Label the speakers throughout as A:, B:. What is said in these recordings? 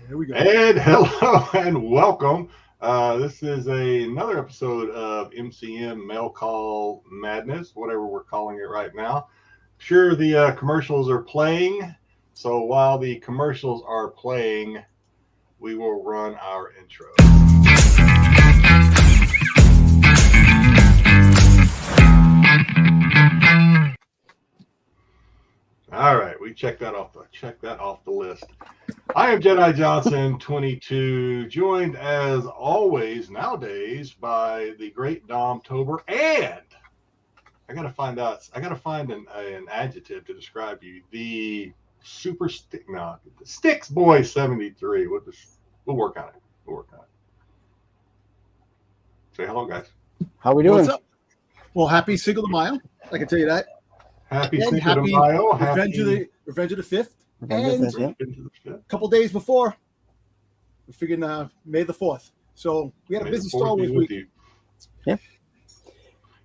A: Here we go.
B: And hello and welcome. This is another episode of MCM Mail Call Madness, whatever we're calling it right now. Sure, the commercials are playing. So while the commercials are playing, we will run our intro. All right, we checked that off the list. I am Jedi Johnson 22, joined as always nowadays by the great Dom Tober, and I gotta find an adjective to describe you. The super Styx Boy 73. We'll work on it. Say hello, guys.
C: How we doing?
A: What's up? Well, happy Cinco de Mayo. I can tell you that.
B: Happy
A: And
B: Cinco de Mayo.
A: Revenge of the Fifth. And a couple days before, we figured May the 4th. So we had a busy Star Wars week.
C: Yeah.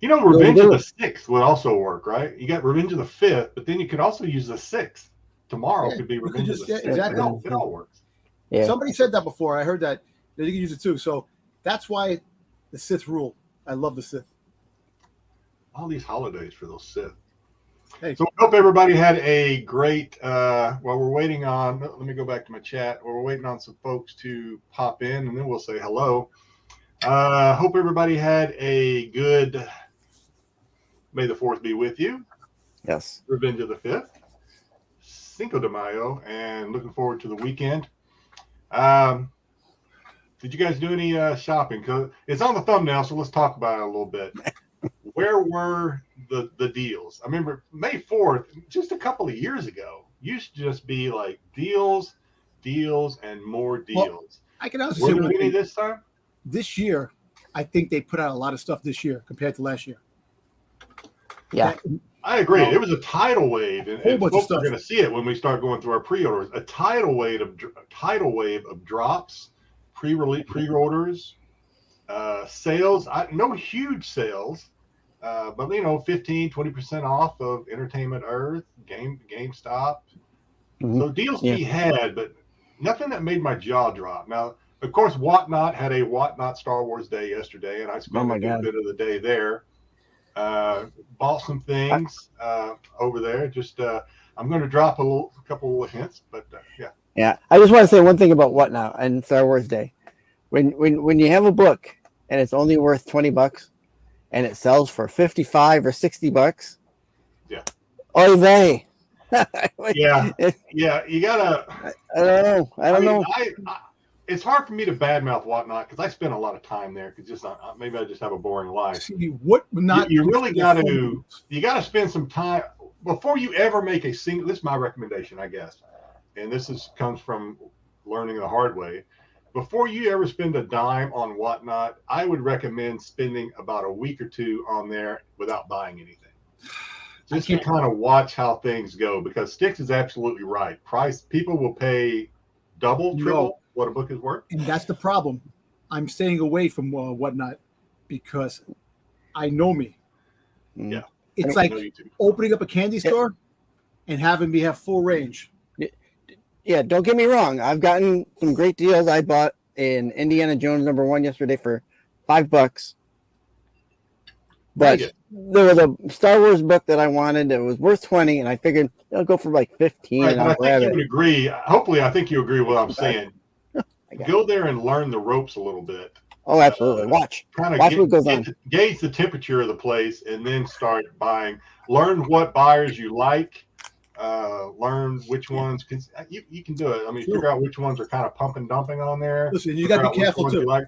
B: You know, Revenge of the 6th would also work, right? You got Revenge of the 5th, but then you could also use the 6th. Tomorrow could be Revenge of the 6th.
A: Exactly.
B: It all works.
C: Yeah.
A: Somebody said that before. I heard that you can use it too. So that's why the Sith rule. I love the Sith.
B: All these holidays for those Sith.
A: Hey.
B: So I hope everybody had a great, while we're waiting on, let me go back to my chat. We're waiting on some folks to pop in, and then we'll say hello. Hope everybody had a good May the 4th be with you.
C: Yes.
B: Revenge of the 5th. Cinco de Mayo, and looking forward to the weekend. Did you guys do any shopping? 'Cause it's on the thumbnail, so let's talk about it a little bit. Where were the deals? I remember May 4th, just a couple of years ago, used to just be like deals, and more deals.
A: Well, I can also
B: Were
A: say
B: there
A: one
B: any
A: thing.
B: this time?
A: This year, I think they put out a lot of stuff this year compared to last year.
C: Yeah.
B: I agree.
A: Well,
B: It was a tidal wave, and
A: whole bunch of
B: folks are
A: stuff.
B: going to see it when we start going through our pre-orders. A tidal wave of drops, pre-orders, sales. No huge sales, but 15-20% off of Entertainment Earth, GameStop.
C: Mm-hmm.
B: So deals to be had, but nothing that made my jaw drop. Now, of course, Whatnot had a Whatnot Star Wars Day yesterday, and I spent a good bit of the day there. Bought some things over there. Just I'm going to drop a couple of hints, but yeah.
C: Yeah. I just want to say one thing about Whatnot and Star Wars Day. When you have a book and it's only worth $20 and it sells for $55 or $60.
B: Yeah.
C: Oy vey.
B: Yeah. You gotta.
C: I don't know.
B: It's hard for me to badmouth Whatnot because I spend a lot of time there. Because maybe I just have a boring life.
A: See, what not?
B: You really got to spend some time before you ever make a single. This is my recommendation, I guess, and this comes from learning the hard way. Before you ever spend a dime on Whatnot, I would recommend spending about a week or two on there without buying anything. Just to kind of watch how things go, because Styx is absolutely right. People will pay double, triple what a book is worth.
A: And that's the problem. I'm staying away from Whatnot because I know me.
B: Yeah.
A: It's like opening up a candy store and having me have full range.
C: Yeah, don't get me wrong. I've gotten some great deals. I bought in Indiana Jones #1 yesterday for $5. But there was a Star Wars book that I wanted that was worth $20, and I figured it'll go for like $15.
B: Right, and I think you would agree. Hopefully, I think you agree with what I'm saying. Go there and learn the ropes a little bit.
C: Oh, absolutely. Watch what goes on.
B: Gauge the temperature of the place, and then start buying. Learn what buyers you like. Learn which ones, because you can do it. I mean, figure out which ones are kind of pumping, dumping on there.
A: Listen, you got to be careful too.
B: Like.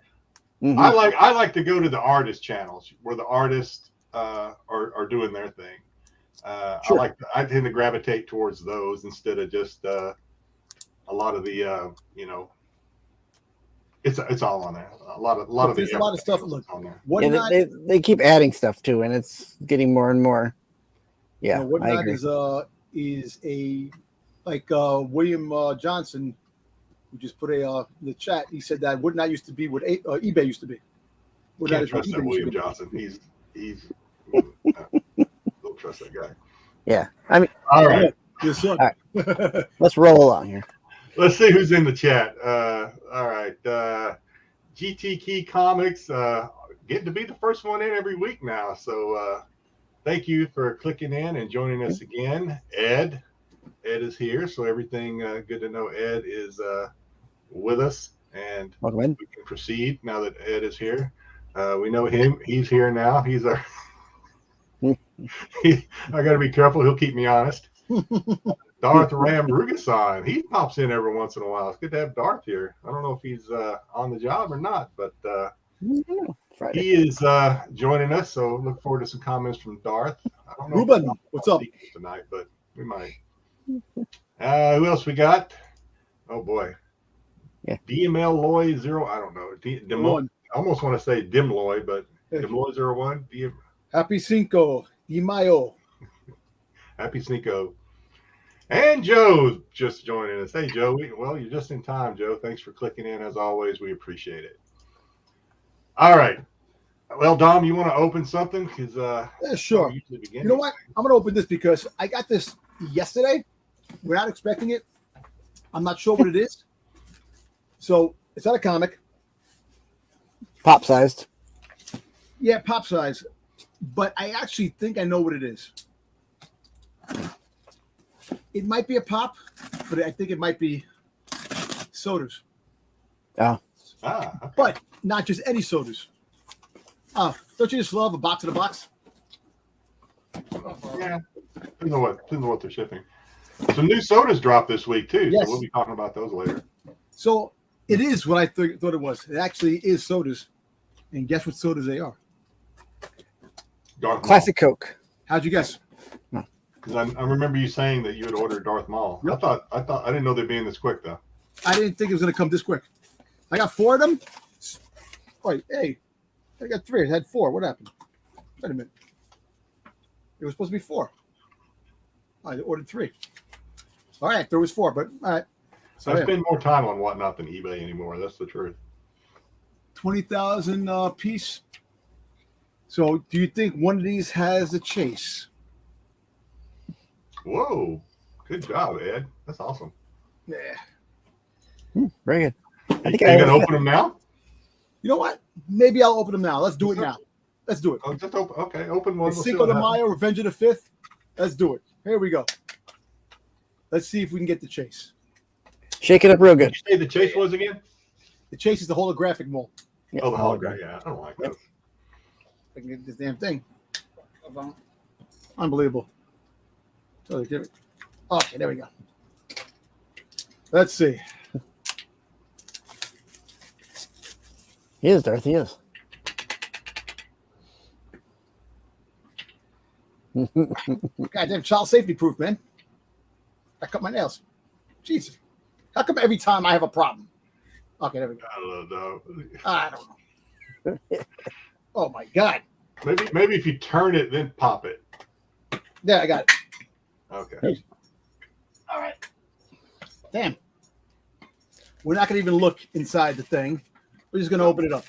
B: Mm-hmm. I like to go to the artist channels where the artists are doing their thing. Sure. I tend to gravitate towards those instead of just a lot of the it's all on there. A lot of stuff.
A: Look,
B: on there.
C: They keep adding stuff too, and it's getting more and more. Yeah,
A: Whatnot is a like William Johnson, who just put in the chat. He said that Whatnot used to be what eBay used to be.
B: Can't trust that William Johnson. He's don't trust that guy.
C: Yeah, I mean,
B: all right.
A: Yes, sir.
C: All right. Let's roll along here.
B: Let's see who's in the chat. All right. GT Key Comics getting to be the first one in every week now. So thank you for clicking in and joining us again. Ed is here. So everything good to know Ed is with us. And
C: Welcome in.
B: we can proceed now that Ed is here. We know him. He's here now. He's our. I got to be careful. He'll keep me honest. Darth Ram Rugasan. He pops in every once in a while. It's good to have Darth here. I don't know if he's on the job or not, but he is joining us. So look forward to some comments from Darth. I don't know.
A: Ruben, what's up
B: tonight? But we might. Who else we got? Oh boy.
C: Yeah.
B: DML Loy 0. I don't know. I almost want to say Dimloy, but Dimloy 01.
A: Happy Cinco de Mayo.
B: Happy Cinco. And Joe's just joining us. Hey, Joe. Well, you're just in time, Joe. Thanks for clicking in. As always, we appreciate it. All right. Well, Dom, you want to open something? Because
A: yeah, sure. You know what? I'm going to open this because I got this yesterday without expecting it. I'm not sure what it is. So it's not a comic.
C: Pop sized.
A: Yeah, pop size. But I actually think I know what it is. It might be a pop, but I think it might be sodas.
C: Oh.
B: Okay.
A: But not just any sodas. Don't you just love a box in a box?
B: Yeah. Depends on what they're shipping. Some new sodas dropped this week too,
A: yes.
B: So we'll be talking about those later.
A: So it is what I thought it was. It actually is sodas. And guess what sodas they are?
C: Classic Coke.
A: How'd you guess?
B: Because I remember you saying that you had ordered Darth Maul. Yep. I didn't know they'd be in this quick though.
A: I didn't think it was going to come this quick. I got 4 of them. Wait, hey, I got 3. I had 4. What happened? Wait a minute. It was supposed to be 4. I ordered 3. All right, there was 4, but all right. So
B: I spend more time on Whatnot than eBay anymore. That's the truth.
A: 20,000 piece. So, do you think one of these has a chase?
B: Whoa, good job, Ed. That's awesome.
A: Yeah.
C: Very good.
B: I think I'm gonna open them now.
A: You know what? Maybe I'll open them now. Let's do it now. Let's do it.
B: Oh, just open. Okay, open one.
A: Cinco de Mayo, Revenge of the 5th. Let's do it. Here we go. Let's see if we can get the chase.
C: Shake it up real good.
B: Did you say the chase was again?
A: The chase is the holographic mold.
B: Yeah. Oh, the hologram. Yeah, I don't like those.
A: I can get this damn thing. Unbelievable. Okay, there we go. Let's see.
C: He is, Darth. He is.
A: Goddamn child safety proof, man. I cut my nails. Jesus. How come every time I have a problem? Okay, there we go.
B: I don't know.
A: I don't know. Oh my God.
B: Maybe if you turn it, then pop it.
A: Yeah, I got it.
B: Okay.
A: All right. Damn. We're not going to even look inside the thing. We're just going to open it up.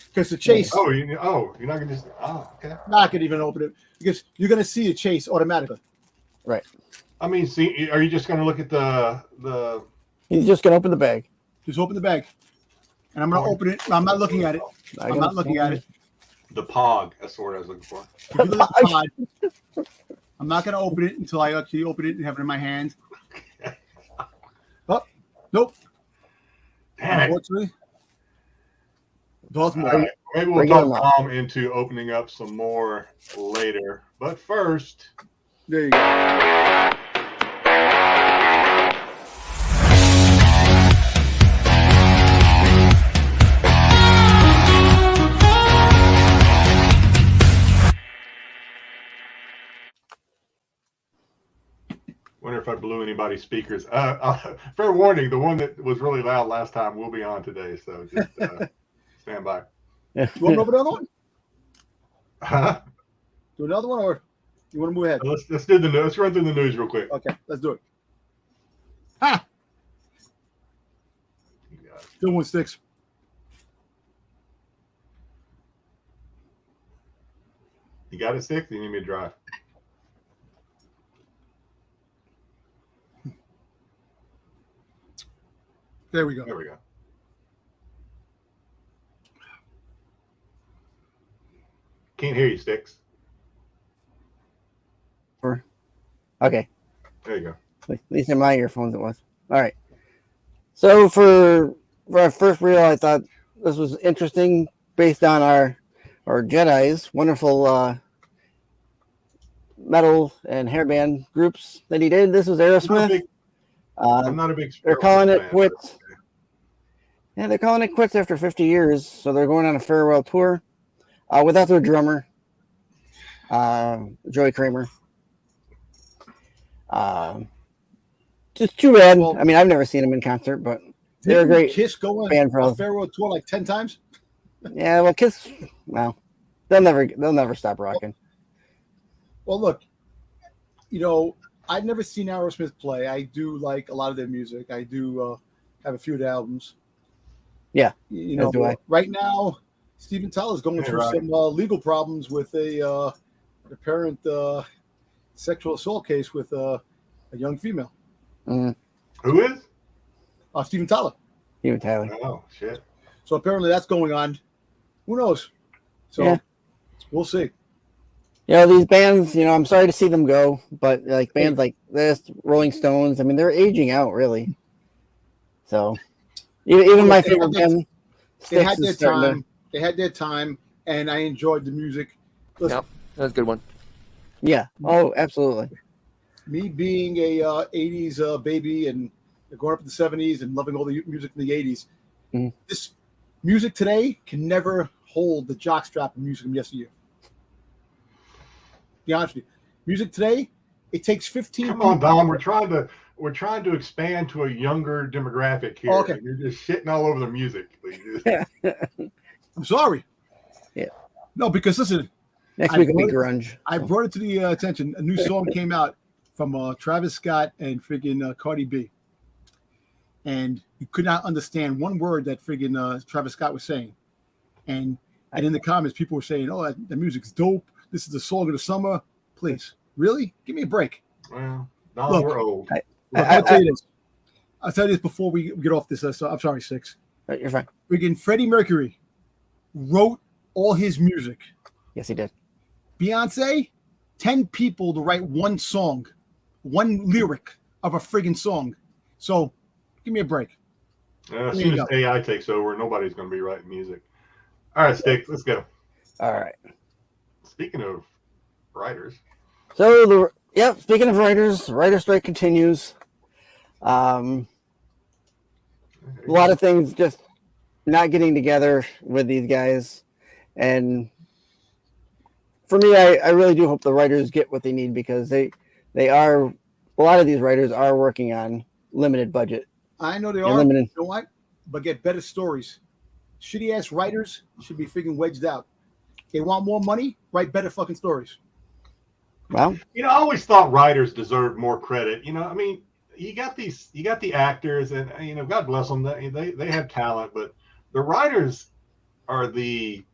A: Because the chase.
B: You're not going to just. Oh, okay.
A: Not going to even open it. Because you're going to see a chase automatically.
C: Right.
B: I mean, see, are you just going to look at the.
C: He's just going to open the bag.
A: Just open the bag. And I'm going to open it. I'm not looking at it. I'm not looking at it.
B: The POG. That's the word I was looking for.
A: I'm not going to open it until I actually open it and have it in my hand. Oh, nope. Unfortunately.
B: Right. Maybe we'll talk Tom into opening up some more later. But first.
A: There you go.
B: Wonder if I blew anybody's speakers. Fair warning, the one that was really loud last time will be on today, so just stand by.
A: You want to open another one?
B: Huh?
A: Do another one, or you want to move ahead?
B: Let's do the news. Let's run through the news real quick.
A: Okay, let's do it. Ha! Still 1 Styx.
B: You got it, 6? You need me to drive?
A: There we go.
B: There we go. Can't hear you, Styx.
C: Okay.
B: There you go.
C: At least in my earphones it was. All right. So for our first reel, I thought this was interesting based on our Jedi's wonderful metal and hairband groups that he did. This was Aerosmith.
B: I'm not a big.
C: They're calling it
B: fan,
C: quits. Yeah, they're calling it quits after 50 years. So they're going on a farewell tour without their drummer, Joey Kramer. Just too bad.
A: Well,
C: I mean, I've never seen them in concert, but they're a great
A: Kiss going
C: band for
A: a
C: us.
A: farewell tour like 10 times.
C: Yeah, well, Kiss. Well, they'll never stop rocking.
A: Well, look, I've never seen Aerosmith play. I do like a lot of their music. I do have a few of the albums.
C: Yeah,
A: as do I. Right now, Steven Tyler's going through some legal problems with a apparent sexual assault case with a young female.
C: Mm.
B: Who is?
A: Steven Tyler.
C: Steven Tyler.
B: Oh, shit.
A: So apparently that's going on. Who knows? So we'll see.
C: These bands, I'm sorry to see them go, but like bands like this, Rolling Stones, I mean, they're aging out, really. So even my favorite band,
A: they had their time. They had their time, and I enjoyed the music. Listen,
D: Yep, that's a good one.
C: Yeah. Oh, absolutely.
A: Me being a 80s baby and growing up in the 70s and loving all the music in the 80s, this music today can never hold the jockstrap of music from yesteryear. Be honest with you. Music today, it takes 15.
B: Come on, Dom. We're trying to expand to a younger demographic here.
A: Oh, okay.
B: You're just shitting all over the music.
A: I'm sorry.
C: Yeah.
A: No, because listen.
C: Next week will be grunge.
A: I brought it to the attention. A new song came out from Travis Scott and friggin' Cardi B. And you could not understand one word that friggin' Travis Scott was saying. And in the comments, people were saying, oh, that music's dope. This is the song of the summer. Please. Really? Give me a break.
B: Well, Dom, we're old.
A: I'll tell you this. I'll tell you this before we get off this. So I'm sorry, Styx.
C: You're fine.
A: Friggin' Freddie Mercury wrote all his music.
C: Yes, he did.
A: Beyonce, 10 people to write one song, one lyric of a friggin' song. So give me a break.
B: As soon as AI takes over, nobody's going to be writing music. All right, Styx, let's go.
C: All right.
B: Speaking of writers.
C: So, speaking of writers, the writer strike continues. A lot of things just not getting together with these guys. And for me, I really do hope the writers get what they need because they are, a lot of these writers are working on limited budget.
A: I know they are.
C: Limited.
A: You know what? But get better stories. Shitty ass writers should be freaking wedged out. They want more money, write better fucking stories.
C: Well,
B: I always thought writers deserved more credit. I mean, you got the actors, and God bless them. They have talent, but the writers are the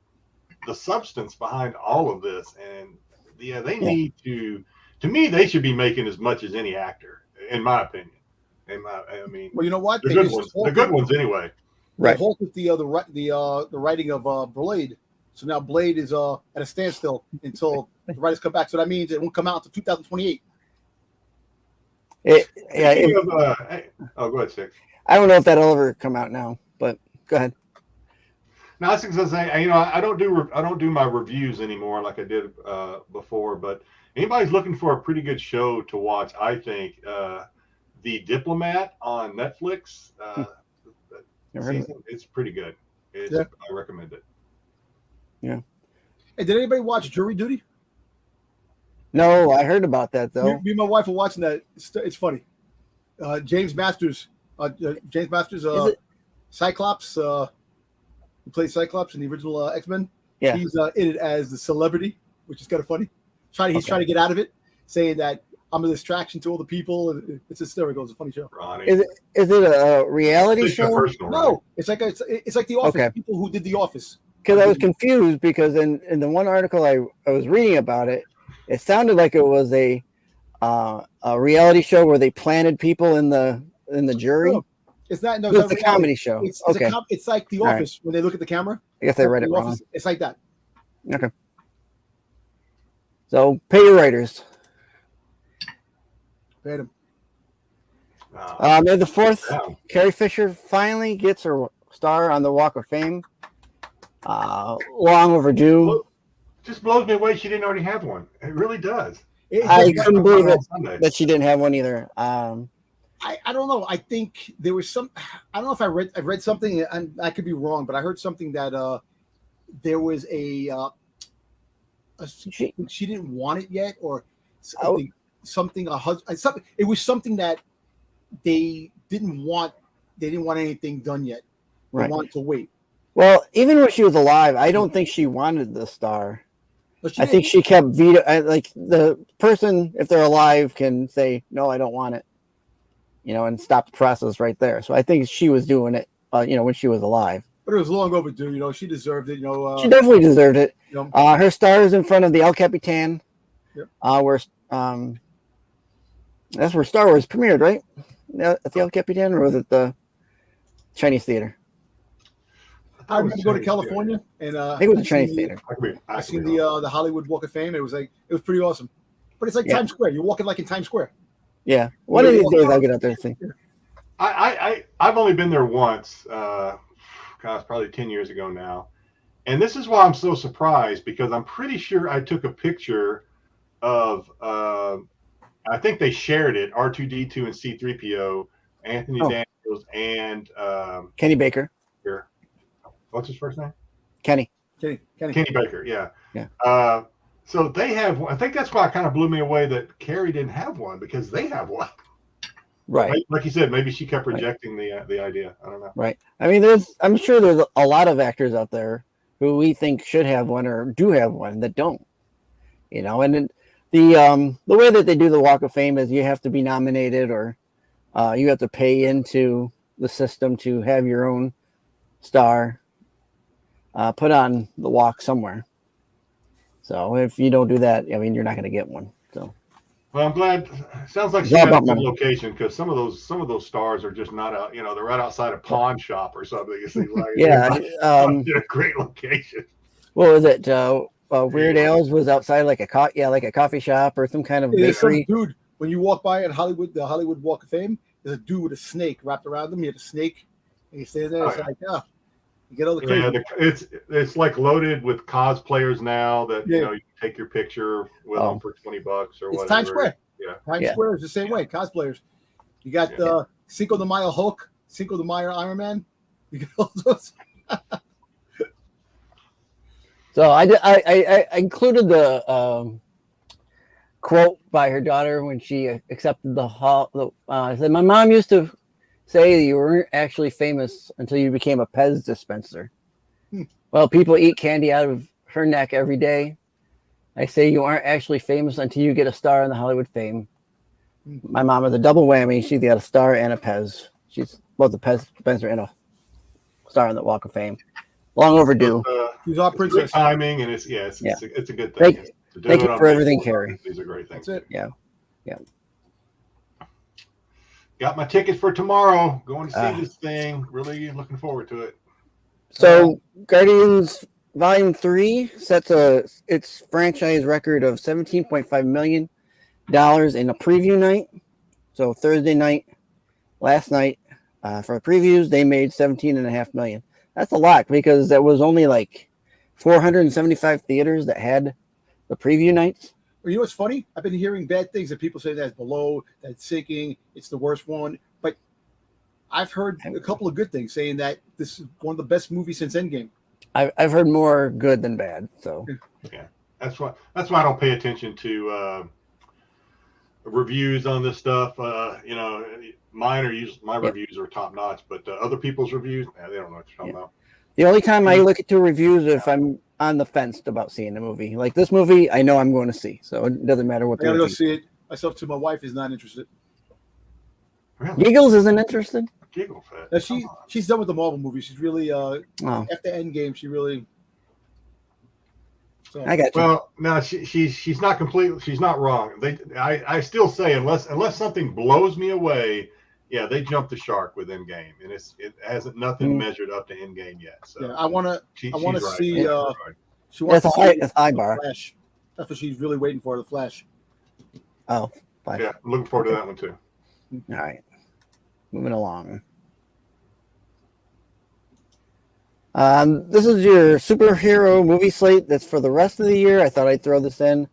B: substance behind all of this, and they need to. To me, they should be making as much as any actor, in my opinion. I mean,
A: well, you know what?
B: The good ones anyway.
A: Right. They halted the writing of Blade, so now Blade is at a standstill until the writers come back. So that means it won't come out until 2028.
B: Go ahead, Styx.
C: I don't know if that'll ever come out now, but go ahead.
B: Now, I was going to say, I don't do my reviews anymore like I did before. But anybody's looking for a pretty good show to watch, I think The Diplomat on Netflix. It's pretty good. I recommend it.
C: Yeah.
A: Hey, did anybody watch Jury Duty?
C: No, I heard about that though.
A: Me and my wife are watching that. It's funny. James Masters, Cyclops, who plays Cyclops in the original X-Men.
C: Yeah.
A: He's in it as the celebrity, which is kind of funny. He's trying to get out of it, saying that I'm a distraction to all the people. It's hysterical. It's a funny show.
B: Ronnie.
C: Is it a reality show?
A: No, it's like The Office. Okay. People who did The Office.
C: Because I was confused because in the one article I was reading about it, it sounded like it was a reality show where they planted people in the jury.
A: It's not. No,
C: It's a
A: reality.
C: comedy show.
A: It's
C: Okay.
A: it's like The
C: All right.
A: Office when they look at the camera.
C: I guess I read
A: The
C: it wrong.
A: Office, it's like that.
C: Okay. So pay your writers.
A: Paid them.
C: May the 4th,
B: Yeah.
C: Carrie Fisher finally gets her star on the Walk of Fame. Long overdue.
B: Just blows me away she didn't already have one. It really does.
C: I couldn't believe it
B: Sunday.
C: that she didn't have one either.
A: I don't know. I think there was some. I don't know if I've read something, and I could be wrong, but I heard something that there was she didn't want it yet, or something a husband something. It was something that they didn't want. They didn't want anything done yet. They wanted to wait.
C: Well, even when she was alive, I don't think she wanted the star. I think she kept veto. Like the person, if they're alive, can say no, I don't want it. And stop the process right there. So I think she was doing it, when she was alive.
A: But it was long overdue. She deserved it.
C: She definitely deserved it.
A: You know,
C: Her star is in front of the El Capitan, where that's where Star Wars premiered, right? At the El Capitan, or was it the Chinese theater?
A: I remember going to California, and
C: I think it was the Chinese theater.
A: I seen the Hollywood Walk of Fame. It was pretty awesome. But it's like Times Square. You're walking like in Times Square.
C: Yeah, one of these days I'll get out there and see.
B: I've only been there once. Gosh, probably 10 years ago now. And this is why I'm so surprised, because I'm pretty sure I took a picture of. I think they shared it. R2D2 and C3PO, Anthony Daniels, and
C: Kenny Baker.
B: Here, what's his first name?
C: Kenny
B: Baker. Yeah.
C: Yeah.
B: So they have. I think that's why it kind of blew me away that Carrie didn't have one, because they have one.
C: Right.
B: Like you said, maybe she kept rejecting the idea. I don't know.
C: Right. I mean, I'm sure there's a lot of actors out there who we think should have one or do have one that don't. And then the way that they do the Walk of Fame is you have to be nominated, or you have to pay into the system to have your own star put on the walk somewhere. So if you don't do that, I mean, you're not going to get one. So.
B: Well, I'm glad. Sounds like she got a good location, because some of those stars are just not out. They're right outside a pawn shop or something. You see, like a great location.
C: What was it? Weird Al's was outside like a coffee shop or some kind of bakery.
A: Dude, when you walk by at Hollywood, the Hollywood Walk of Fame, there's a dude with a snake wrapped around him. He had a snake, and you stay there. You get all the crazy.
B: Yeah, it's like loaded with cosplayers now that you can take your picture with them for $20 or whatever.
A: It's Times Square.
B: Yeah,
A: Times Square is the same way. Cosplayers. You got Cinco de Mayo Hulk, Cinco de Mayo Iron Man. You got all those.
C: So I included the quote by her daughter when she accepted the hall. I said, my mom used to say you weren't actually famous until you became a Pez dispenser. Well, people eat candy out of her neck every day. I say you aren't actually famous until you get a star on the Hollywood Fame. My mom is a double whammy. She got a star and a Pez. She's both a Pez dispenser and a star on the Walk of Fame. Long overdue.
A: She's our princess.
B: Good timing, and it's a good thing.
C: Thank you for everything, Carrie.
B: These are great things.
A: That's it.
C: Yeah.
B: Got my tickets for tomorrow. Going to see this thing. Really looking forward to it.
C: So, Guardians Volume 3 sets its franchise record of $17.5 million in a preview night. So, Thursday night, last night, for previews, they made $17.5 million. That's a lot, because there was only like 475 theaters that had the preview nights.
A: Well, you know what's funny? I've been hearing bad things that people say that's below, that's sinking, it's the worst one. But I've heard a couple of good things saying that this is one of the best movies since Endgame.
C: I've heard more good than bad. So
B: yeah, that's why I don't pay attention to reviews on this stuff. My reviews are top notch, but other people's reviews, they don't know what you're talking about.
C: The only time I look at reviews is if I'm on the fence about seeing a movie. Like this movie, I know I'm going to see, so it doesn't matter what.
A: I gotta go see it myself too. My wife is not interested.
B: Really?
C: Giggles isn't interested.
B: Giggle fat.
A: She's done with the Marvel movies. She's really after Endgame. She really. So.
C: I got you.
B: Well, no, she's not completely. She's not wrong. I still say unless something blows me away, Yeah, they jumped the shark with Endgame, and it hasn't nothing measured up to Endgame yet. So
A: Yeah, I want to
B: she's
A: see.
B: right.
A: She wants
C: It's
A: to
C: a high,
A: see
C: it's a high
A: the
C: bar.
A: Flash. That's what she's really waiting for. The Flash.
C: Oh, fine.
B: Yeah, I'm looking forward to that one too.
C: All right, moving along. This is your superhero movie slate that's for the rest of the year. I thought I'd throw this in.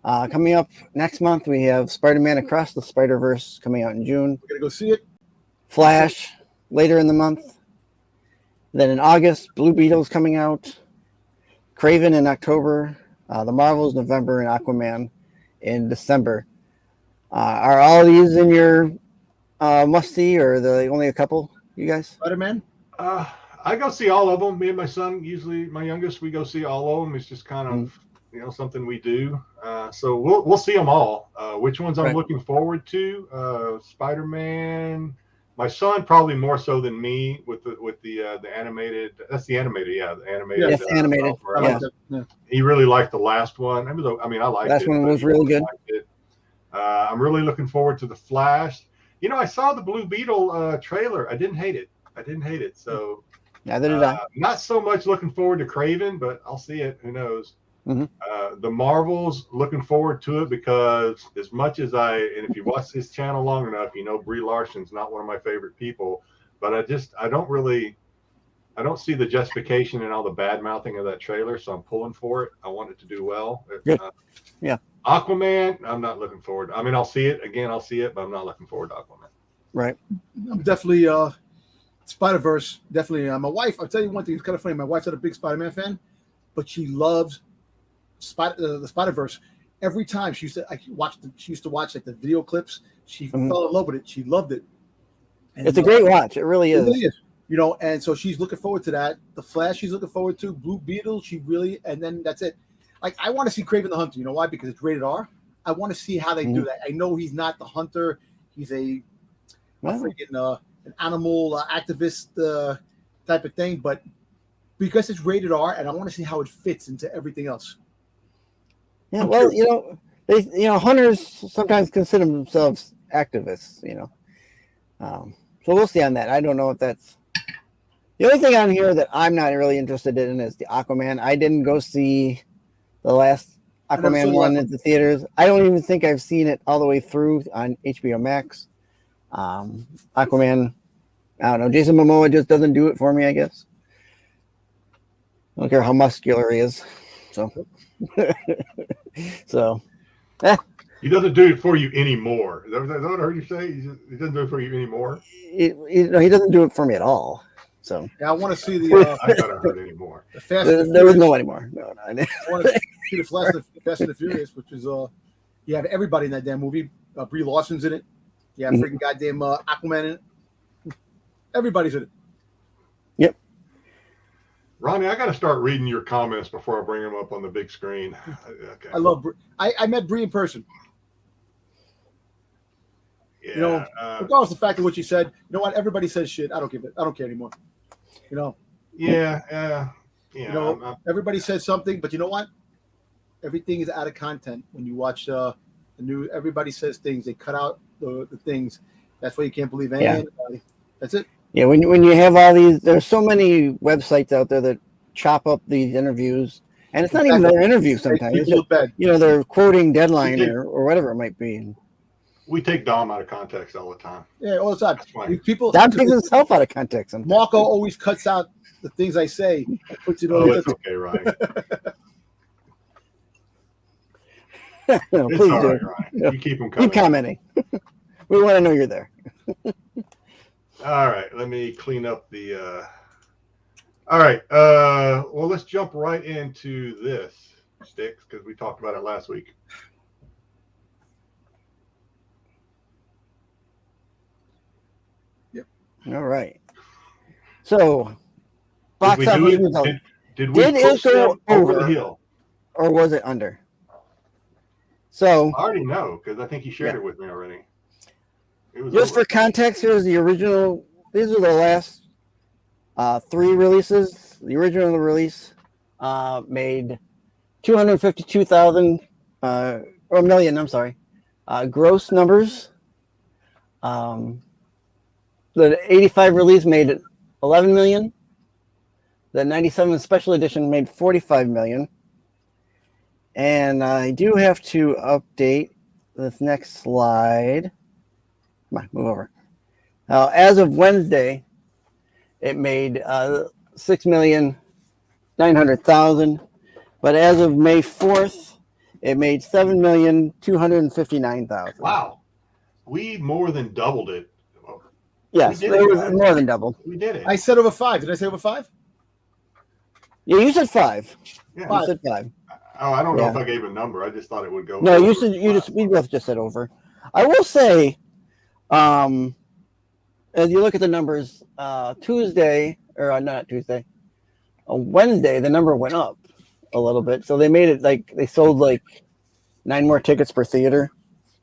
C: Coming up next month, we have Spider-Man Across the Spider-Verse coming out in June.
A: We're gonna go see it.
C: Flash later in the month. Then in August, Blue Beetle's coming out. Craven in October. The Marvels November, and Aquaman in December. Are all these in your must-see, or are there only a couple, you guys?
A: Spider-Man.
B: I go see all of them. Me and my son, usually my youngest, we go see all of them. It's just kind of something we do. So we'll see them all. Which ones I'm looking forward to? Spider-Man. My son probably more so than me with the animated. That's the animated, yeah, the animated.
C: Yes, animated.
A: Yeah.
B: He really liked the last one. I liked it.
C: Last one was really good.
B: I'm really looking forward to the Flash. I saw the Blue Beetle trailer. I didn't hate it. So
C: neither did I.
B: Not so much looking forward to Craven, but I'll see it. Who knows? The Marvels, looking forward to it because as much as and if you watch this channel long enough, Brie Larson's not one of my favorite people, but I don't see the justification and all the bad mouthing of that trailer, so I'm pulling for it. I want it to do well.
C: Yeah.
B: Aquaman, I'm not looking forward. I'll see it again. But I'm not looking forward to Aquaman.
C: Right.
A: I'm definitely Spider-Verse. Definitely. My wife. I'll tell you one thing. It's kind of funny. My wife's not a big Spider-Man fan, but she loves the Spider-Verse. Every time she used to watch like the video clips. She fell in love with it. She loved it. And,
C: it's a great watch. It really is.
A: It really is. And so she's looking forward to that. The Flash, she's looking forward to. Blue Beetle, and then that's it. Like, I want to see Kraven the Hunter. You know why? Because it's rated R. I want to see how they do that. I know he's not the hunter. He's an animal activist type of thing. But because it's rated R, and I want to see how it fits into everything else.
C: Yeah, well, hunters sometimes consider themselves activists. So we'll see on that. I don't know if that's the only thing on here that I'm not really interested in is the Aquaman. I didn't go see the last Aquaman one at the theaters. I don't even think I've seen it all the way through on HBO Max. Aquaman, I don't know. Jason Momoa just doesn't do it for me, I guess. I don't care how muscular he is. So,
B: He doesn't do it for you anymore. Is that what I heard you say? He doesn't do it for you anymore?
C: He doesn't do it for me at all. So
A: yeah, I want to see the.
B: I thought I heard anymore.
C: There was no anymore. No, I didn't.
A: I want to see the Fast and the Furious, which is you have everybody in that damn movie. Brie Larson's in it. You have freaking goddamn Aquaman in it. Everybody's in it.
C: Yep.
B: Ronnie, I got to start reading your comments before I bring them up on the big screen. Okay.
A: I love Brie. I met Brie in person.
B: Yeah.
A: Regardless of the fact of what she said, you know what? Everybody says shit. I don't give it. I don't care anymore.
B: Yeah.
A: Everybody says something, but you know what? Everything is out of content when you watch the new. Everybody says things. They cut out the things. That's why you can't believe anybody. That's it.
C: Yeah, when you have all these, there's so many websites out there that chop up these interviews, and it's not even their interview sometimes. It's just, they're quoting Deadline or whatever it might be.
B: We take Dom out of context all the time.
A: Yeah, all the time.
C: Dom takes himself out of context sometimes.
A: Marco always cuts out the things I say and puts it on.
B: It's okay, Ryan.
C: No,
B: it's
C: please
B: all
C: do.
B: right, Ryan. You keep them coming.
C: Keep commenting. We want to know you're there.
B: All right, let me clean up the. All right, well, let's jump right into this, Styx, because we talked about it last week.
A: Yep.
C: All right. So, box office results.
B: Did we push them over the hill,
C: or was it under? So
B: I already know because I think you shared it with me already. It was
C: just for context, here's the original. These are the last 3 releases. The original release made 252,000 or a million. I'm sorry, gross numbers. the 85 release made 11 million. The 97 special edition made 45 million. And I do have to update this next slide. Come on, move over. As of Wednesday, it made 6,900,000. But as of May 4th, it made 7,259,000.
B: Wow. We more than doubled it.
C: Yes, it was more than doubled.
B: We did it.
A: I said over 5. Did I say over 5?
C: Yeah, you said 5.
B: Yeah.
C: You said 5.
B: Oh, I don't know if I gave a number. I just thought it would go.
C: No, we both just said over. I will say, as you look at the numbers, Tuesday, or not Tuesday, on Wednesday, the number went up a little bit. So they made it like they sold like 9 more tickets per theater,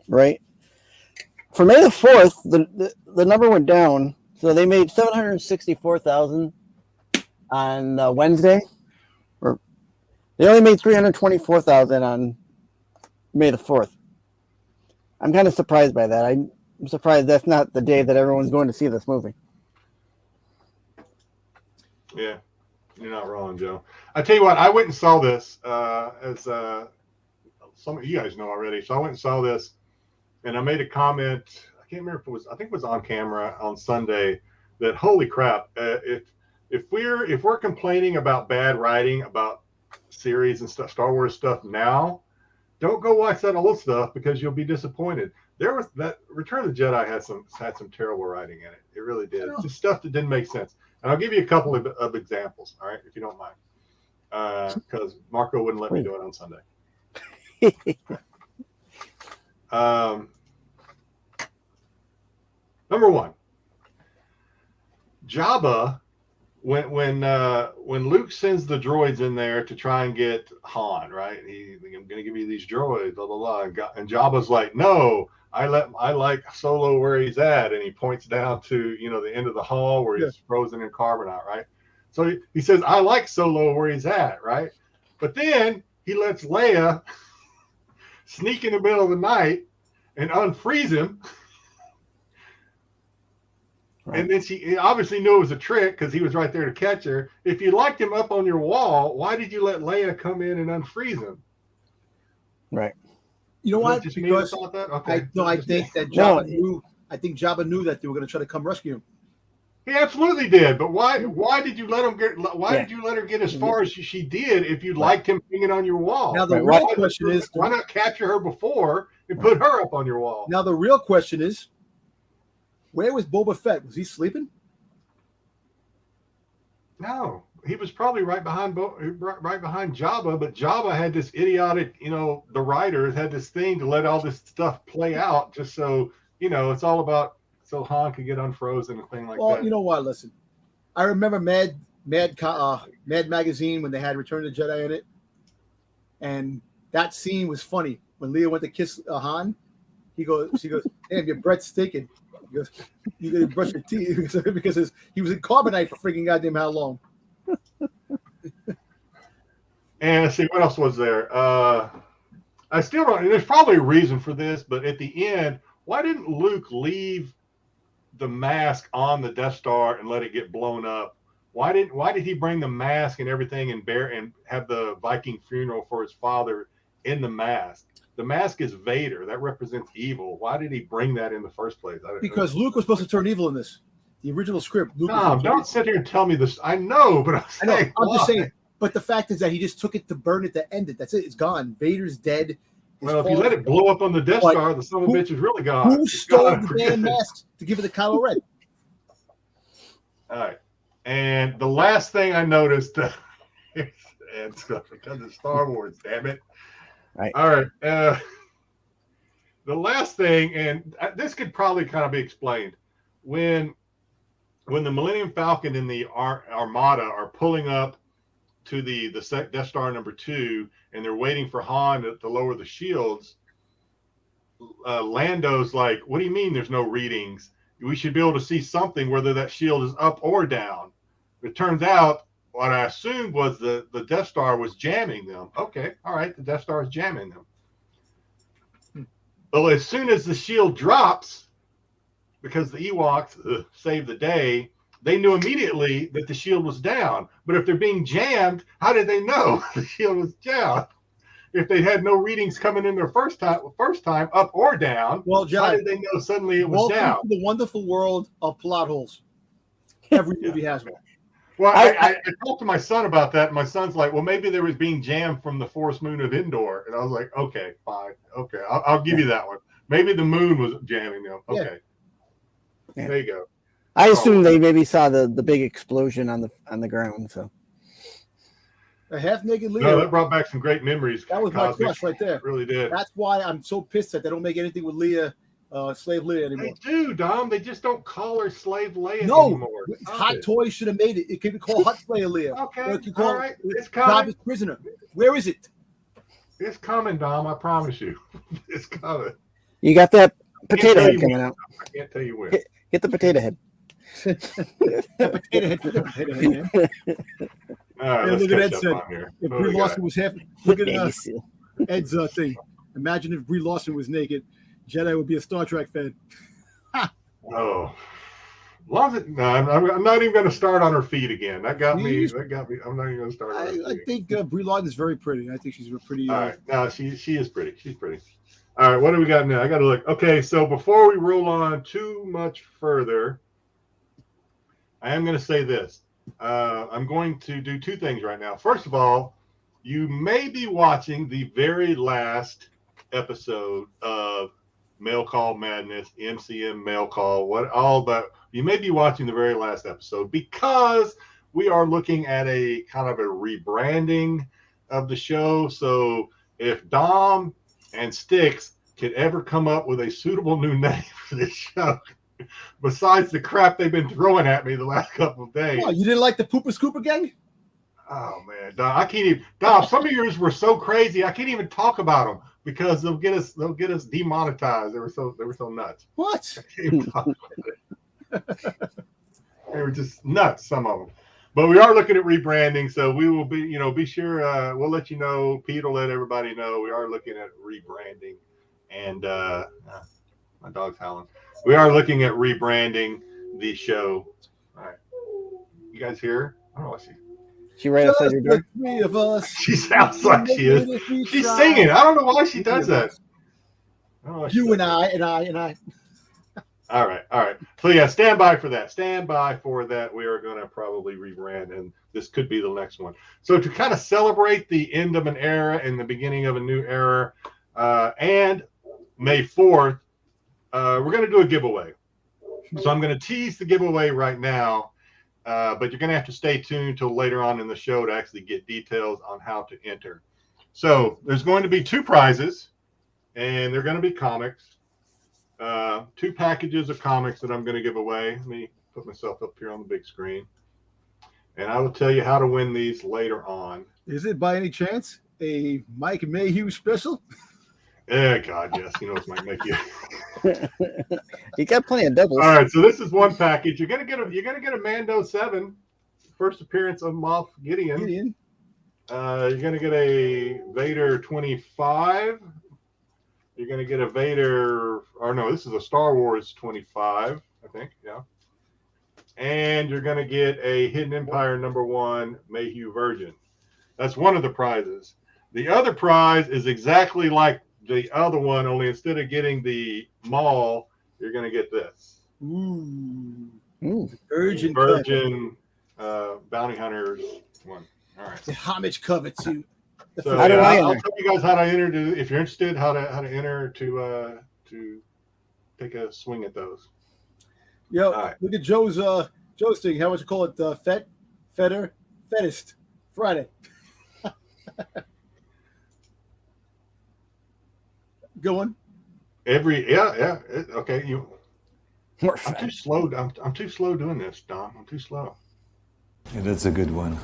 C: right? For May the 4th, the number went down. So they made 764,000 on Wednesday. Or they only made 324,000 on May the 4th. I'm kind of surprised by that. I'm surprised that's not the day that everyone's going to see this movie.
B: Yeah, you're not wrong, Joe. I tell you what, I went and saw this as some of you guys know already. So I went and saw this, and I made a comment. I can't remember if it was. I think it was on camera on Sunday. That holy crap! If we're complaining about bad writing about series and stuff, Star Wars stuff now, don't go watch that old stuff because you'll be disappointed. There was that Return of the Jedi had some terrible writing in it. It really did. Just stuff that didn't make sense. And I'll give you a couple of examples, all right, if you don't mind, because Marco wouldn't let me do it on Sunday. Number one, Jabba, when Luke sends the droids in there to try and get Han, right? I'm going to give you these droids, blah blah blah, and Jabba's like, no, I like Solo where he's at, and he points down to the end of the hall where he's frozen in carbonite, right? So he says, I like Solo where he's at, right? But then he lets Leia sneak in the middle of the night and unfreeze him. Right. And then she obviously knew it was a trick because he was right there to catch her. If you liked him up on your wall, why did you let Leia come in and unfreeze him?
C: Right.
A: You know what? Because
B: okay.
A: I think that Jabba knew. I think Jabba knew that they were going to try to come rescue him.
B: He absolutely did. But why did you let him get? Why did you let her get as far as she did if you liked him hanging on your wall?
A: Now the real question is,
B: why not capture her before and put her up on your wall?
A: Now the real question is, where was Boba Fett? Was he sleeping?
B: No, he was probably right behind Jabba. But Jabba had this idiotic, the writers had this thing to let all this stuff play out, just so it's all about so Han could get unfrozen and thing like that.
A: Well, you know what? Listen, I remember Mad Magazine when they had Return of the Jedi in it, and that scene was funny when Leia went to kiss Han. She goes, "Damn, your breath's stinking." He goes, "You gotta brush your teeth," because he was in carbonite for freaking goddamn how long.
B: And let's see, what else was there? I still don't. There's probably a reason for this, but at the end, why didn't Luke leave the mask on the Death Star and let it get blown up? Why did he bring the mask and everything and have the Viking funeral for his father in the mask? The mask is Vader. That represents evil. Why did he bring that in the first place?
A: Because Luke was supposed to turn evil in this. The original script. Luke
B: don't sit here and tell me this. I know, but I'm
A: just saying. But the fact is that he just took it to burn it to end it. That's it. It's gone. Vader's dead.
B: Well, if you let it blow up on the Death Star, the son of a bitch is really gone.
A: Who stole the damn mask to give it to Kylo Ren?
B: All right. And the last thing I noticed, it's because of Star Wars, damn it.
C: Right.
B: All right. The last thing, and this could probably kind of be explained, when the Millennium Falcon and the Armada are pulling up to the Death Star number 2, and they're waiting for Han to lower the shields, Lando's like, what do you mean there's no readings? We should be able to see something, whether that shield is up or down. It turns out what I assumed was the Death Star was jamming them. Okay, all right, the Death Star is jamming them. Well, as soon as the shield drops, because the Ewoks saved the day, they knew immediately that the shield was down. But if they're being jammed, how did they know the shield was down? If they had no readings coming in their first time up or down,
A: Well, Jedi,
B: how did they know suddenly it was down?
A: Welcome to the wonderful world of plot holes. Every movie has one.
B: Well, I talked to my son about that, and my son's like, well, maybe there was being jammed from the Forest Moon of Endor. And I was like, okay, fine. Okay, I'll give you that one. Maybe the moon was jamming them. Okay.
C: Yeah.
B: There you go.
C: I assume they maybe saw the big explosion on the ground. So
A: A half-naked Leia.
B: No, that brought back some great memories.
A: That was my crush right there.
B: It really did.
A: That's why I'm so pissed that they don't make anything with Leia, Slave Leia anymore.
B: They do, Dom. They just don't call her Slave Leia anymore.
A: Hot Toys should have made it. It could be called Hot Leia Leia.
B: Okay,
A: Or it could call
B: all right. It's coming.
A: Prisoner. Where is it?
B: It's coming, Dom. I promise you. It's coming.
C: you got that potato head coming out.
B: I can't tell you where.
C: Get the potato head.
A: Potato head for the potato head, man.
B: All right,
A: Hey,
B: let's
A: look at
B: catch
A: Ed
B: up
A: said,
B: on here.
A: if
B: What
A: Brie
B: do we got?
A: Larson was half, look at Ed's thing. Imagine if Brie Larson was naked. Jedi would be a Star Trek fan.
B: Oh, love it. No, I'm not even going to start on her feet again. That got me.
A: Please?
B: I'm not even going to start on her feet.
A: I think Brie Larson is very pretty. I think she's pretty.
B: All right. No, she is pretty. She's pretty. All right. What do we got now? I got to look. Okay. So before we roll on too much further, I am going to say this. I'm going to do two things right now. First of all, you may be watching the very last episode of Mail Call Madness, MCM Mail Call, you may be watching the very last episode because we are looking at a kind of a rebranding of the show. So if Dom and Styx could ever come up with a suitable new name for this show, besides the crap they've been throwing at me the last couple of days.
A: Oh, you didn't like the Poopa Scooper gang?
B: Oh man, Dom, I can't even. Dom, some of yours were so crazy, I can't even talk about them because they'll get us demonetized. They were so nuts.
A: What?
B: I can't even talk about it. They were just nuts, some of them. But we are looking at rebranding, so we will be sure. We'll let you know. Pete will let everybody know. We are looking at rebranding, and my dog's howling. We are looking at rebranding the show. All right, you guys hear? I don't know what
C: She right outside your door.
A: The three of us.
B: she sounds like she is. She's singing. I don't know why she does that.
A: You and I.
B: All right. So yeah, stand by for that. We are going to probably rebrand, and this could be the next one. So to kind of celebrate the end of an era and the beginning of a new era, and May 4th, we're going to do a giveaway. So I'm going to tease the giveaway right now, but you're going to have to stay tuned till later on in the show to actually get details on how to enter. So there's going to be two prizes, and they're going to be comics. 2 packages of comics that I'm going to give away. Let me put myself up here on the big screen, and I will tell you how to win these later on.
A: Is it by any chance a Mike Mayhew special?
B: Yeah, God, yes. You know it's Mike Mayhew.
C: You got plenty of doubles.
B: All right, so this is one package. You're gonna get a Mando 7, first appearance of Moff Gideon. You're gonna get a Vader 25. You're gonna get a Vader, or no, this is a Star Wars 25, I think, yeah. And you're gonna get a Hidden Empire #1 Mayhew Virgin. That's one of the prizes. The other prize is exactly like the other one, only instead of getting the Maul, you're going to get this.
A: Ooh.
B: Virgin Bounty Hunters one. All right.
A: The homage cover to.
B: So I'll tell you guys how to enter. If you're interested, how to enter to take a swing at those.
A: Yo,
B: right.
A: Look at Joe's thing. How would you call it? Fettist Friday. Going.
B: Okay. I'm too slow. I'm too slow doing this, Dom. I'm too slow.
D: Yeah, that's a good one.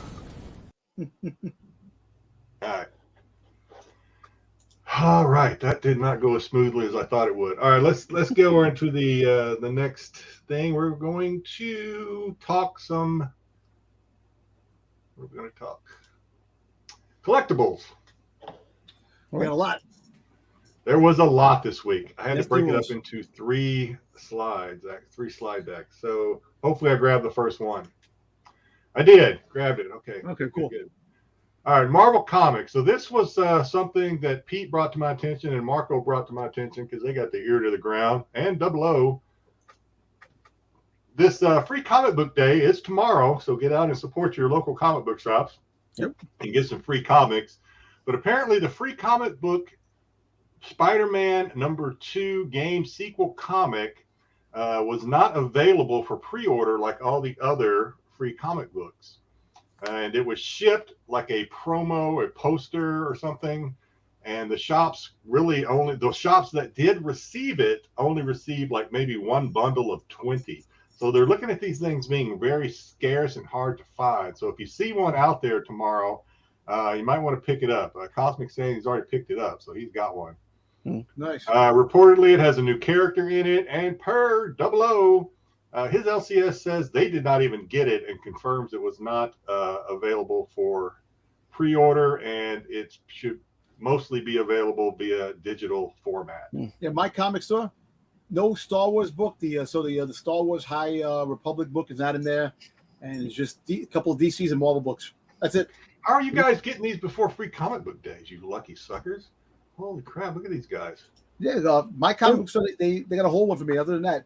B: All right. That did not go as smoothly as I thought it would. All right, let's go into the next thing. We're going to talk some. We're going to talk collectibles.
A: We got a lot.
B: There was a lot this week. I had
A: Yes,
B: to break
A: there
B: it
A: was.
B: up into 3 slide decks. So hopefully I grabbed the first one. I did. Grabbed it. Okay.
A: Okay, cool.
B: Good. All right, Marvel Comics. So this was something that Pete brought to my attention and Marco brought to my attention because they got the ear to the ground. And Double O. This free comic book day is tomorrow, so get out and support your local comic book shops.
A: Yep.
B: And get some free comics. But apparently the free comic book Spider-Man #2 game sequel comic was not available for pre-order like all the other free comic books. And it was shipped like a promo, a poster or something. And the shops those shops that did receive it only received like maybe one bundle of 20. So they're looking at these things being very scarce and hard to find. So if you see one out there tomorrow, you might want to pick it up. Cosmic saying he's already picked it up, so he's got one.
A: Nice.
B: Reportedly, it has a new character in it, and per Double O, his LCS says they did not even get it and confirms it was not available for pre-order, and it should mostly be available via digital format.
A: Yeah, my comic store, no Star Wars book. The Star Wars High Republic book is not in there, and it's just a couple of DCs and Marvel books. That's it.
B: How are you guys getting these before free comic book days, you lucky suckers? Holy crap, look at these guys.
A: Yeah, my comic book store, they got a whole one for me. Other than that,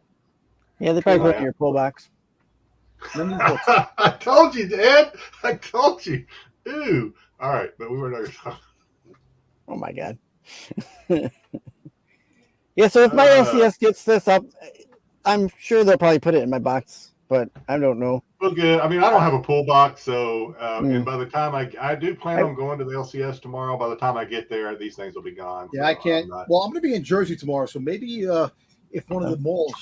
C: Yeah, they probably put it in your pull box.
A: none of the books.
B: I told you, Dad. I told you. Ooh. All right, but we were not.
C: Oh my god. Yeah, so if my LCS gets this up, I'm sure they'll probably put it in my box, but I don't know.
B: Well, good. I mean, I don't have a pull box, so and by the time I do plan on going to the LCS tomorrow. By the time I get there, these things will be gone.
A: Yeah,
B: so
A: I can't. I'm going to be in Jersey tomorrow, so maybe if one of the malls.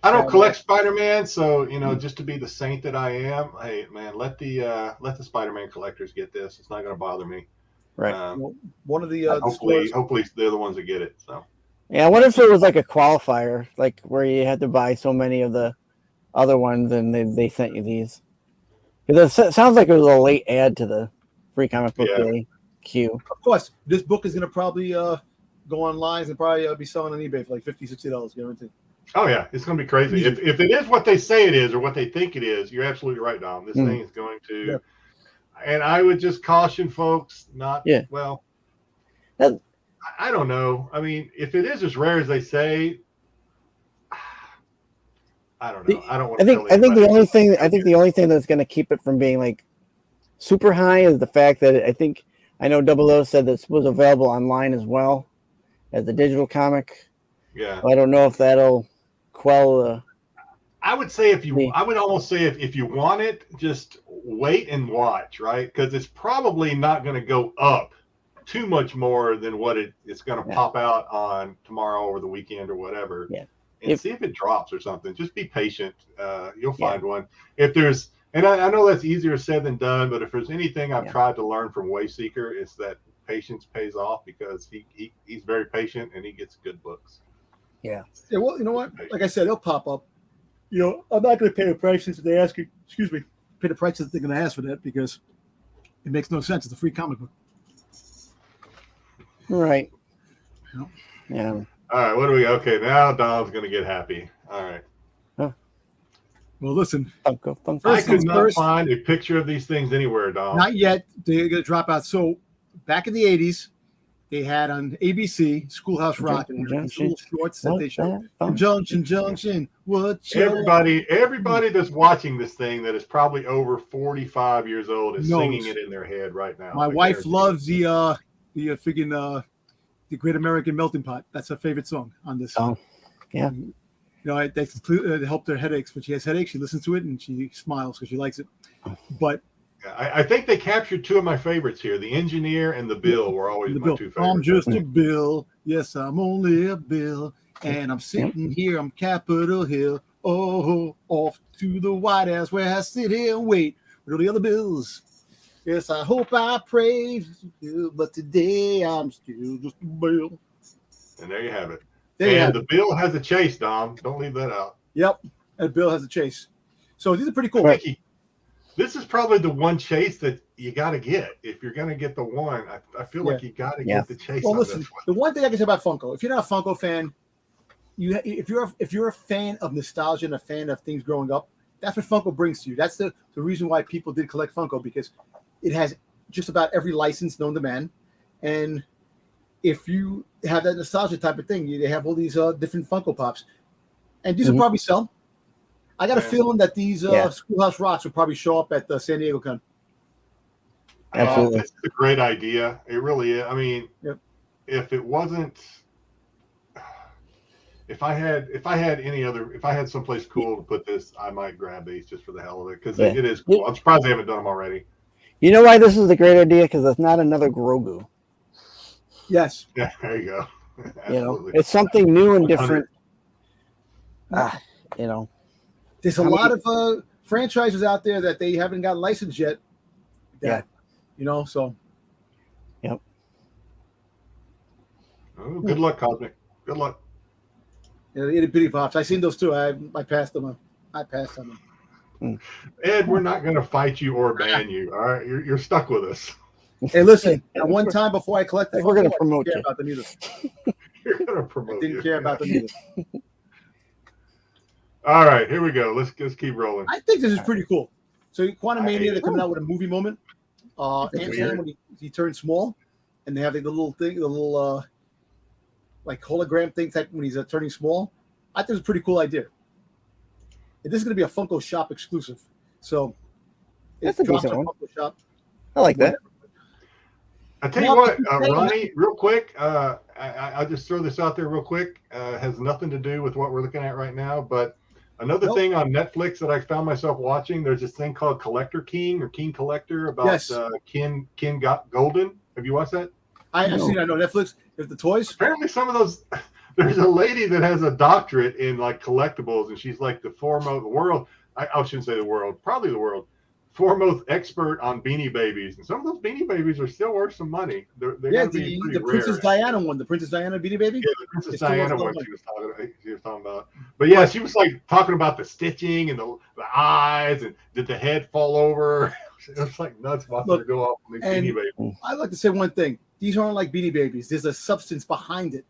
B: I don't collect Spider-Man, so just to be the saint that I am, hey man, let the Spider-Man collectors get this. It's not going to bother me.
C: Right.
A: One of the
B: hopefully they're the ones that get it. So.
C: Yeah, I wonder if it was like a qualifier, like where you had to buy so many of the other ones and they sent you these. Because it sounds like it was a late add to the free comic book day queue.
A: Of course, this book is going to probably go online and probably be selling on eBay for like $50, $60, guaranteed.
B: Oh yeah, it's going to be crazy. If it is what they say it is or what they think it is, you're absolutely right, Dom. This thing is going to. Yeah. And I would just caution folks not.
C: Yeah.
B: Well, I don't know. I mean, if it is as rare as they say, I don't know. I don't want to.
C: I think the only thing that's going to keep it from being like super high is the fact that I know Double O said this was available online as well as a digital comic.
B: Yeah.
C: I don't know if that'll quell.
B: I would say I would almost say if you want it, just wait and watch, right? Because it's probably not going to go up too much more than what it's going to pop out on tomorrow or the weekend or whatever.
C: Yeah.
B: And see if it drops or something. Just be patient. You'll find one. If there's, and I know that's easier said than done, but if there's anything I've tried to learn from Wayseeker, it's that patience pays off because he's very patient and he gets good books.
C: Yeah.
A: Yeah. Well, you know what? Like I said, it'll pop up. I'm not going to pay the prices that they ask you. Excuse me. Pay the prices that they're going to ask for that because it makes no sense. It's a free comic book.
C: Right. Yeah.
B: All right. What do we? Okay. Now Dom's going to get happy. All right.
A: Well, listen.
B: I could not find a picture of these things anywhere, Dom.
A: Not yet. They're going to drop out. So back in the 80s, they had on ABC Schoolhouse Rock and little shorts that they showed. Junction.
B: Everybody that's watching this thing that is probably over 45 years old is singing it in their head right now.
A: My wife loves the Great American Melting Pot. That's her favorite song on this.
C: Oh, yeah.
A: They completely helped her headaches. When she has headaches, she listens to it and she smiles because she likes it. But
B: I think they captured two of my favorites here. The Engineer and the Bill were always my two favorites.
A: I'm just a Bill. Yes, I'm only a Bill. And I'm sitting here on Capitol Hill. Oh, off to the White House where I sit here and wait with all the other bills. Yes, I hope I pray, but today I'm still just a Bill.
B: And there you have it. The Bill has a chase, Dom. Don't leave that out.
A: Yep. And Bill has a chase. So these are pretty cool.
B: This is probably the one chase that you got to get if you're going to get the one. I feel like you got to get the chase.
A: Well,
B: on
A: listen,
B: this one.
A: the one thing I can say about Funko, if you're not a Funko fan, if you're a fan of nostalgia and a fan of things growing up, that's what Funko brings to you. That's the reason why people did collect Funko, because it has just about every license known to man. And if you have that nostalgia type of thing, they have all these different Funko Pops, and these will probably sell. I got a feeling that these Schoolhouse Rocks will probably show up at the San Diego Con.
C: Absolutely.
B: It's a great idea. It really is. I mean, if it wasn't, if I had someplace cool to put this, I might grab these just for the hell of it, because it is cool. I'm surprised they haven't done them already.
C: You know why this is a great idea? Because it's not another Grogu.
A: Yes.
B: Yeah, there you go.
C: You know, it's something new and different. You know,
A: there's a lot of franchises out there that they haven't got licensed yet. You know, so.
C: Yep.
B: Oh, good luck, Cosmic. Good luck.
A: Yeah, the itty bitty pops. I seen those too. I passed them. I passed on them.
B: Ed, we're not going to fight you or ban you. All right, you're stuck with us.
A: Hey, listen. At one time before I collected,
C: we're going to promote
A: you.
C: you.
A: About them either.
B: You're going to promote.
A: I didn't care about them either.
B: All right, here we go. Let's keep rolling.
A: I think this is pretty cool. So Quantum Mania, they're coming out with a movie moment. Ant-Man when he turns small, and they have the little thing, the little like hologram thing type when he's turning small. I think it's a pretty cool idea. And this is going to be a Funko Shop exclusive, so
C: that's a decent one.
A: Funko Shop.
C: I like that.
B: I tell you what, Ronnie, real quick, I'll just throw this out there real quick. Has nothing to do with what we're looking at right now, but another thing on Netflix that I found myself watching, there's this thing called Collector King or King Collector about Ken Golden. Have you watched that?
A: I've seen it. I know Netflix. There's the toys.
B: Apparently some of those, there's a lady that has a doctorate in like collectibles, and she's like the foremost I shouldn't say the world, probably the world foremost expert on Beanie Babies. And some of those Beanie Babies are still worth some money. They're
A: the Princess Diana one, the Princess Diana Beanie Baby.
B: Yeah, the Princess Diana one she was talking about. But yeah, she was like talking about the stitching and the eyes, and did the head fall over? It was like nuts watching her go off on these Beanie Babies.
A: I'd like to say one thing. These aren't like Beanie Babies. There's a substance behind it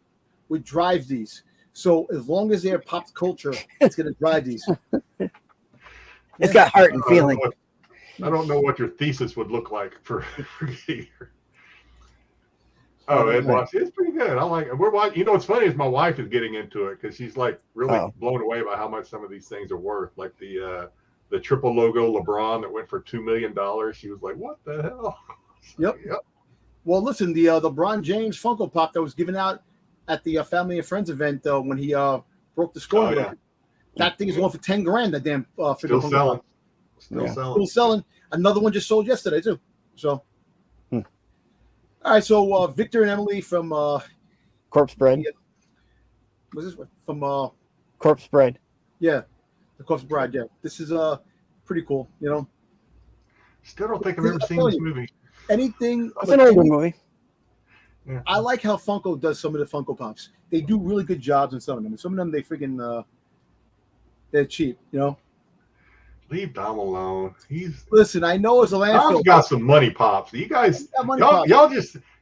A: which drives these. So as long as they're pop culture, it's going to drive these.
C: It's got heart and feeling.
B: I don't know what your thesis would look like for Gator. Oh, Ed watched it. It's pretty good. I like it. We're watching. You know what's funny is my wife is getting into it because she's like really blown away by how much some of these things are worth. Like the triple logo LeBron that went for $2 million. She was like, "What the hell?"
A: Yep. Well, listen, the LeBron James Funko Pop that was given out at the Family and Friends event when he broke the score. That thing is going for $10,000. That damn
B: still selling.
A: Still selling. Another one just sold yesterday too. So, all right. So Victor and Emily from
C: Corpse Bride.
A: Was this from
C: Corpse Bride?
A: Yeah, the Corpse Bride. Yeah, this is pretty cool. You know,
B: still don't think I've ever seen this movie.
A: Anything?
C: It's an older movie.
A: Yeah. I like how Funko does some of the Funko Pops. They do really good jobs in some of them. Some of them they freaking they're cheap. You know.
B: Leave Dom alone.
A: Listen. I know it's a landfill.
B: Dom's got some money pops. You guys,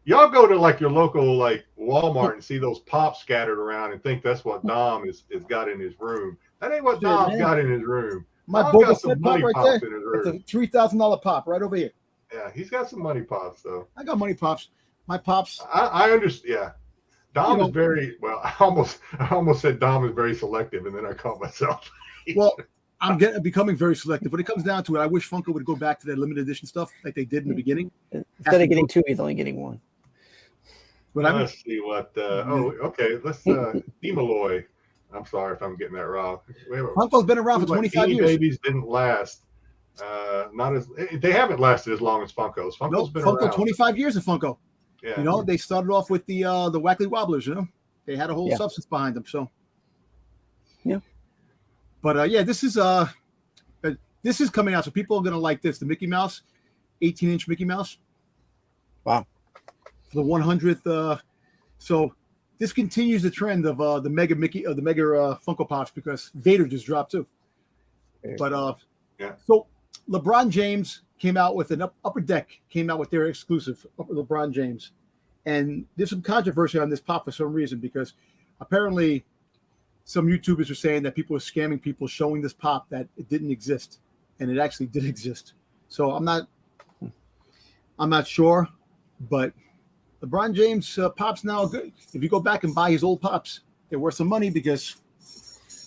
B: y'all go to like your local like Walmart and see those pops scattered around and think that's what Dom is got in his room. That ain't what Dom's got in his room.
A: My Boba Fett pop right there. It's a $3,000 pop right over here.
B: Yeah, he's got some money pops though.
A: I got money pops. My pops.
B: I understand. Yeah, Dom is very well. I almost said Dom is very selective, and then I caught myself.
A: Well, I'm becoming very selective. When it comes down to it, I wish Funko would go back to that limited edition stuff like they did in the beginning.
C: Instead of getting two, he's only getting one.
A: But
B: let's see what. Okay. Let's Demoloy. I'm sorry if I'm getting that wrong.
A: Funko's been around for 25 years.
B: Babies didn't last. They haven't lasted as long as Funko's. Funko's been around.
A: 25 years of Funko.
B: Yeah.
A: You know, they started off with the Wackly Wobblers. You know, they had a whole substance behind them. So.
C: Yeah.
A: But this is coming out, so people are gonna like this. The Mickey Mouse, 18-inch Mickey Mouse.
C: Wow.
A: For the 100th. So this continues the trend of the Mega Funko Pops because Vader just dropped too. But So LeBron James came out with an Upper Deck came out with their exclusive LeBron James, and there's some controversy on this pop for some reason because apparently some YouTubers are saying that people are scamming people showing this pop that it didn't exist, and it actually did exist. So I'm not sure, but LeBron James pops now good. If you go back and buy his old pops, they're worth some money because,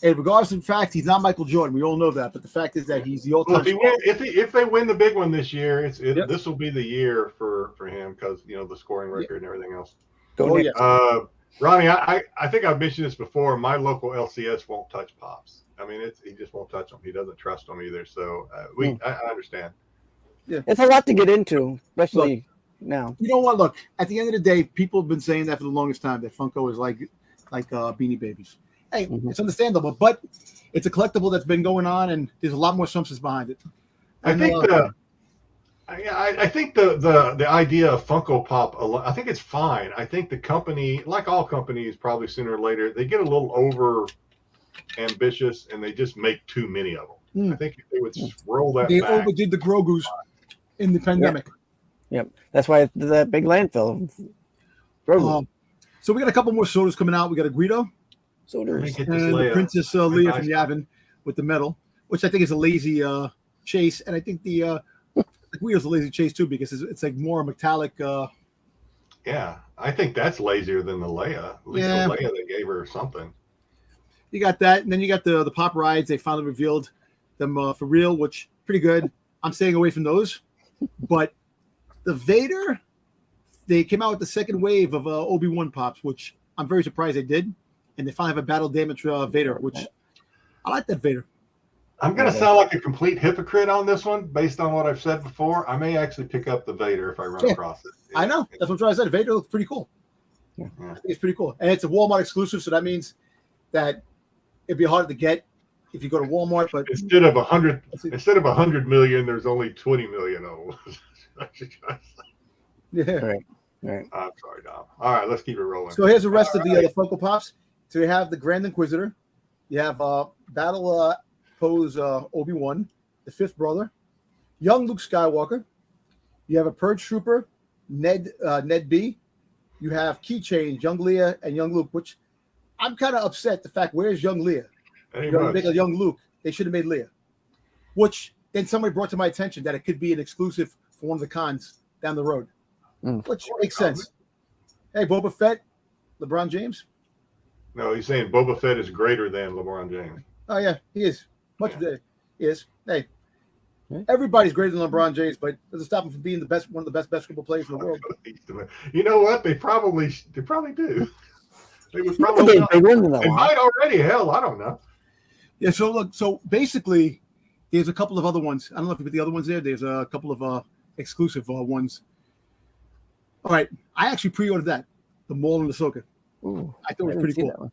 A: hey, regardless of the fact he's not Michael Jordan, we all know that. But the fact is that he's the all-time.
B: Well, if they win the big one this year, this will be the year for him because the scoring record and everything else. Ronnie, I think I've mentioned this before. My local LCS won't touch pops. I mean, he just won't touch them. He doesn't trust them either. So I understand.
C: Yeah, it's a lot to get into, especially now.
A: You know what? Look, at the end of the day, people have been saying that for the longest time that Funko is like Beanie Babies. Hey, it's understandable, but it's a collectible that's been going on, and there's a lot more substance behind it.
B: I think the idea of Funko Pop, I think it's fine. I think the company, like all companies, probably sooner or later, they get a little over ambitious and they just make too many of them. I think if they would roll that
A: they
B: back.
A: overdid the Grogu's in the pandemic.
C: Yep. That's why that big landfill. Grogu.
A: So we got a couple more sodas coming out. We got a Greedo.
C: Sodas.
A: And the Princess Leia from Yavin with the medal, which I think is a lazy chase. And I think the Guido's a lazy chase too because it's like more metallic.
B: Yeah, I think that's lazier than the Leia. At least the Leia, they gave her something.
A: You got that, and then you got the pop rides. They finally revealed them for real, which pretty good. I'm staying away from those. But the Vader, they came out with the second wave of Obi-Wan pops, which I'm very surprised they did. And they finally have a battle damage Vader, which I like that Vader.
B: I'm going to sound like a complete hypocrite on this one based on what I've said before. I may actually pick up the Vader if I run across it. Yeah.
A: I know. That's what I'm trying to say. Vader looks pretty cool. Yeah. I think it's pretty cool. And it's a Walmart exclusive, so that means that it'd be hard to get if you go to Walmart. But
B: instead of 100 million, there's only 20 million of them.
A: Yeah.
C: Right.
B: I'm sorry, Dom. All right, let's keep it rolling.
A: So here's the rest of the Funko Pops. So you have the Grand Inquisitor. You have Battle Pose Obi-Wan, the fifth brother, young Luke Skywalker. You have a Purge Trooper, Ned B. You have Keychain, young Leia, and young Luke, which I'm kind of upset. The fact, where's young Leia? Make a young Luke. They should have made Leia. Which then somebody brought to my attention that it could be an exclusive for one of the cons down the road. Which makes sense. Hey, Boba Fett, LeBron James.
B: No, he's saying Boba Fett is greater than LeBron James.
A: Oh yeah, he is. He is. Hey, everybody's greater than LeBron James, but doesn't stop him from being one of the best basketball players in the world.
B: You know what? They probably do. They would probably. They might already. Hell, I don't know.
A: Yeah. So look. So basically, there's a couple of other ones. I don't know if you put the other ones there. There's a couple of exclusive ones. All right, I actually pre-ordered that, the Maul and the Ahsoka. I thought it was pretty cool.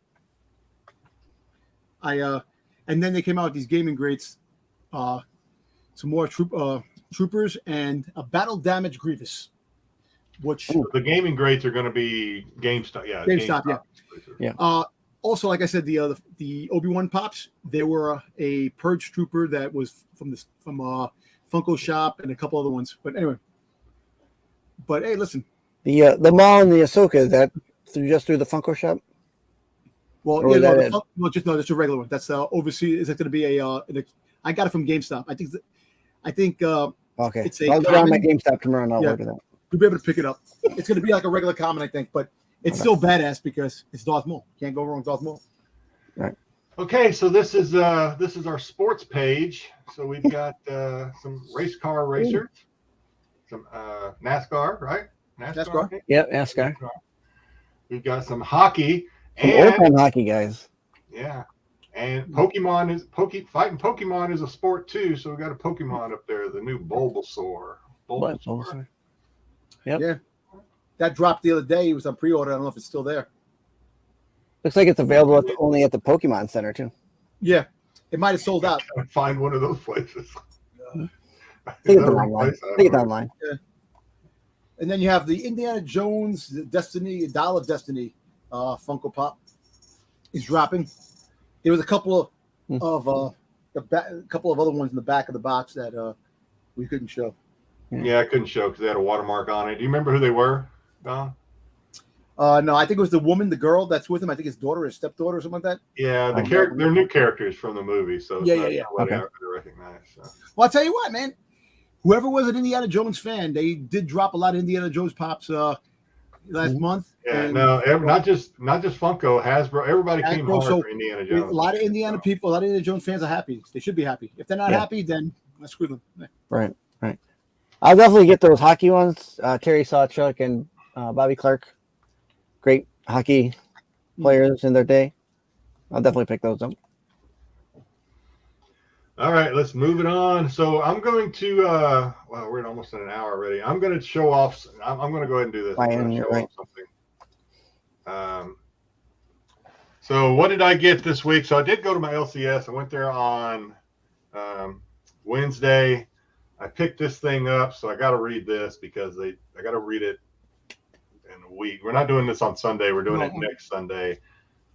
A: And then they came out with these gaming greats, some more troopers, and a battle damage Grievous. Which
B: the gaming greats are going to be GameStop. Yeah,
A: GameStop. Yeah. Also, like I said, the Obi-Wan pops, they were a Purge Trooper that was from Funko Shop and a couple other ones. But anyway, hey, listen.
C: The Maul and the Ahsoka, is that just through the Funko Shop?
A: Well, just a regular one. That's overseas. Is it going to be I got it from GameStop. I think.
C: Okay.
A: It's
C: I'll go down my GameStop tomorrow and I'll order that.
A: You'll be able to pick it up. It's going to be like a regular common, I think, but it's still badass because it's Darth Maul. Can't go wrong with Darth Maul.
C: Right.
B: Okay, so this is our sports page. So we've got some race car racers, some NASCAR, right?
A: NASCAR.
C: Yeah, NASCAR.
B: We've got some hockey.
C: Old-time hockey guys.
B: Yeah. And Pokemon fighting Pokemon is a sport too, so we got a Pokemon up there, the new Bulbasaur.
C: Bulbasaur. Yep.
A: Yeah. That dropped the other day. It was on pre-order. I don't know if it's still there.
C: Looks like it's available only at the Pokemon Center too.
A: Yeah. It might have sold out.
B: Find one of those places.
C: I think it's online.
A: Yeah. And then you have the Indiana Jones, the Dial of Destiny Funko Pop is dropping. There was a couple of a couple of other ones in the back of the box that We couldn't show.
B: Yeah, I couldn't show because they had a watermark on it. Do you remember who they were, Don?
A: No, I think it was the woman, the girl that's with him. I think his daughter, his stepdaughter, or something like that.
B: Yeah, they're new characters from the movie, so it's not somebody I recognize. So.
A: Well, I'll tell you what, man. Whoever was an Indiana Jones fan, they did drop a lot of Indiana Jones pops last month.
B: Yeah,
A: and,
B: not just Funko, Hasbro. Everybody came hard
A: so
B: for Indiana Jones.
A: A lot of Indiana people, a lot of Indiana Jones fans are happy. They should be happy. If they're not happy, then let's screw them.
C: Right. I'll definitely get those hockey ones. Terry Sawchuk and Bobby Clark, great hockey players in their day. I'll definitely pick those up.
B: All right, let's move it on. So I'm going to, well, we're almost at an hour already. I'm going to show off. I'm going to go ahead and do this.
C: You're right.
B: So what did I get this week? So I did go to my LCS. I went there on Wednesday. I picked this thing up, so I got to read this because I got to read it in a week. We're not doing this on Sunday. We're doing it next Sunday,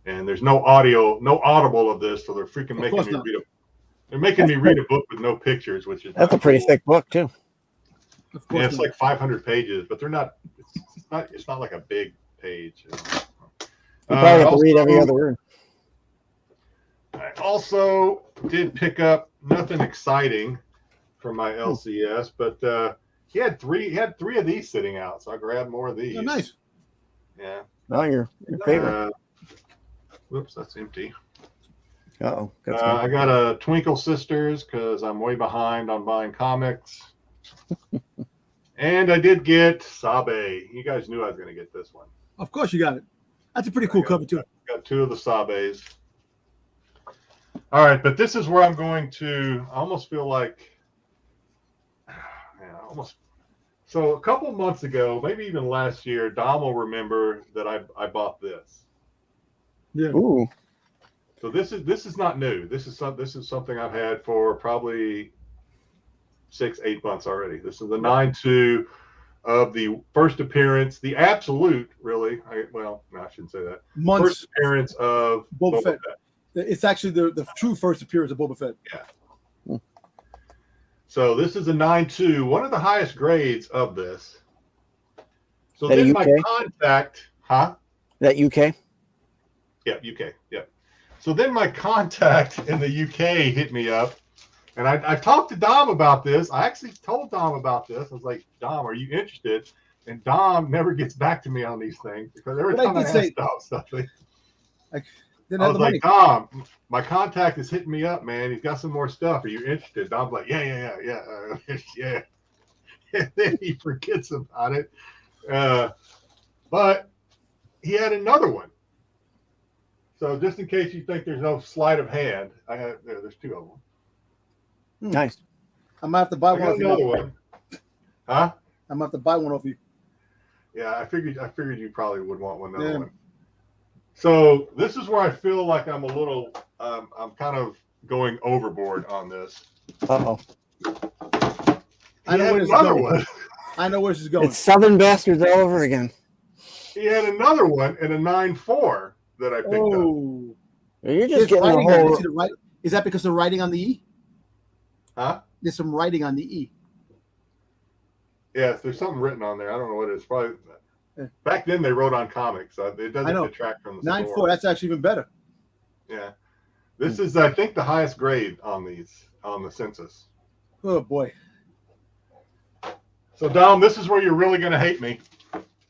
B: and there's no audible of this, so they're freaking making me read it. They're making me read a book with no pictures, which is
C: that's a pretty thick book too.
B: Yeah, it's like 500 pages, but they're not. It's not like a big page.
C: You probably have to read every other word.
B: I also did pick up nothing exciting from my LCS, but he had three of these sitting out, so I grabbed more of these.
A: Oh, nice.
B: Yeah.
C: Oh, your favorite.
B: Whoops, that's empty.
C: Uh-oh.
B: I got a Twinkle Sisters because I'm way behind on buying comics. And I did get Sabe. You guys knew I was going to get this one.
A: Of course you got it. That's a pretty cool cover, too.
B: Got two of the Sabes. All right, but this is where I'm going to – I almost feel like – So a couple months ago, maybe even last year, Dom will remember that I bought this.
A: Yeah.
C: Ooh.
B: So this is not new. This is something I've had for probably 6-8 months already. This is the 9-2 of the first appearance, the absolute, really. I shouldn't say that.
A: Months.
B: First appearance of
A: Boba Fett. It's actually the true first appearance of Boba Fett.
B: Yeah. So this is a 9-2, one of the highest grades of this. So then my contact,
C: That UK?
B: Yeah, UK. Yeah. So then my contact in the UK hit me up, and I talked to Dom about this. I actually told Dom about this. I was like, Dom, are you interested? And Dom never gets back to me on these things because every time I ask Dom something, I was like, Dom, my contact is hitting me up, man. He's got some more stuff. Are you interested? Dom's like, yeah. And then he forgets about it. But he had another one. So just in case you think there's no sleight of hand, there's two of them.
C: Nice.
A: I'm gonna have to buy one.
B: Another one. Huh?
A: I'm gonna have to buy one off you.
B: Yeah, I figured you probably would want another one. So this is where I feel like I'm a little, I'm kind of going overboard on this.
C: Uh-oh.
A: I know where this is going. I know where this is going.
C: It's Southern Bastards all over again.
B: He had another one in a 9-4 that I picked up.
C: You're just getting the whole...
A: Is that because of writing on the E?
B: Huh?
A: There's some writing on the E.
B: Yes, there's something written on there. I don't know what it is. Probably back then they wrote on comics. So it doesn't detract from the
A: 9-4. That's actually even better.
B: Yeah, this is I think the highest grade on the census.
A: Oh boy.
B: So Dom, this is where you're really going to hate me.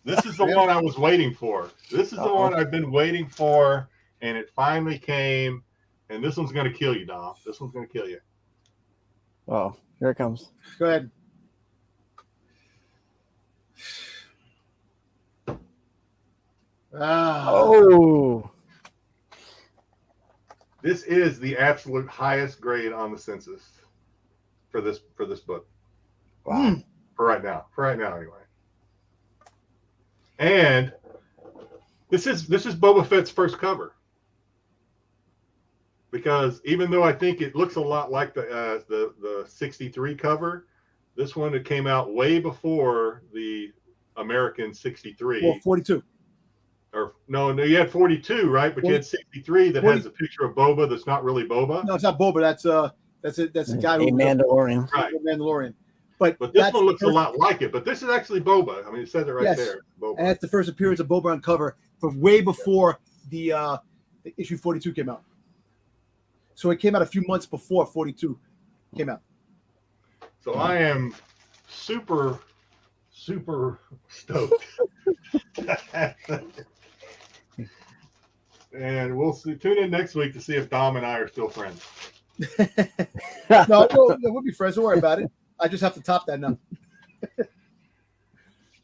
B: This is the one I was waiting for. This is the one I've been waiting for, and it finally came. And this one's going to kill you, Dom. This one's going to kill you.
C: Oh, here it comes.
A: Go ahead.
C: Oh.
B: This is the absolute highest grade on the census for this book.
C: Wow.
B: For right now anyway. And this is Boba Fett's first cover. Because even though I think it looks a lot like the 63 cover, this one that came out way before the American 63.
A: Well, 42.
B: Or no, you had 42, right? But 40, you had 63 that 40, has a picture of Boba that's not really Boba.
A: No, it's not Boba. That's a guy who
C: Mandalorian.
B: Right.
A: Mandalorian. But
B: this
A: that's
B: one looks a
A: first,
B: lot like it. But this is actually Boba. I mean, it says it right
A: Yes.
B: there. Boba.
A: and that's the first appearance of Boba on cover from way before the issue 42 came out. So it came out a few months before 42 came out.
B: So I am super, super stoked. And we'll see. Tune in next week to see if Dom and I are still friends.
A: No, we'll be friends. Don't worry about it. I just have to top that now.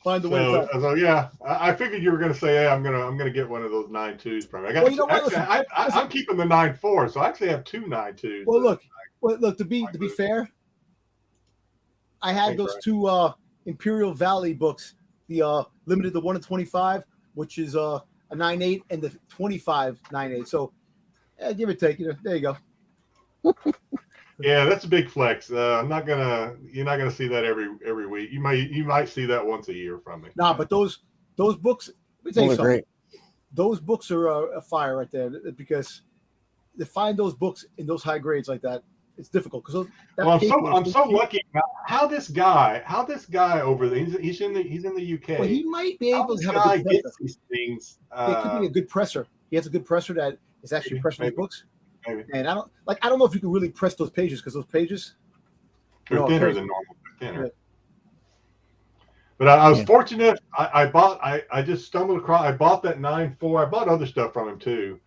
A: Find the way to top.
B: So yeah, I figured you were going to say, "Hey, I'm gonna get one of those 9.2s from." I got.
A: Well, you know what?
B: Actually, I'm keeping the 9.4, so I actually have two 9.2s.
A: Well, look. To be fair, I had those two Imperial Valley books. The limited, the 1 in 25, which is a 9.8, and the 25 9.8. So, give or take. There you go.
B: Yeah, that's a big flex. You're not gonna see that every week. You might see that once a year from me.
A: Nah, but those books. Let me tell you something.
C: Great.
A: Those books are a fire right there, because to find those books in those high grades like that, it's difficult. Because
B: I'm so lucky. How this guy over there, he's in the UK.
A: Well, he might be able to have a good presser.
B: These things.
A: It could be a good presser. He has a good presser that is actually pressing his books.
B: Maybe.
A: And I don't know if you can really press those pages, because those pages
B: they're thinner than normal. They're thinner. Yeah. But I was fortunate. I just stumbled across. I bought that 9.4. I bought other stuff from him too,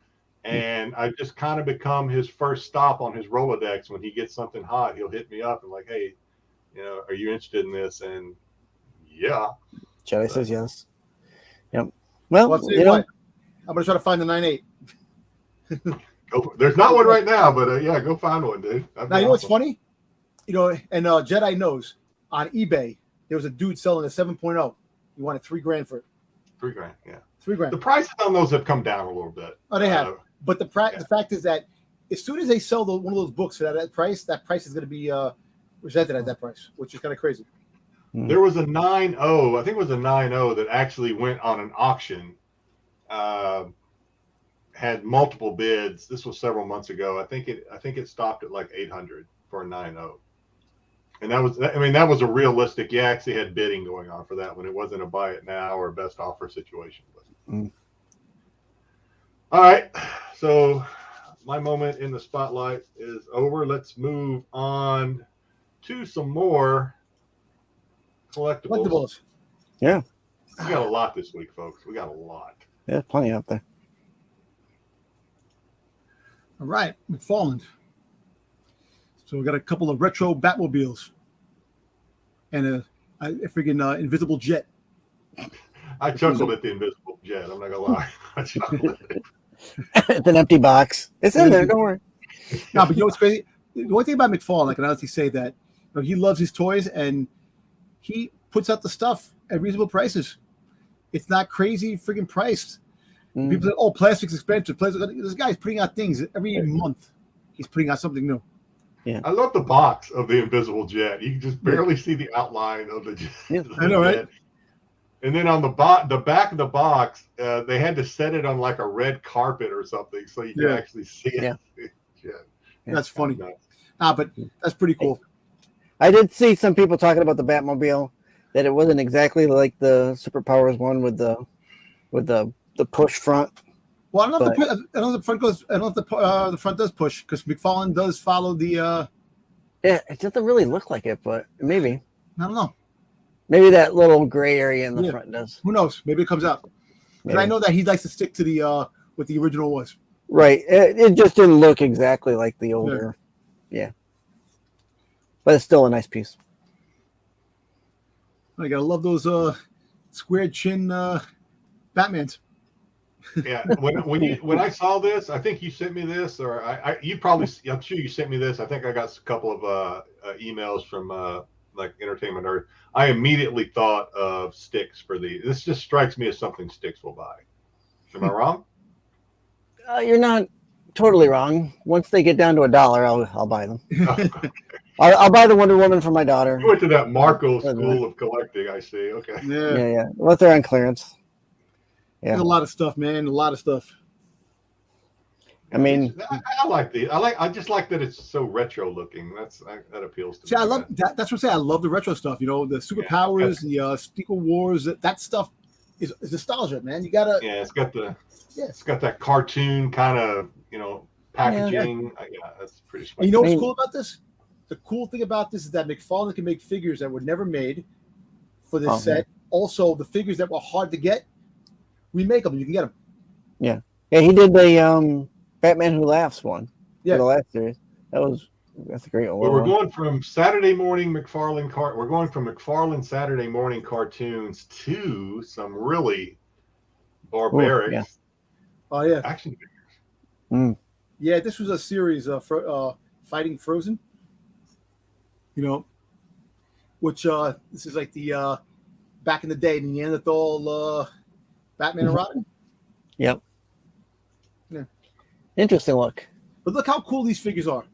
B: and I just kind of become his first stop on his Rolodex. When he gets something hot, he'll hit me up and like, "Hey, are you interested in this?" And yeah,
C: Jedi says yes. Yep. Well,
A: I'll tell you what, I'm gonna try to find the 9.8.
B: There's not one right now, but yeah, go find one, dude.
A: Now, you know what's funny? And Jedi knows, on eBay, there was a dude selling a 7.0. He wanted $3,000 for it.
B: $3,000, yeah.
A: $3,000.
B: The prices on those have come down a little bit.
A: Oh, they have. But the fact is that as soon as they sell one of those books at that price is going to be presented at that price, which is kind of crazy.
B: There was a 9.0, I think it was a 9.0 that actually went on an auction. Had multiple bids. This was several months ago. I think it stopped at like 800 for a 9.0. And that was a realistic. You actually had bidding going on for that one. It wasn't a buy it now or a best offer situation. All right. So my moment in the spotlight is over. Let's move on to some more collectibles.
C: Yeah.
B: We got a lot this week, folks. We got a lot.
C: Yeah, plenty out there.
A: All right, McFarland. So we got a couple of retro Batmobiles and a freaking invisible jet.
B: I chuckled at the invisible jet. I'm not gonna lie. I chuckled at it.
C: It's an empty box. It's in there. Don't worry.
A: No, but you know what's crazy? The one thing about McFarland, I can honestly say that he loves his toys and he puts out the stuff at reasonable prices. It's not crazy freaking priced. People say, "Oh, plastic's expensive." This guy's putting out things every month. He's putting out something new.
C: Yeah,
B: I love the box of the invisible jet. You can just barely see the outline of the jet.
C: Yeah.
A: I know, right?
B: And then on the back of the box, they had to set it on like a red carpet or something so you can actually see it.
C: Yeah.
A: That's funny. But that's pretty cool.
C: I did see some people talking about the Batmobile, that it wasn't exactly like the Superpowers one with the push front.
A: Well, I don't know if the front goes. I don't know if the front does push, because McFarlane does follow the.
C: Yeah, it doesn't really look like it, but maybe.
A: I don't know.
C: Maybe that little gray area in the front does.
A: Who knows? Maybe it comes out. But I know that he likes to stick to the what the original was.
C: Right. It just didn't look exactly like the older. Yeah. But it's still a nice piece.
A: I gotta love those square chin Batmans.
B: Yeah, when I saw this, I think you sent me this, or I'm sure you sent me this. I think I got a couple of emails from like Entertainment Earth. I immediately thought of Styx for these. This just strikes me as something Styx will buy. Am I wrong?
C: You're not totally wrong. Once they get down to $1, I'll buy them.
B: Okay.
C: I'll buy the Wonder Woman for my daughter.
B: You went to that Marco School of Collecting, I see. Okay.
C: Yeah. Unless they're on clearance. Yeah.
A: There's a lot of stuff, man. A lot of stuff.
C: I mean,
B: I like the. I just like that it's so retro looking. That appeals to
A: See,
B: me.
A: I love that. That's what I say. I love the retro stuff. You know, the superpowers, the Secret Wars. That stuff is nostalgia, man. You gotta.
B: Yeah, it's got the.
A: Yeah.
B: It's got that cartoon kind of packaging. Yeah, that's pretty sweet.
A: And you know what's cool about this? The cool thing about this is that McFarlane can make figures that were never made for this set. Yeah. Also, the figures that were hard to get, we make them. You can get them.
C: Yeah. Yeah, he did the Batman Who Laughs one. For the last series. That's a great one.
B: But we're going from Saturday morning McFarlane We're going from McFarlane Saturday morning cartoons to some really barbaric action figures.
C: Mm.
A: Yeah, this was a series of Fighting Frozen. You know, which this is like the back in the day, the Neanderthal Batman and Robin.
C: Yep.
A: Yeah.
C: Interesting look.
A: But look how cool these figures are,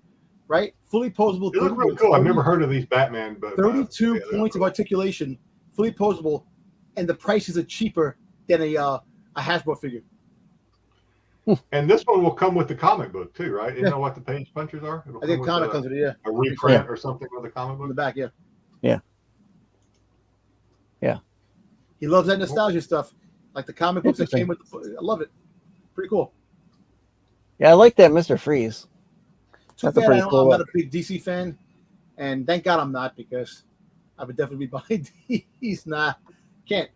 A: right? Fully posable.
B: They look really cool. I've never heard of these Batman, but
A: 32 points of articulation, fully posable, and the prices are cheaper than a Hasbro figure.
B: And this one will come with the comic book too, right? You know what the page punchers are?
A: I think comic comes with it,
B: a reprint or something with the comic book
A: in the back,
C: Yeah.
A: He loves that nostalgia stuff, like the comic books that came with. I love it. Pretty cool.
C: Yeah, I like that Mr. Freeze.
A: That's a pretty cool. I'm not a big DC fan, and thank God I'm not, because I would definitely be buying these. Nah, can't.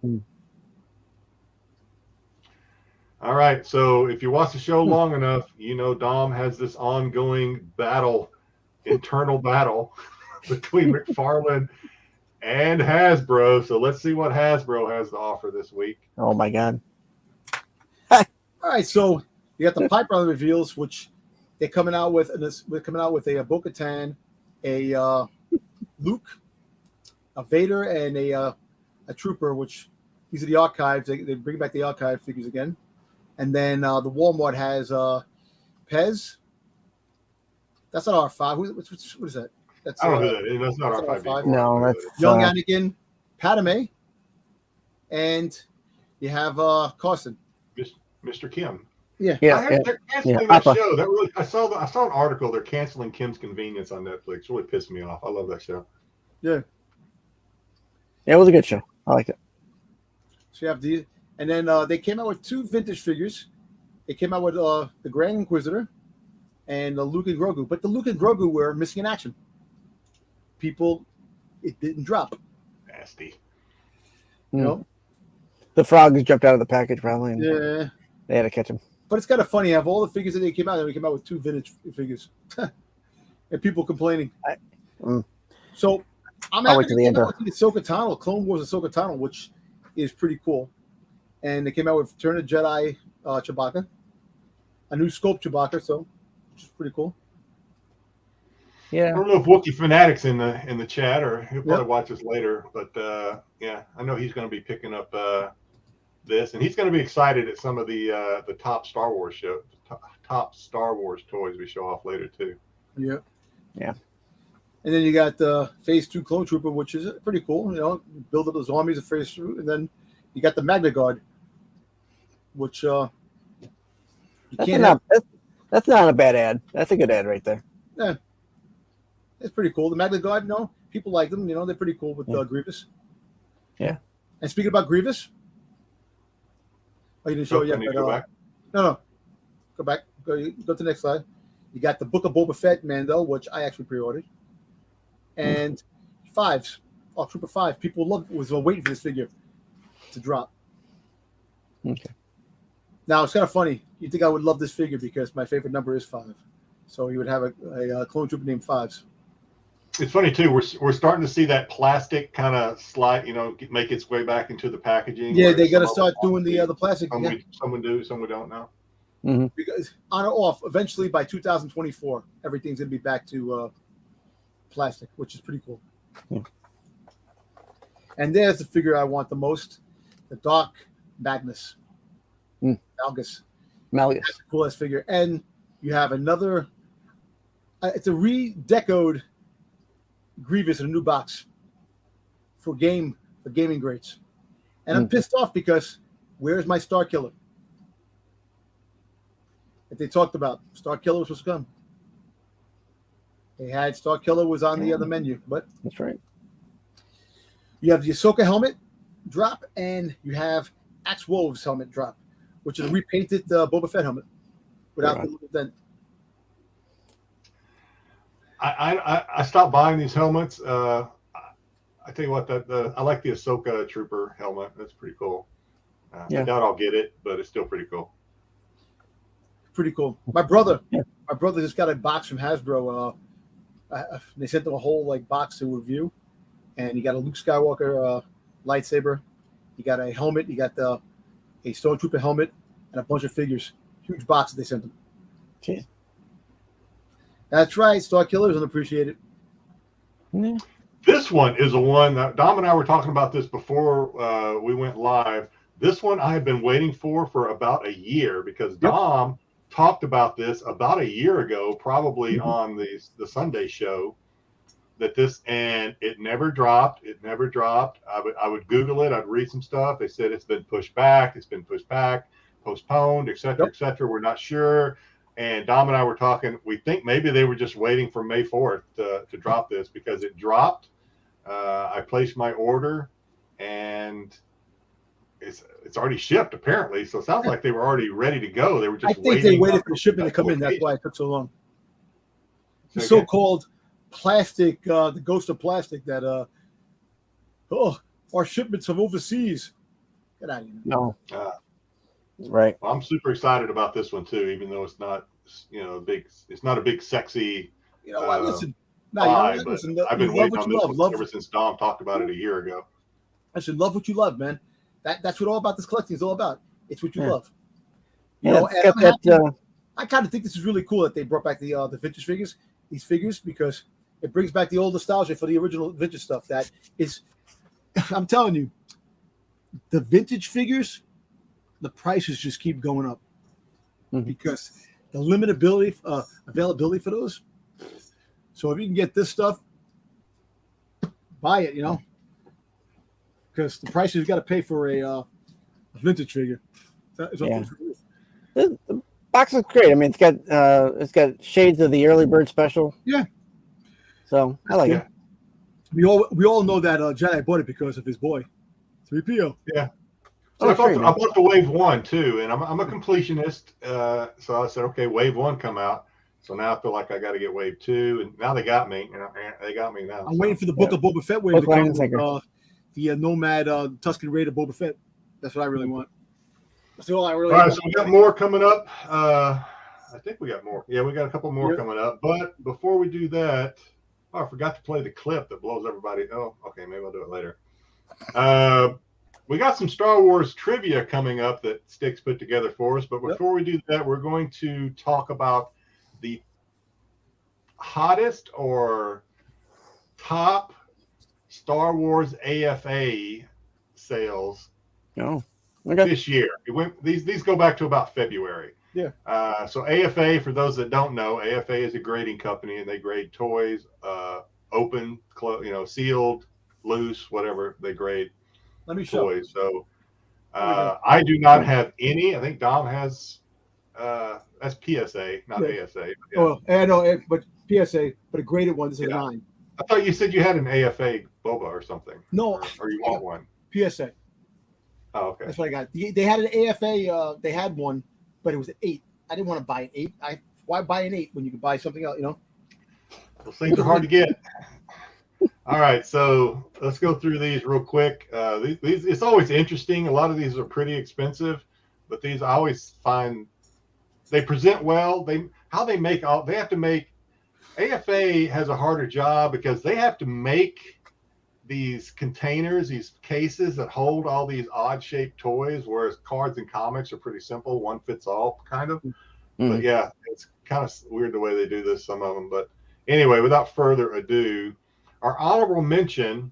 B: All right, so if you watch the show long enough, you know Dom has this ongoing battle, internal battle between McFarlane and Hasbro. So let's see what Hasbro has to offer this week.
C: Oh my God!
A: All right, so you got the Pipeline reveals, which they're coming out with, and we're coming out with a Bo-Katan, a Luke, a Vader, and a Trooper. Which these are the archives. They bring back the archive figures again. And then the Walmart has Pez. That's not R5. What is that? That's,
B: I don't know who that is. That's not R5.
C: No, that's
A: Young Anakin, Padme, and you have Carson.
B: Mr. Kim.
A: Yeah.
B: They're canceling that show. That really, I saw an article. They're canceling Kim's Convenience on Netflix. It really pissed me off. I love that show.
A: Yeah.
C: It was a good show. I liked it.
A: So you have these. And then they came out with 2 vintage figures. They came out with the Grand Inquisitor and the Luke and Grogu. But the Luke and Grogu were missing in action. It didn't drop.
B: Nasty.
A: You know?
C: The frogs jumped out of the package probably. And they had to catch him.
A: But it's kind of funny. You have all the figures that they came out, and we came out with 2 vintage figures. And people complaining. So I'm happy to get out with the Ahsoka Tano, Clone Wars Ahsoka Tano, which is pretty cool. And they came out with Return of Jedi Chewbacca, a new sculpt Chewbacca, which is pretty cool.
C: Yeah,
B: I don't know if Wookiee Fanatic's in the chat, or he'll probably watch us later. But I know he's going to be picking up this, and he's going to be excited at some of the top Star Wars toys we show off later too.
A: Yeah.
C: And
A: then you got the Phase 2 Clone Trooper, which is pretty cool. You know, build up those armies of Phase 2, and then you got the Magna Guard, which
C: that's not a bad ad. That's a good ad right there.
A: Yeah, it's pretty cool. The Magna Guard, people like them. They're pretty cool with Grievous.
C: Yeah.
A: And speaking about Grievous, you didn't show it yet.
B: Go back?
A: No. Go back. Go to the next slide. You got the Book of Boba Fett Mando, which I actually pre-ordered, and Fives. Oh, Trooper 5. People was waiting for this figure to drop.
C: Okay.
A: Now it's kind of funny. You think I would love this figure because my favorite number is 5, so you would have a clone trooper named Fives.
B: It's funny too. We're starting to see that plastic kind of slide, make its way back into the packaging.
A: Yeah, they're gonna start doing the plastic.
B: Some do, some we don't know.
C: Mm-hmm.
A: Because on or off, eventually by 2024, everything's gonna be back to plastic, which is pretty cool.
C: Yeah.
A: And there's the figure I want the most, the Dark Magnus. Malgus. That's the coolest figure. And you have another, it's a re-decoed Grievous in a new box for gaming grades. And I'm pissed off because where's my Star Killer? that they talked about. Star Killer was supposed to come. They had Star Killer was on the other menu, but
C: That's right.
A: you have the Ahsoka helmet drop, and you have Axe Wolves helmet drop, which is a repainted Boba Fett helmet without the little dent.
B: I stopped buying these helmets. I tell you what, I like the Ahsoka Trooper helmet. That's pretty cool. I doubt I'll get it, but it's still pretty cool.
A: Pretty cool. My brother just got a box from Hasbro. They sent them a whole box to review, and he got a Luke Skywalker lightsaber. He got a helmet. He got a Stormtrooper helmet and a bunch of figures. Huge box that they sent him.
C: Jeez.
A: That's right. Star Killer is unappreciated.
C: Yeah.
B: This one is a one that Dom and I were talking about this before we went live. This one I have been waiting for about a year because Dom talked about this about a year ago, probably on the Sunday show. And it never dropped. It never dropped. I would Google it. I'd read some stuff. They said it's been pushed back. It's been pushed back, postponed, et cetera, et cetera. We're not sure. And Dom and I were talking. We think maybe they were just waiting for May 4th to drop this because it dropped. I placed my order, and it's already shipped apparently. So it sounds like they were already ready to go. They were just waiting.
A: I think they waited for the shipment to come in. That's why it took so long. The so-called plastic, the ghost of plastic that our shipments from overseas. Get out of here.
C: No. Right.
B: Well, I'm super excited about this one too, even though it's not big. It's not a big sexy.
A: You know what? Listen.
B: Listen, I've been waiting on this one ever since Dom talked about it a year ago.
A: I said, love what you love, man. That's what all about this collecting is all about. It's what you love. I kind of think this is really cool that they brought back the vintage figures, these figures, because it brings back the old nostalgia for the original vintage stuff. That is, I'm telling you, the vintage figures, the prices just keep going up because the limited availability for those. So if you can get this stuff, buy it, because the price you got to pay for a vintage figure.
C: The box looks great. I mean, it's got shades of the early bird special.
A: Yeah.
C: So I like it.
A: We all know that Jedi bought it because of his boy, 3PO.
B: Yeah. So I bought the Wave 1 too, and I'm a completionist. So I said, okay, Wave 1 come out. So now I feel like I got to get Wave 2, and now they got me. They got me now.
A: I'm waiting for the Book of Boba Fett wave to come with the Nomad Tusken Raider Boba Fett. That's what I really want. That's all I really want.
B: All right, so we got more coming up. I think we got more. Yeah, we got a couple more coming up. But before we do that, I forgot to play the clip that blows everybody. Oh, okay, maybe I'll do it later. We got some Star Wars trivia coming up that Styx put together for us. But before we do that, we're going to talk about the hottest or top Star Wars AFA sales this year. These go back to about February.
A: Yeah.
B: So AFA, for those that don't know, AFA is a grading company, and they grade toys, open, sealed, loose, whatever they grade.
A: Let me show
B: toys. So I do not have any. I think Dom has. That's PSA, not ASA.
A: Yeah. Oh, I know, but PSA, but a graded one. This is a 9.
B: I thought you said you had an AFA Boba or something.
A: No,
B: or you want one?
A: PSA.
B: Oh, okay.
A: That's what I got. They had an AFA. They had one, but it was an 8. I didn't want to buy an 8. Why buy an 8 when you could buy something else?
B: Those things are hard to get. All right, so let's go through these real quick. These it's always interesting. A lot of these are pretty expensive, but these I always find they present well. They have to make. AFA has a harder job because they have to make these containers, these cases that hold all these odd shaped toys, whereas cards and comics are pretty simple, one fits all kind of. But yeah, it's kind of weird the way they do this, some of them. But anyway, without further ado, our honorable mention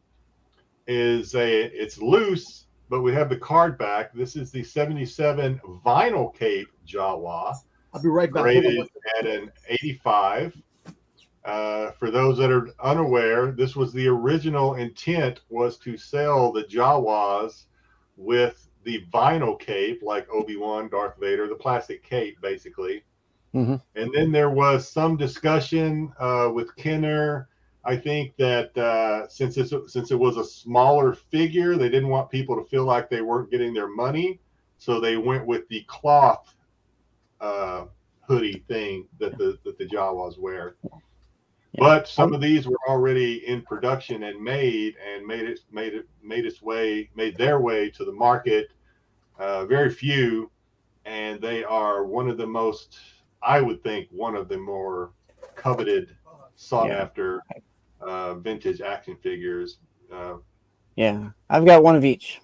B: is it's loose, but we have the card back. This is the 77 vinyl cape Jawa.
A: I'll be right back.
B: Rated at an 85. For those that are unaware, this was the original intent was to sell the Jawas with the vinyl cape, like Obi-Wan, Darth Vader, the plastic cape, basically.
C: Mm-hmm.
B: And then there was some discussion with Kenner. I think that since it was a smaller figure, they didn't want people to feel like they weren't getting their money, so they went with the cloth hoodie thing that the Jawas wear.
C: Yeah.
B: But some of these were already in production and made their way to the market. Very few, and they are one of the most, I would think, one of the more coveted, sought after vintage action figures.
C: Yeah, I've got one of each.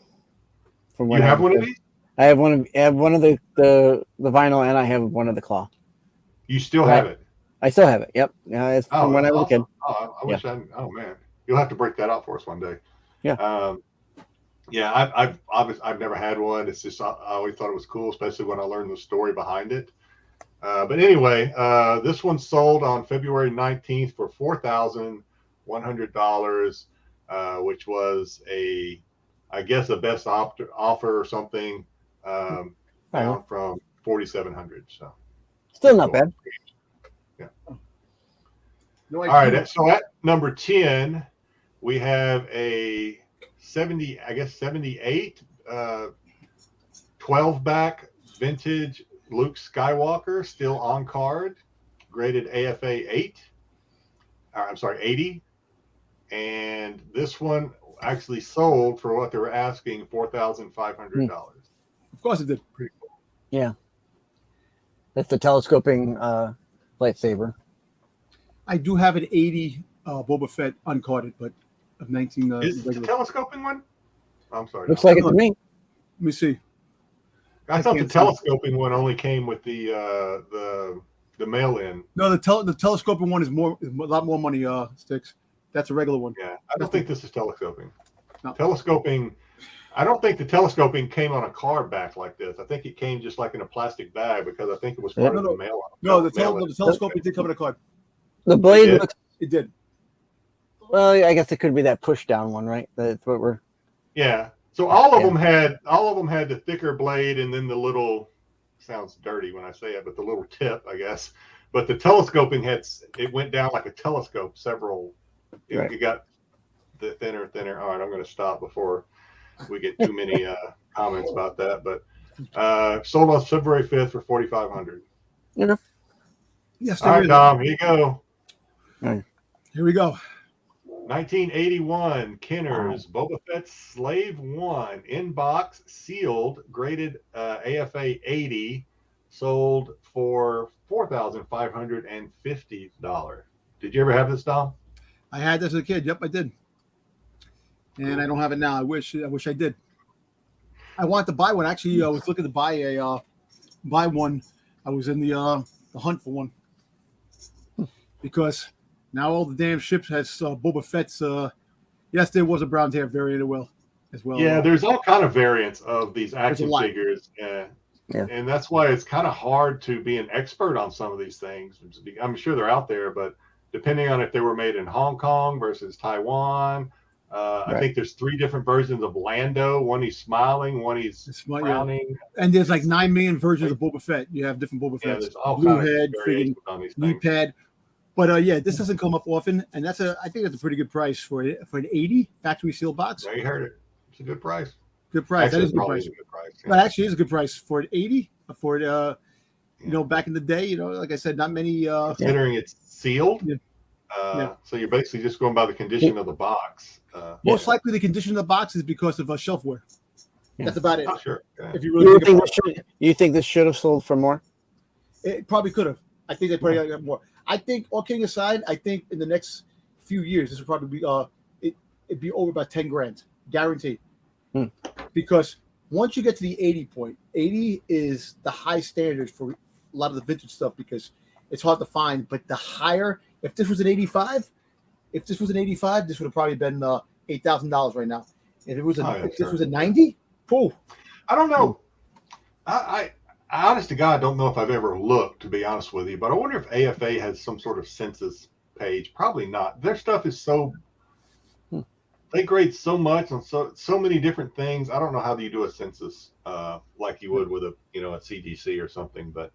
C: From what
B: You have one of these?
C: I have one of the vinyl, and I have one of the claw.
B: You still have it?
C: I still have it. Yep. It's from when I was a kid.
B: Oh, I wish I. Oh man, you'll have to break that out for us one day.
C: Yeah.
B: Yeah, I've never had one. It's just I always thought it was cool, especially when I learned the story behind it. But anyway, this one sold on February 19th for $4,100, which was I guess a best offer or something, down from 4,700. So
C: still not bad.
B: Yeah.
A: No,
B: all right. So at number 10, we have a 78 12-back vintage Luke Skywalker, still on card, graded AFA 80. And this one actually sold for what they were asking, $4,500.
A: Of course it did.
B: Pretty cool.
C: Yeah. That's the telescoping lightsaber.
A: I do have an 80 Boba Fett uncarded, but of 19.
B: Is it the telescoping one? I'm sorry.
C: Looks like it to me.
A: Let me see.
B: I thought the telescoping one only came with the mail-in.
A: No, the telescoping one is a lot more money. Styx. That's a regular one.
B: Yeah, I don't think this is telescoping.
A: No.
B: Telescoping. I don't think the telescoping came on a card back like this. I think it came just like in a plastic bag because I think it was part of the mail.
A: No, the telescoping did come in a card.
C: The blade looks.
A: It did.
C: Well, I guess it could be that push down one, right? That's what we're.
B: Yeah. So all of them had the thicker blade and then the little. Sounds dirty when I say it, but the little tip, I guess. But the telescoping it went down like a telescope. It got the thinner. All right, I'm going to stop before we get too many comments about that. But sold on February 5th for $4,500.
C: Okay.
A: Yes.
B: All right, Dom. Here you go.
C: All right.
A: Here we go.
B: 1981 Kenner's Boba Fett Slave One in box, sealed, graded AFA 80, sold for $4,550. Did you ever have this, Dom?
A: I had this as a kid. Yep, I did. And I don't have it now. I wish I did. I wanted to buy one. Actually, I was looking to buy one. I was in the hunt for one because now all the damn ships has Boba Fett's. Yes, there was a brown hair variant as well.
B: Yeah, there's all kind of variants of these action figures. Yeah. And that's why it's kind of hard to be an expert on some of these things. I'm sure they're out there, but depending on if they were made in Hong Kong versus Taiwan, I think there's 3 different versions of Lando. One he's smiling, one he's frowning.
A: Yeah. And there's like 9 million versions of Boba Fett. You have different Boba Fetts.
B: Yeah, there's all
A: blue
B: kinds
A: head,
B: of variations on these
A: knee
B: things.
A: pad. But this doesn't come up often, and I think that's a pretty good price for an 80 factory seal box.
B: Yeah, you heard it. It's a good price.
A: Good price.
B: Actually,
A: that is a good price.
B: a good price. Yeah.
A: But actually, is a good price for an 80. For it, back in the day, like I said, not many.
B: Considering it's sealed, so you're basically just going by the condition of the box.
A: Most likely, the condition of the box is because of shelfware. Yeah. That's about it.
B: Oh, sure. Yeah.
A: If you really
C: you think this should have sold for more?
A: It probably could have. I think they probably got more. I think, all kidding aside, I think in the next few years, this will probably be it'd be over about 10 grand, guaranteed. Because once you get to the 80 point, 80 is the high standard for a lot of the vintage stuff because it's hard to find. But the higher, if this was an 85, this would have probably been $8,000 right now. If it was this was a 90, cool.
B: I don't know. I honest to God don't know if I've ever looked, to be honest with you, but I wonder if AFA has some sort of census page. Probably not. Their stuff is so they grade so much on so many different things. I don't know how do you do a census like you would with a CDC or something, but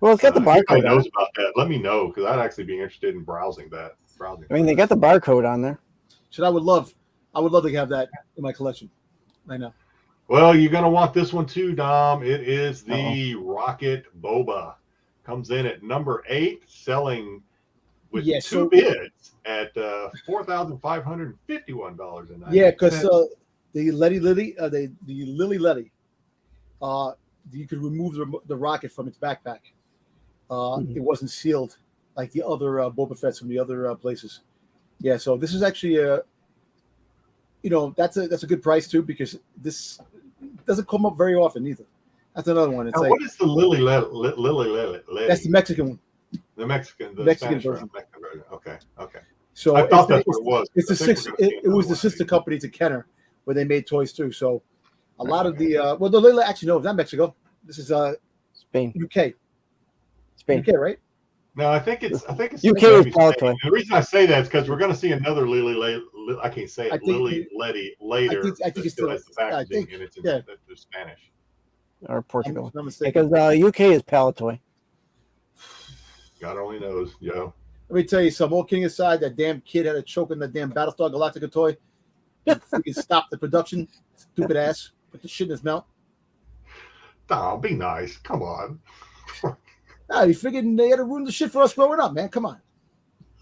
C: Well, it's got the
B: If anybody
C: barcode on
B: knows
C: it.
B: about that, let me know because I'd actually be interested in browsing that.
C: I mean, they got the barcode on there.
A: So I would love to have that in my collection. I know.
B: Well, you're gonna want this one too, Dom. It is the Rocket Boba. Comes in at number 8, selling with two bids at $4,551.90.
A: Yeah, because the Lily Letty, you could remove the rocket from its backpack. It wasn't sealed like the other Boba Fett's from the other places. Yeah, so this is actually that's a good price too because this doesn't come up very often either. That's another one. It's
B: now,
A: like,
B: what is the Lily Letty?
A: That's the Mexican one.
B: The Mexican
A: Mexican
B: Spanish
A: version.
B: Okay.
A: So
B: I thought that's what it was.
A: It's it was the sister company to Kenner where they made toys too. So a lot of the the Lily actually no, it's not Mexico. This is
C: Spain.
A: UK.
C: Spain.
A: UK, right?
B: No, I think it's
C: UK is Palatoy.
B: The reason I say that is because we're going to see another I can't say it. Lily Letty later.
A: I think it's still
B: has the packaging and it's in Spanish
C: Or Portugal.
A: I'm mistaken.
C: Because UK is Palatoy.
B: God only knows, yo.
A: Let me tell you something. All kidding aside, that damn kid had a choke on that damn Battlestar Galactica toy. Freaking stop the production. Stupid ass. Put the shit in his mouth.
B: Oh, be nice. Come on.
A: He figured they had to ruin the shit for us growing up, man. Come on.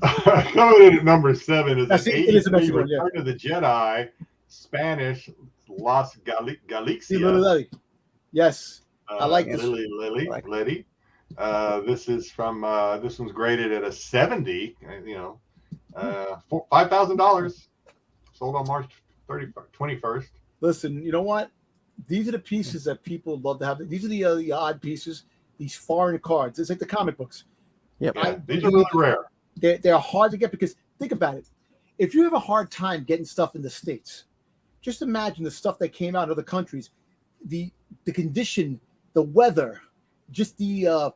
B: Coming in at number 7 is an 83
A: one,
B: Return of the Jedi Spanish Las Galixias.
A: Yes. I like this.
B: Letty. This is from this one's graded at a 70. $5,000. Sold on March 21st.
A: Listen, you know what? These are the pieces that people love to have. These are the odd pieces. These foreign cards. It's like the comic books.
C: Yep.
B: Yeah, these are really rare.
A: They're hard to get because think about it. If you have a hard time getting stuff in the States, just imagine the stuff that came out in other countries, the condition, the weather, just the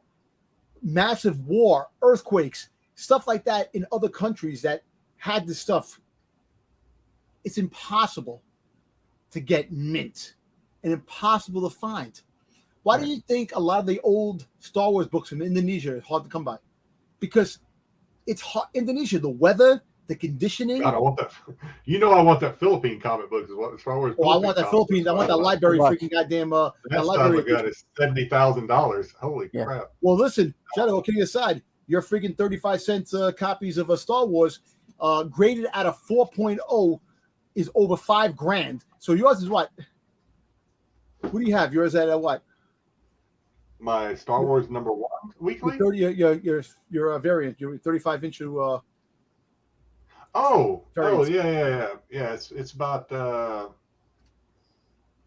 A: massive war, earthquakes, stuff like that in other countries that had this stuff. It's impossible to get mint and impossible to find. Why do you think a lot of the old Star Wars books from Indonesia is hard to come by? Because it's hot. Indonesia, the weather, the conditioning.
B: God, I want that. I want that Philippine comic book. Is what Star Wars.
A: Oh, I want that Philippines. I want that library freaking goddamn.
B: That library got is $70,000. Holy crap!
A: Well, listen, Shadow. Kidding aside, your freaking 35-cent copies of Star Wars, graded at a 4.0, is over $5,000. So yours is what? What do you have? Yours at what?
B: My Star Wars number 1 weekly.
A: Your variant. Your 35-inch.
B: Yeah. It's about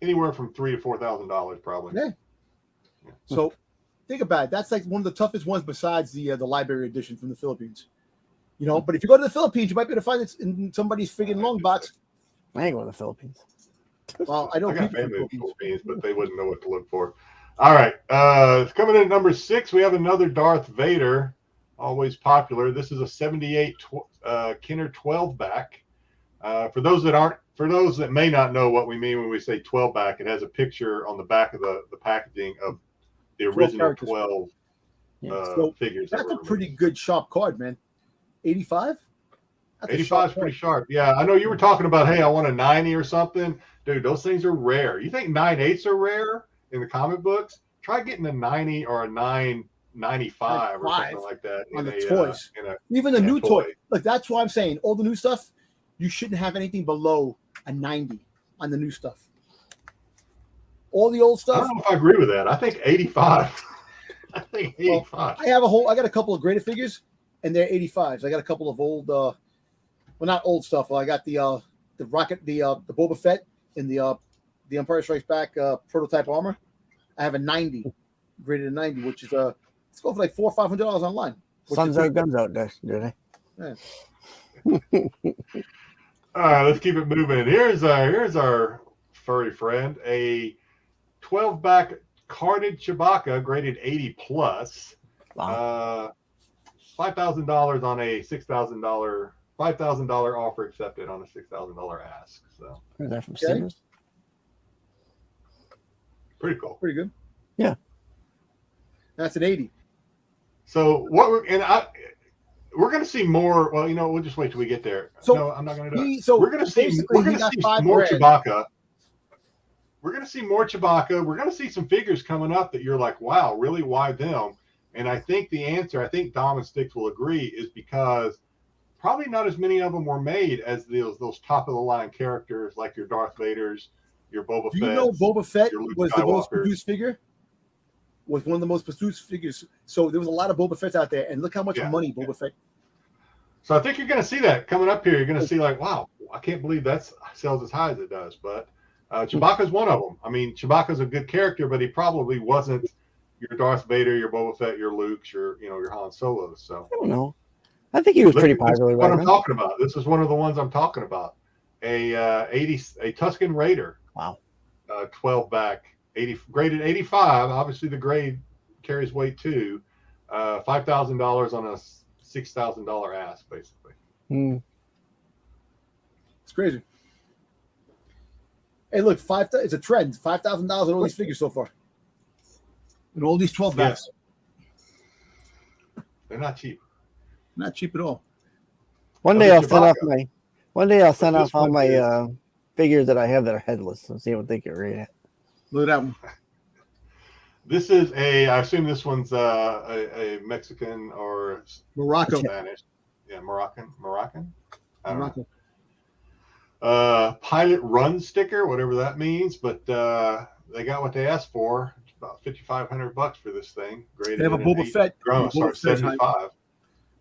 B: anywhere from $3,000 to $4,000 probably.
A: Yeah. So think about it. That's like one of the toughest ones besides the library edition from the Philippines. But if you go to the Philippines, you might be able to find it in somebody's friggin' long box.
C: I ain't going to the Philippines.
A: Well, I don't.
B: I got family in the Philippines, but they wouldn't know what to look for. All right, coming in at number 6, we have another Darth Vader, always popular. This is a 78 Kenner 12 back. For those that may not know what we mean when we say 12 back, it has a picture on the back of the packaging of the original 12 figures.
A: That's a pretty good sharp card, man. 85.
B: 85 is pretty sharp. Yeah, I know you were talking about, hey, I want a 90 or something. Dude, those things are rare. You think 9/8 are rare in the comic books? Try getting a 90 or a 995 or something like that
A: on the toys. Even the new toy. Look, that's why I'm saying all the new stuff, you shouldn't have anything below a 90 on the new stuff. All the old stuff.
B: I don't know if I agree with that. I think 85. I think 85.
A: Well, I got a couple of greater figures, and they're 85s. I got a couple of old, well, not old stuff. Well, I got the rocket, the Boba Fett in the Empire Strikes Back prototype armor. I have a 90, graded a 90, which is it's going for like $400 or $500 online.
C: Sun's out, guns out, Jedi.
A: Yeah.
B: All right, let's keep it moving. Here's our furry friend, a 12-back carded Chewbacca, graded 80 plus.
C: Wow.
B: $5,000 on a $5,000 offer accepted on a $6,000 ask. So
C: is that from Simmons?
B: Pretty cool.
A: Pretty good.
C: Yeah.
A: That's an 80.
B: So we're going to see more. Well, we'll just wait till we get there.
A: So
B: no, I'm not going to do it.
A: So
B: we're going to see.
A: basically,
B: We're going
A: he
B: to
A: got
B: see
A: $5
B: more
A: grand.
B: Chewbacca. We're going to see more Chewbacca. We're going to see some figures coming up that you're like, wow, really? Why them? And I think the answer, I think Dom and Styx will agree, is because probably not as many of them were made as those top of the line characters like your Darth Vaders, your Boba Fett.
A: Do you know Boba Fett
B: your Luke
A: was the most
B: Skywalkers.
A: produced figure? Was one of the most produced figures. So there was a lot of Boba Fetts out there, and look how much money Boba Fett.
B: So I think you're going to see that coming up here. You're going to see like, wow, I can't believe that sells as high as it does. But Chewbacca's one of them. I mean, Chewbacca's a good character, but he probably wasn't your Darth Vader, your Boba Fett, your Luke's, your Han Solos. So
C: I don't know. I think he was pretty popular.
B: What I'm talking about. This is one of the ones I'm talking about. A Tusken Raider.
C: Wow.
B: 12 back, graded 85. Obviously, the grade carries weight too. $5,000 on a $6,000 ass, basically.
A: It's crazy. Hey, look, it's a trend. $5,000 on all these figures so far, and all these 12 backs.
B: They're not cheap.
A: Not cheap at all.
C: One day I'll send off all my figures that I have that are headless and see what they get rated at.
A: Look at that one.
B: This is I assume this one's a Mexican or
A: Morocco.
B: Spanish. Yeah, Moroccan. I don't
A: Morocco.
B: know. Pilot run sticker, whatever that means, but they got what they asked for. It's about $5,500 for this thing. Graded
A: They have a Boba Fett.
B: Sorry, 75.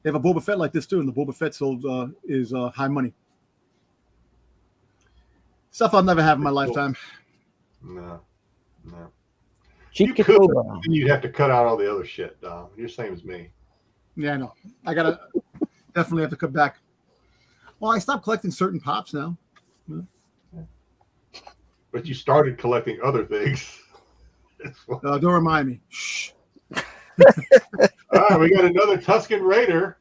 A: They have a Boba Fett like this too, and the Boba Fett sold is high money. Stuff I'll never have in my lifetime.
B: No.
C: Cheap
B: You could,
C: Cobra.
B: and you'd have to cut out all the other shit, Dom. You're the same as me.
A: Yeah, I know. I gotta definitely have to cut back. Well, I stopped collecting certain pops now.
B: But you started collecting other things.
A: Don't remind me. Shh.
B: All right, we got another Tusken Raider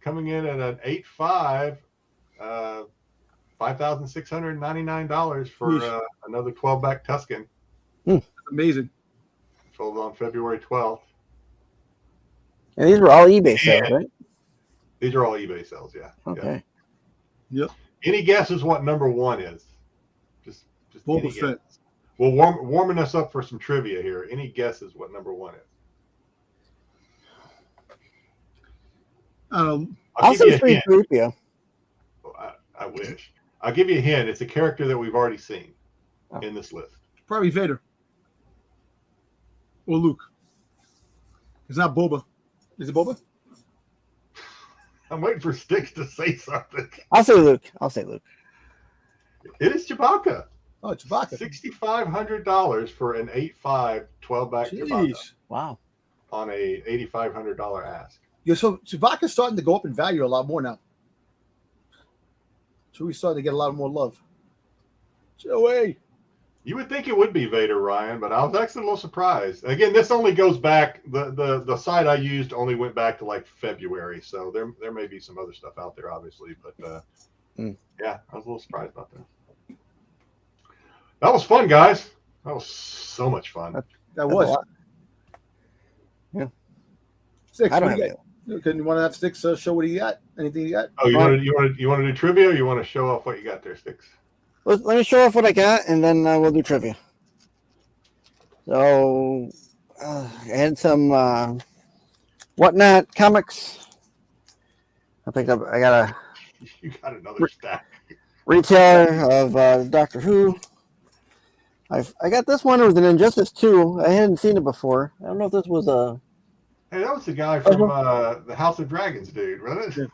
B: coming in at an 8.5, $5,699 for another 12-back Tusken.
A: Amazing.
B: Sold on February 12th.
C: And these were all eBay sales, right?
B: These are all eBay sales, yeah.
C: Okay.
A: Yep.
B: Any guesses what number one is? Just
A: Boba Fett.
B: Well, warming us up for some trivia here. Any guesses what number one is?
C: I'll say 3PO.
B: I wish. I'll give you a hint. It's a character that we've already seen in this list.
A: Probably Vader. Or Luke. It's not Boba. Is it Boba?
B: I'm waiting for Styx to say something.
C: I'll say Luke.
B: It is Chewbacca.
A: Oh, Chewbacca.
B: $6,500 for an 8.5 12-back Chewbacca.
C: Wow.
B: On a $8,500 ask.
A: Yeah, so Chewbacca's starting to go up in value a lot more now. So we're starting to get a lot more love. Joey.
B: You would think it would be Vader, Ryan, but I was actually a little surprised. Again, this only goes back. The site I used only went back to like February, so there may be some other stuff out there, obviously. But yeah, I was a little surprised about that. That was fun, guys. That was so much fun.
A: That was.
C: Yeah.
A: Styx,
C: I don't
A: what do you got? Can you want to have Styx show what he got? Anything you got?
B: Oh, you want to do trivia, or you want to show off what you got there, Styx?
C: Let me show off what I got, and then we'll do trivia. So I had some Whatnot comics. I got
B: You got another stack.
C: retailer of Doctor Who. I got this one. It was an Injustice 2. I hadn't seen it before. I don't know if this was a...
B: Hey, that was the guy from the House of Dragons, dude, wasn't it?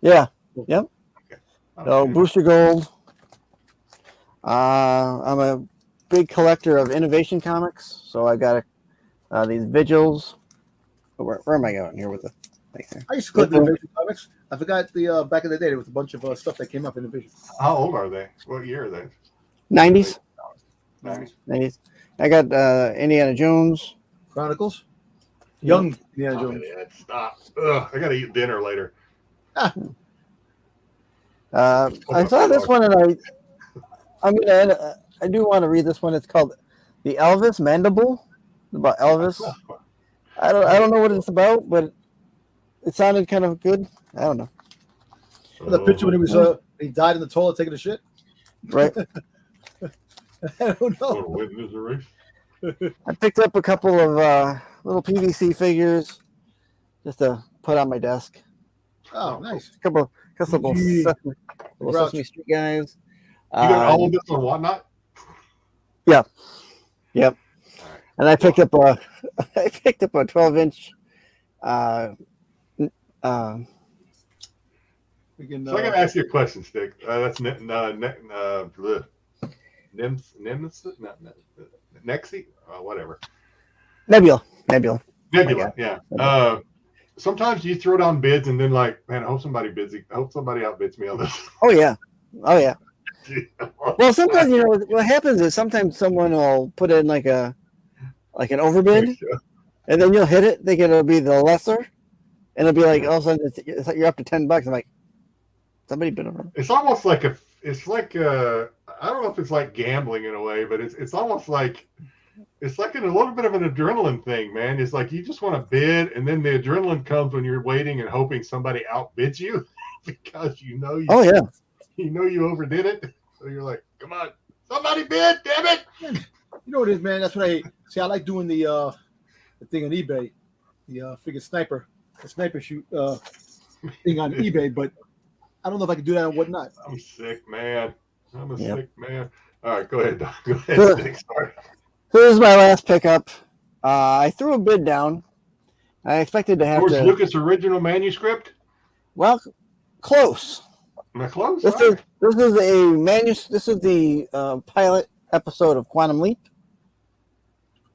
C: Yeah. Yep.
B: Okay.
C: So Booster Gold. I'm a big collector of Innovation comics, so I got these Vigils. Where am I going here with the thing here?
A: I used to collect Innovation comics. I forgot the back in the day there was a bunch of stuff that came up in Innovation.
B: How old are they? What year are they?
C: 90s.
B: 90s.
C: I got Indiana Jones.
A: Chronicles. Young Indiana Jones.
B: Stop. Ugh, I got to eat dinner later.
C: I saw this one, and I do want to read this one. It's called The Elvis Mandible, about Elvis. I don't know what it's about, but it sounded kind of good. I don't know.
A: The picture when he died in the toilet taking a shit.
C: Right.
A: I don't know.
B: Want to win this race?
C: I picked up a couple of little PVC figures just to put on my desk.
A: Oh, nice.
C: A couple little
A: Gee.
C: Sesame Street guys.
B: You got all of this on Whatnot?
C: Yeah. Yep.
B: All right.
C: And I picked up a 12-inch.
A: We can,
B: So I got to ask you a question, Styx. That's Nexi, whatever.
C: Nebula.
B: Yeah. Sometimes you throw down bids and then like, man, I hope somebody outbids me on this.
C: Oh yeah. Well, sometimes what happens is sometimes someone will put in like an overbid, and then you'll hit it thinking it'll be the lesser, and it'll be like all of a sudden it's like you're up to $10. I'm like, somebody bid over.
B: It's almost like I don't know if it's like gambling in a way, but it's almost like it's like a little bit of an adrenaline thing, man. It's like you just want to bid, and then the adrenaline comes when you're waiting and hoping somebody outbids you because you overdid it. So you're like, come on, somebody bid, damn it.
A: You know what it is, man? That's what I see. I like doing the thing on eBay, the sniper shoot thing on eBay, but I don't know if I can do that on Whatnot.
B: I'm sick, man. Sick man. All right, go ahead, Doc. Go ahead, Styx. Sorry.
C: So this is my last pickup. I threw a bid down. I expected to have
B: George
C: to.
B: Lucas original manuscript.
C: Well, close.
B: Am I close?
C: This is the pilot episode of Quantum Leap.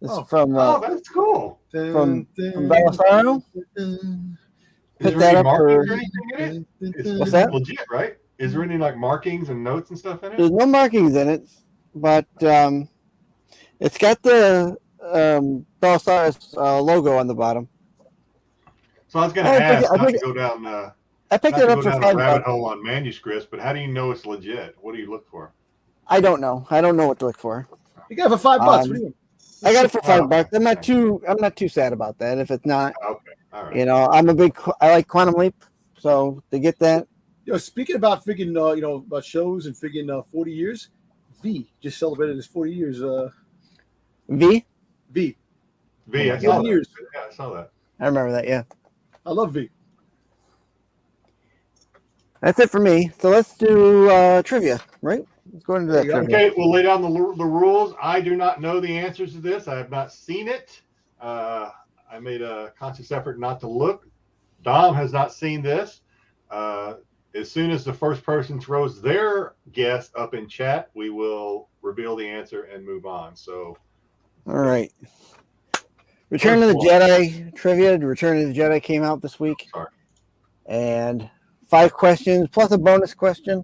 C: This is from
B: that's cool.
C: From Belisaro.
B: Is there any markings or anything in it?
C: What's that?
B: Legit, right? Is there any like markings and notes and stuff in it?
C: There's no markings in it, but it's got the Belisarius logo on the bottom.
B: So I was going to ask not to go down.
C: I picked it up for
B: $5. Rabbit hole on manuscripts, but how do you know it's legit? What do you look for?
C: I don't know. I don't know what to look for.
A: You got it for $5. What do you mean?
C: I got it for $5. I'm not too sad about that. If it's not,
B: okay, all right.
C: I like Quantum Leap, so to get that.
A: Speaking about freaking, about shows and freaking 40 years, V just celebrated his 40 years.
C: V.
B: I saw that. Yeah, I saw that.
C: I remember that. Yeah.
A: I love V.
C: That's it for me. So let's do trivia, right? Let's go into that trivia.
B: Okay, we'll lay down the rules. I do not know the answers to this. I have not seen it. I made a conscious effort not to look. Dom has not seen this. As soon as the first person throws their guess up in chat, we will reveal the answer and move on. So,
C: all right. Return of the Jedi trivia. Return of the Jedi came out this week.
B: Sorry.
C: And 5 questions plus a bonus question.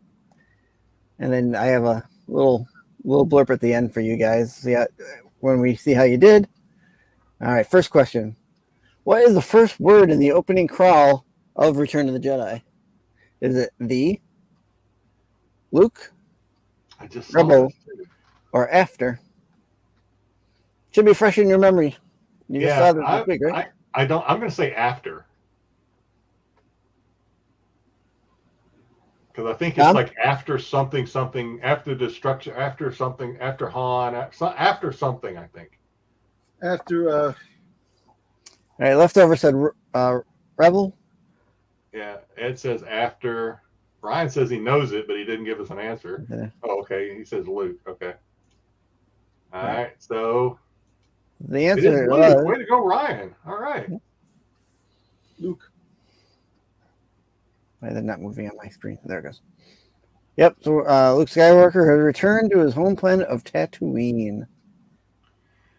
C: And then I have a little blurb at the end for you guys. When we see how you did. All right, first question. What is the first word in the opening crawl of Return of the Jedi? Is it the, Luke,
B: I just
C: Rebel, or after? Should be fresh in your memory. You just saw this week, right?
B: I'm going to say after. Because I think it's like after something, after destruction, after something, after Han, after something, I think.
A: After.
C: All right, leftover said Rebel.
B: Yeah, Ed says after. Brian says he knows it, but he didn't give us an answer.
C: Okay.
B: Oh, okay. He says Luke. Okay. All right. So
C: the answer was
B: Luke. Way to go, Ryan. All right.
A: Luke.
C: Why is it not moving on my screen? There it goes. Yep. So Luke Skywalker has returned to his home planet of Tatooine.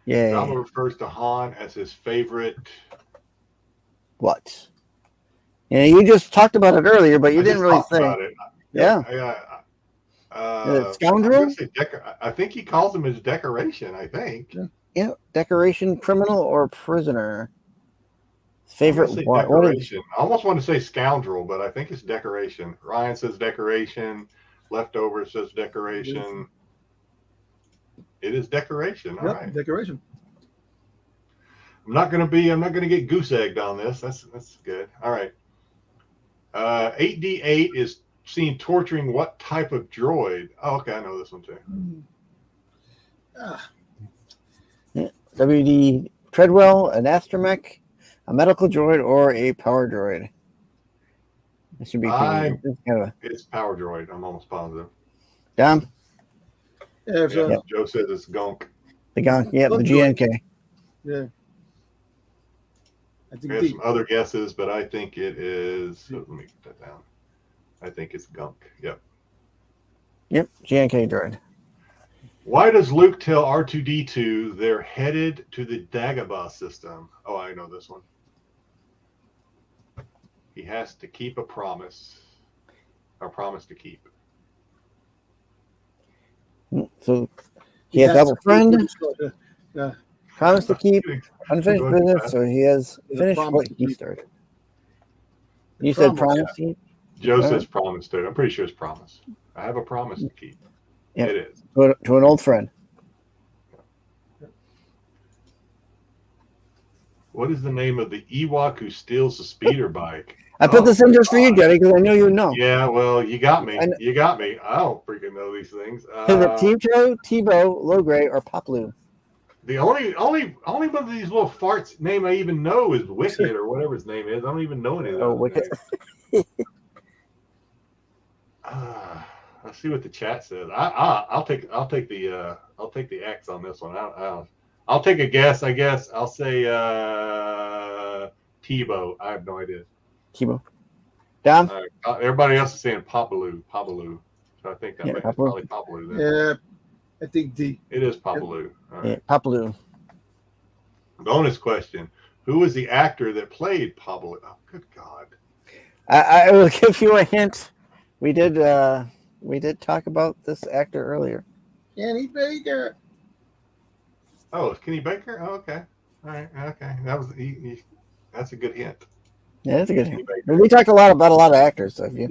C: Yay.
B: Dama refers to Han as his favorite.
C: What? Yeah, you just talked about it earlier, but you didn't really say.
B: About it.
C: Yeah. Scoundrel?
B: I think he calls him his decoration, I think.
C: Yeah. Decoration, criminal, or prisoner. Favorite one.
B: Decoration. I almost want to say scoundrel, but I think it's decoration. Ryan says decoration. Leftover says decoration. It is decoration. All right.
A: Decoration.
B: I'm not gonna get goose egged on this. That's good. All right. 8D8 is seen torturing what type of droid? Oh, okay, I know this one too.
C: WD Treadwell, an astromech, a medical droid, or a power droid. This should be pretty kind of
B: It's power droid. I'm almost positive.
C: Dom.
A: Yeah,
C: Yep.
B: Joe says it's gunk.
C: The gun. Yeah, the
A: Look,
C: GNK.
A: Yeah. I
B: I
A: think
B: have
A: D.
B: some other guesses, but I think it is. Let me get that down. I think it's gunk. Yep.
C: Yep, GNK droid.
B: Why does Luke tell R2D2 they're headed to the Dagobah system? Oh, I know this one. He has to keep a promise to keep.
C: So he has double friend,
A: Yeah.
C: promise to keep unfinished
B: Go ahead,
C: business, so he has
A: Yeah,
C: finished
A: promise
C: what
A: to
C: he
A: keep.
C: started. You said promise to keep?
B: Joe
C: All
B: says
C: right.
B: promise to. I'm pretty sure it's promise. I have a promise to keep.
C: Yep.
B: It is.
C: To an old friend.
B: What is the name of the Ewok who steals the speeder bike?
C: I put this in just for you,
B: God.
C: Jedi, because I know you know.
B: Yeah, well, you got me.
C: I know.
B: You got me. I don't freaking know these things.
C: Is it Tito, Tebow, Logray, or Poplu?
B: The only one of these little farts name I even know is Wicked or whatever his name is. I don't even know any of those.
C: Oh, Wicked.
B: Let's see what the chat says. I'll take the X on this one. I'll take a guess. I guess I'll say Tebow. I have no idea.
C: Tebow. Dom?
B: Everybody else is saying Papalu. So I think that
C: Yeah,
B: it's probably Papalu. Then.
A: Yeah, I think D.
B: It is Papalu. All right.
C: Yeah, Poplu.
B: Bonus question: who was the actor that played Papalu? Oh, good God!
C: I will give you a hint. We did talk about this actor earlier.
A: Kenny Baker.
B: Oh, it's Kenny Baker. Oh, okay. All right. Okay. That was that's a good hint.
C: Yeah, that's a good hint. We talked about a lot of actors, so if you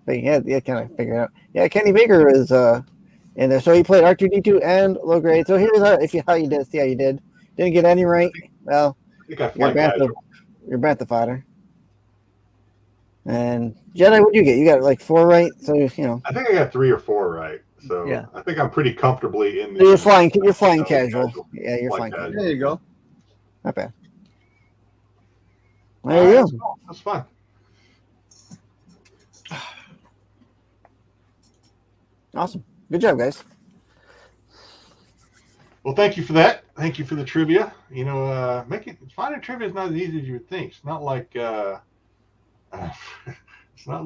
C: kind of figure it out. Yeah, Kenny Baker is in there. So he played R2D2 and low grade. So here's how you did. See how you did. Didn't get any right. Well,
B: I think I fly casual.
C: You're Bantha fodder. And Jedi, what'd you get? You got like 4 right. So
B: I think I got 3 or 4 right. So
C: yeah. I
B: think I'm pretty comfortably in.
C: You're flying casual. Yeah, you're flying casual.
A: There you go.
C: Not bad. There you go.
B: That's fun.
C: Awesome. Good job, guys.
B: Well, thank you for that. Thank you for the trivia. Finding trivia is not as easy as you would think. It's not like what's the
C: not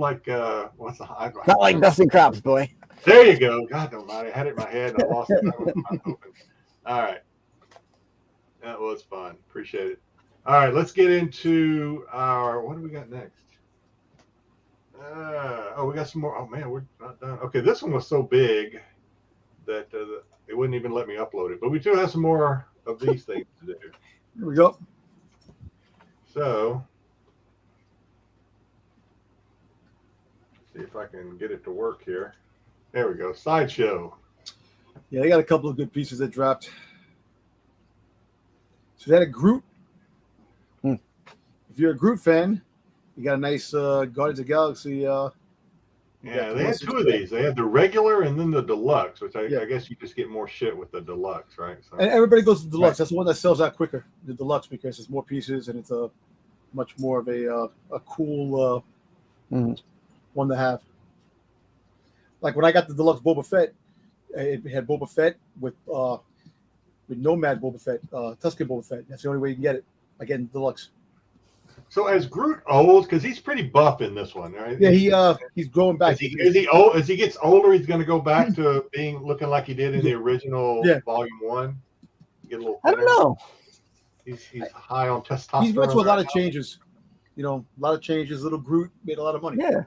C: like Dusty Crops, boy.
B: There you go. God almighty, I had it in my head and I lost it. All right. That was fun. Appreciate it. All right, let's get into what do we got next? We got some more. Oh man, we're not done. Okay, this one was so big that it wouldn't even let me upload it. But we do have some more of these things to do.
A: Here we go.
B: So, see if I can get it to work here. There we go. Sideshow.
A: Yeah, they got a couple of good pieces that dropped. So they had a Groot. If you're a Groot fan, you got a nice Guardians of the Galaxy.
B: Yeah, they had 2 of these. They had the regular and then the deluxe, which I guess you just get more shit with the deluxe, right? So,
A: and everybody goes to the deluxe. Right. That's the one that sells out quicker, the deluxe, because it's more pieces and it's a much more of a cool one to have. Like when I got the deluxe Boba Fett, it had Boba Fett with Nomad Boba Fett, Tusken Boba Fett. That's the only way you can get it by getting the deluxe.
B: So as Groot old, because he's pretty buff in this one, right?
A: Yeah, he's growing back.
B: Is he old? As he gets older, he's going to go back to looking like he did in the original Volume 1. Get a little thinner.
C: I don't know.
B: He's high on testosterone.
A: He's went through a lot of changes. A lot of changes. Little Groot made a lot of money.
C: Yeah.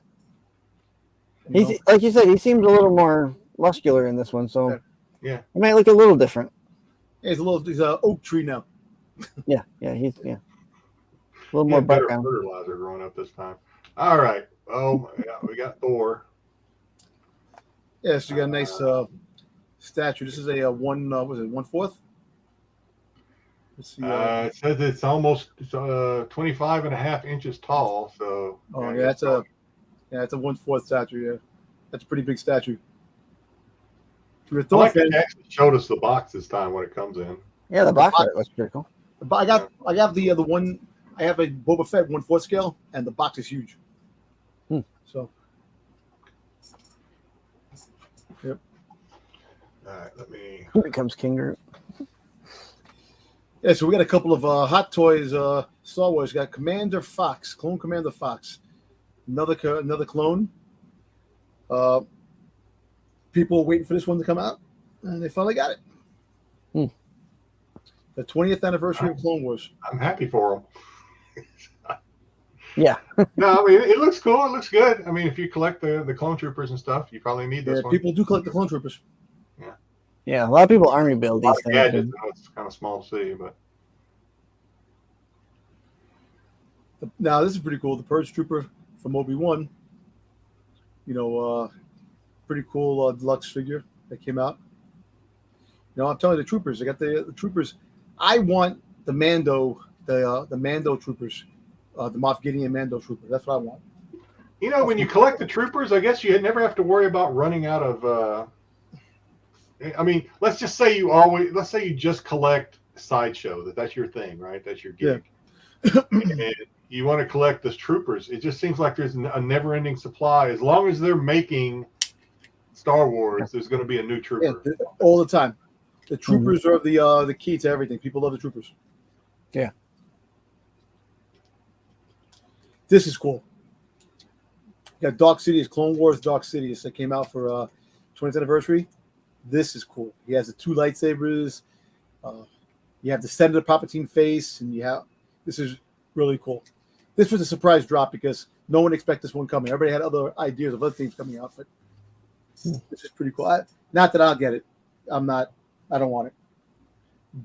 C: He's like you said, he seems a little more muscular in this one, so
B: yeah,
C: he might look a little different.
A: Yeah, he's an oak tree now.
C: He's a little more background.
B: Fertilizer growing up this time. All right. Oh yeah, we got Thor.
A: Yeah, so you got a nice statue. This is a 1/4. Let's see.
B: It says it's almost 25 and a half inches tall. So
A: Oh yeah, that's a 1/4 statue. Yeah, that's a pretty big statue. If you're a
B: I
A: Thor
B: like that
A: fan,
B: they actually showed us the box this time when it comes in.
C: Yeah, the box art looks pretty cool.
A: but I got the one. I have a Boba Fett 1/4 scale, and the box is huge. So. Yep.
B: All right, let me.
C: Here comes King Groot.
A: Yeah, so we got a couple of Hot Toys Star Wars. We got Commander Fox, Clone Commander Fox, another clone. People were waiting for this one to come out, and they finally got it. The 20th anniversary of Clone Wars.
B: I'm happy for them.
C: Yeah.
B: No, I mean it looks cool. It looks good. I mean, if you collect the clone troopers and stuff, you probably need this one.
A: People do collect the Clone Troopers.
C: Yeah, a lot of people army build these things.
B: Gadgets, I know it's kind of small to see, but
A: Now this is pretty cool. The Purge Trooper from Obi-Wan. Pretty cool deluxe figure that came out. I'm telling you, the troopers. I got the troopers. I want the Mando, the Mando troopers, the Moff Gideon Mando trooper. That's what I want.
B: when you collect the troopers, I guess you never have to worry about running out of. I mean, let's say you just collect Sideshow. That's your thing, right? That's your gig. Yeah. And you want to collect the troopers. It just seems like there's a never-ending supply. As long as they're making Star Wars, there's going to be a new trooper.
A: Yeah, all the time. The troopers are the key to everything. People love the troopers.
C: Yeah.
A: This is cool. You got Dark Sidious, Clone Wars Dark Sidious that came out for 20th anniversary. This is cool. He has the 2 lightsabers. You have the Senator Palpatine face, and this is really cool. This was a surprise drop because no one expected this one coming. Everybody had other ideas of other things coming out, but this is pretty cool. Not that I'll get it. I don't want it.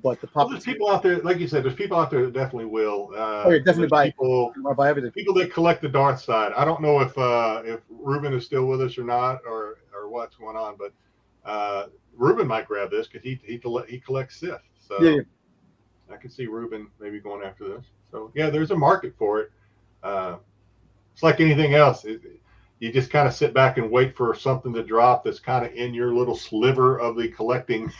A: But
B: there's people out there, like you said, there's people out there that definitely will.
A: Definitely buy everything.
B: People that collect the dark side. I don't know if Ruben is still with us or not, or what's going on, but Ruben might grab this because he collects Sith. So yeah. I can see Ruben maybe going after this. So yeah, there's a market for it. It's like anything else. You just kind of sit back and wait for something to drop that's kind of in your little sliver of the collecting,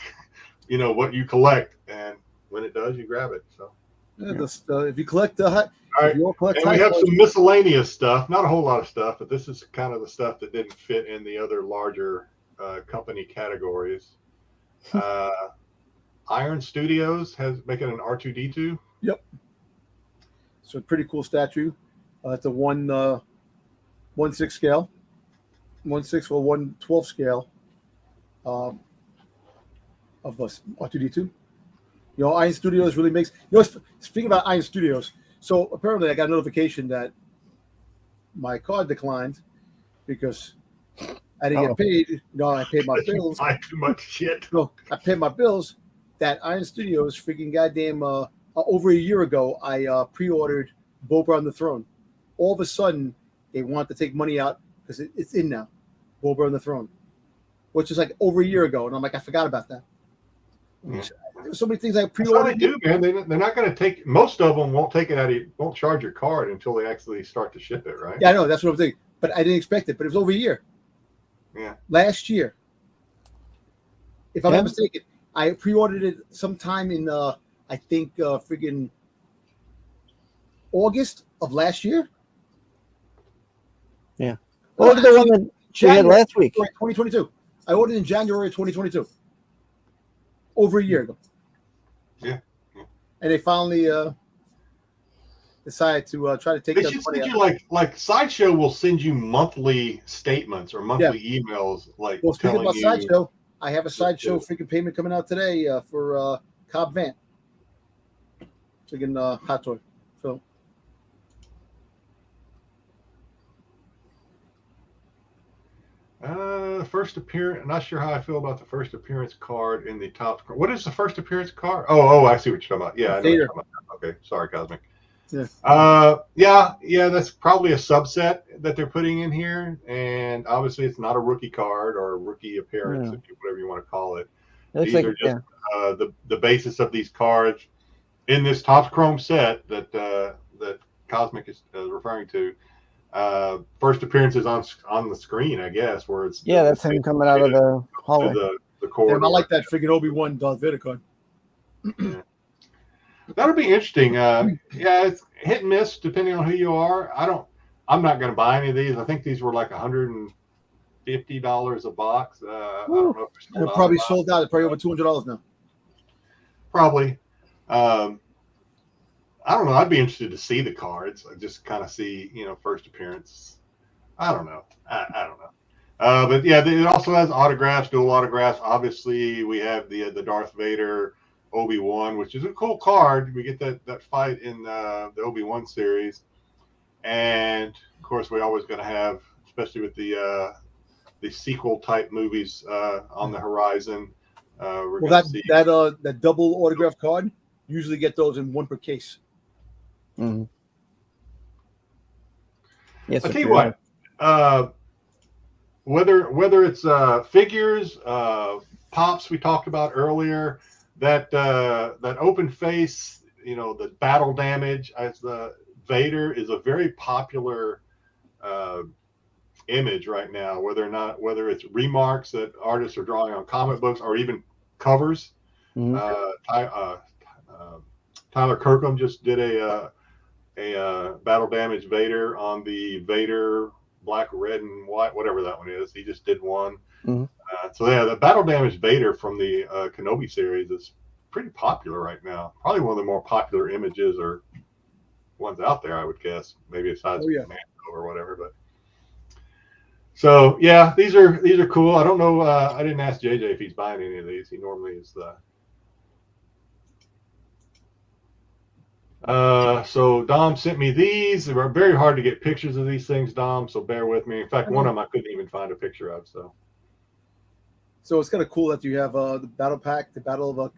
B: what you collect. And when it does, you grab it. So
A: if you collect the hot,
B: all right. And we have some miscellaneous stuff, not a whole lot of stuff, but this is kind of the stuff that didn't fit in the other larger company categories. Iron Studios making an R2D2.
A: Yep. So a pretty cool statue. It's a 1/6 scale, 1/6 or 1/12 scale of R2D2. Iron Studios really makes. Speaking about Iron Studios, so apparently I got a notification that my card declined because I didn't get paid. I paid my bills.
B: Buy too much shit.
A: No, I paid my bills. That Iron Studios freaking goddamn over a year ago, I pre-ordered Boba on the Throne. All of a sudden, they want to take money out because it's in now. Boba on the Throne, which is like over a year ago, and I'm like, I forgot about that. Yeah. There's so many things I pre-ordered.
B: That's how they do, man. They're not going to take. Most of them won't take it out. Won't charge your card until they actually start to ship it, right?
A: Yeah, I know. That's what I'm thinking. But I didn't expect it. But it was over a year.
B: Yeah.
A: Last year, if I'm not mistaken, I pre-ordered it sometime in I think friggin' August of last year.
C: Yeah. Well, look at the one that she had last week.
A: 2022. I ordered in January of 2022. Over a year ago.
B: Yeah.
A: And they finally decided to try to take.
B: They should send you like Sideshow will send you monthly statements or monthly emails like.
A: Well, speaking about Sideshow, I have a Sideshow freaking payment coming out today for Cobb Vanth. Freaking hot toy. So.
B: First appearance. I'm not sure how I feel about the first appearance card in the top. What is the first appearance card? Oh, I see what you're talking about. Yeah, I know what you're talking about. Okay, sorry, Cosmic.
A: Yeah.
B: Yeah, that's probably a subset that they're putting in here, and obviously it's not a rookie card or a rookie appearance, whatever you want to call it. These are just the basis of these cards. in this Topps Chrome set that that Cosmic is referring to. First appearances on the screen, I guess, where it's
C: that's him coming out of the hallway.
B: The corridor.
A: Damn, I like that freaking Obi-Wan Darth Vader card.
B: Yeah. That'll be interesting. Yeah, it's hit and miss depending on who you are. I'm not going to buy any of these. I think these were like $150 a box. I don't know if
A: they're probably sold out. They're probably over $200 now.
B: Probably. I don't know. I'd be interested to see the cards. Just kind of see, first appearance. I don't know. I don't know. But yeah, it also has autographs, dual autographs. Obviously, we have the Darth Vader Obi-Wan, which is a cool card. We get that fight in the Obi-Wan series, and of course, we're always going to have, especially with the sequel type movies on the horizon.
A: Well, that double autograph card, usually get those in one per case.
C: Mm-hmm. Yes,
B: I'll tell you what. Whether it's figures, pops we talked about earlier, that open face, the battle damage as the Vader is a very popular image right now. Whether it's remarks that artists are drawing on comic books or even covers.
C: Mm-hmm.
B: Tyler Kirkham just did a battle damage Vader on the Vader black, red, and white, whatever that one is. He just did one.
C: Mm-hmm.
B: So yeah, the battle damage Vader from the Kenobi series is pretty popular right now. Probably one of the more popular images or ones out there, I would guess. Maybe besides Mando or whatever. But so yeah, these are cool. I don't know. I didn't ask JJ if he's buying any of these. He normally is the. So Dom sent me these. They were very hard to get pictures of these things, Dom, so bear with me. In fact, one of them I couldn't even find a picture of.
A: So it's kind of cool that you have the battle pack, the Battle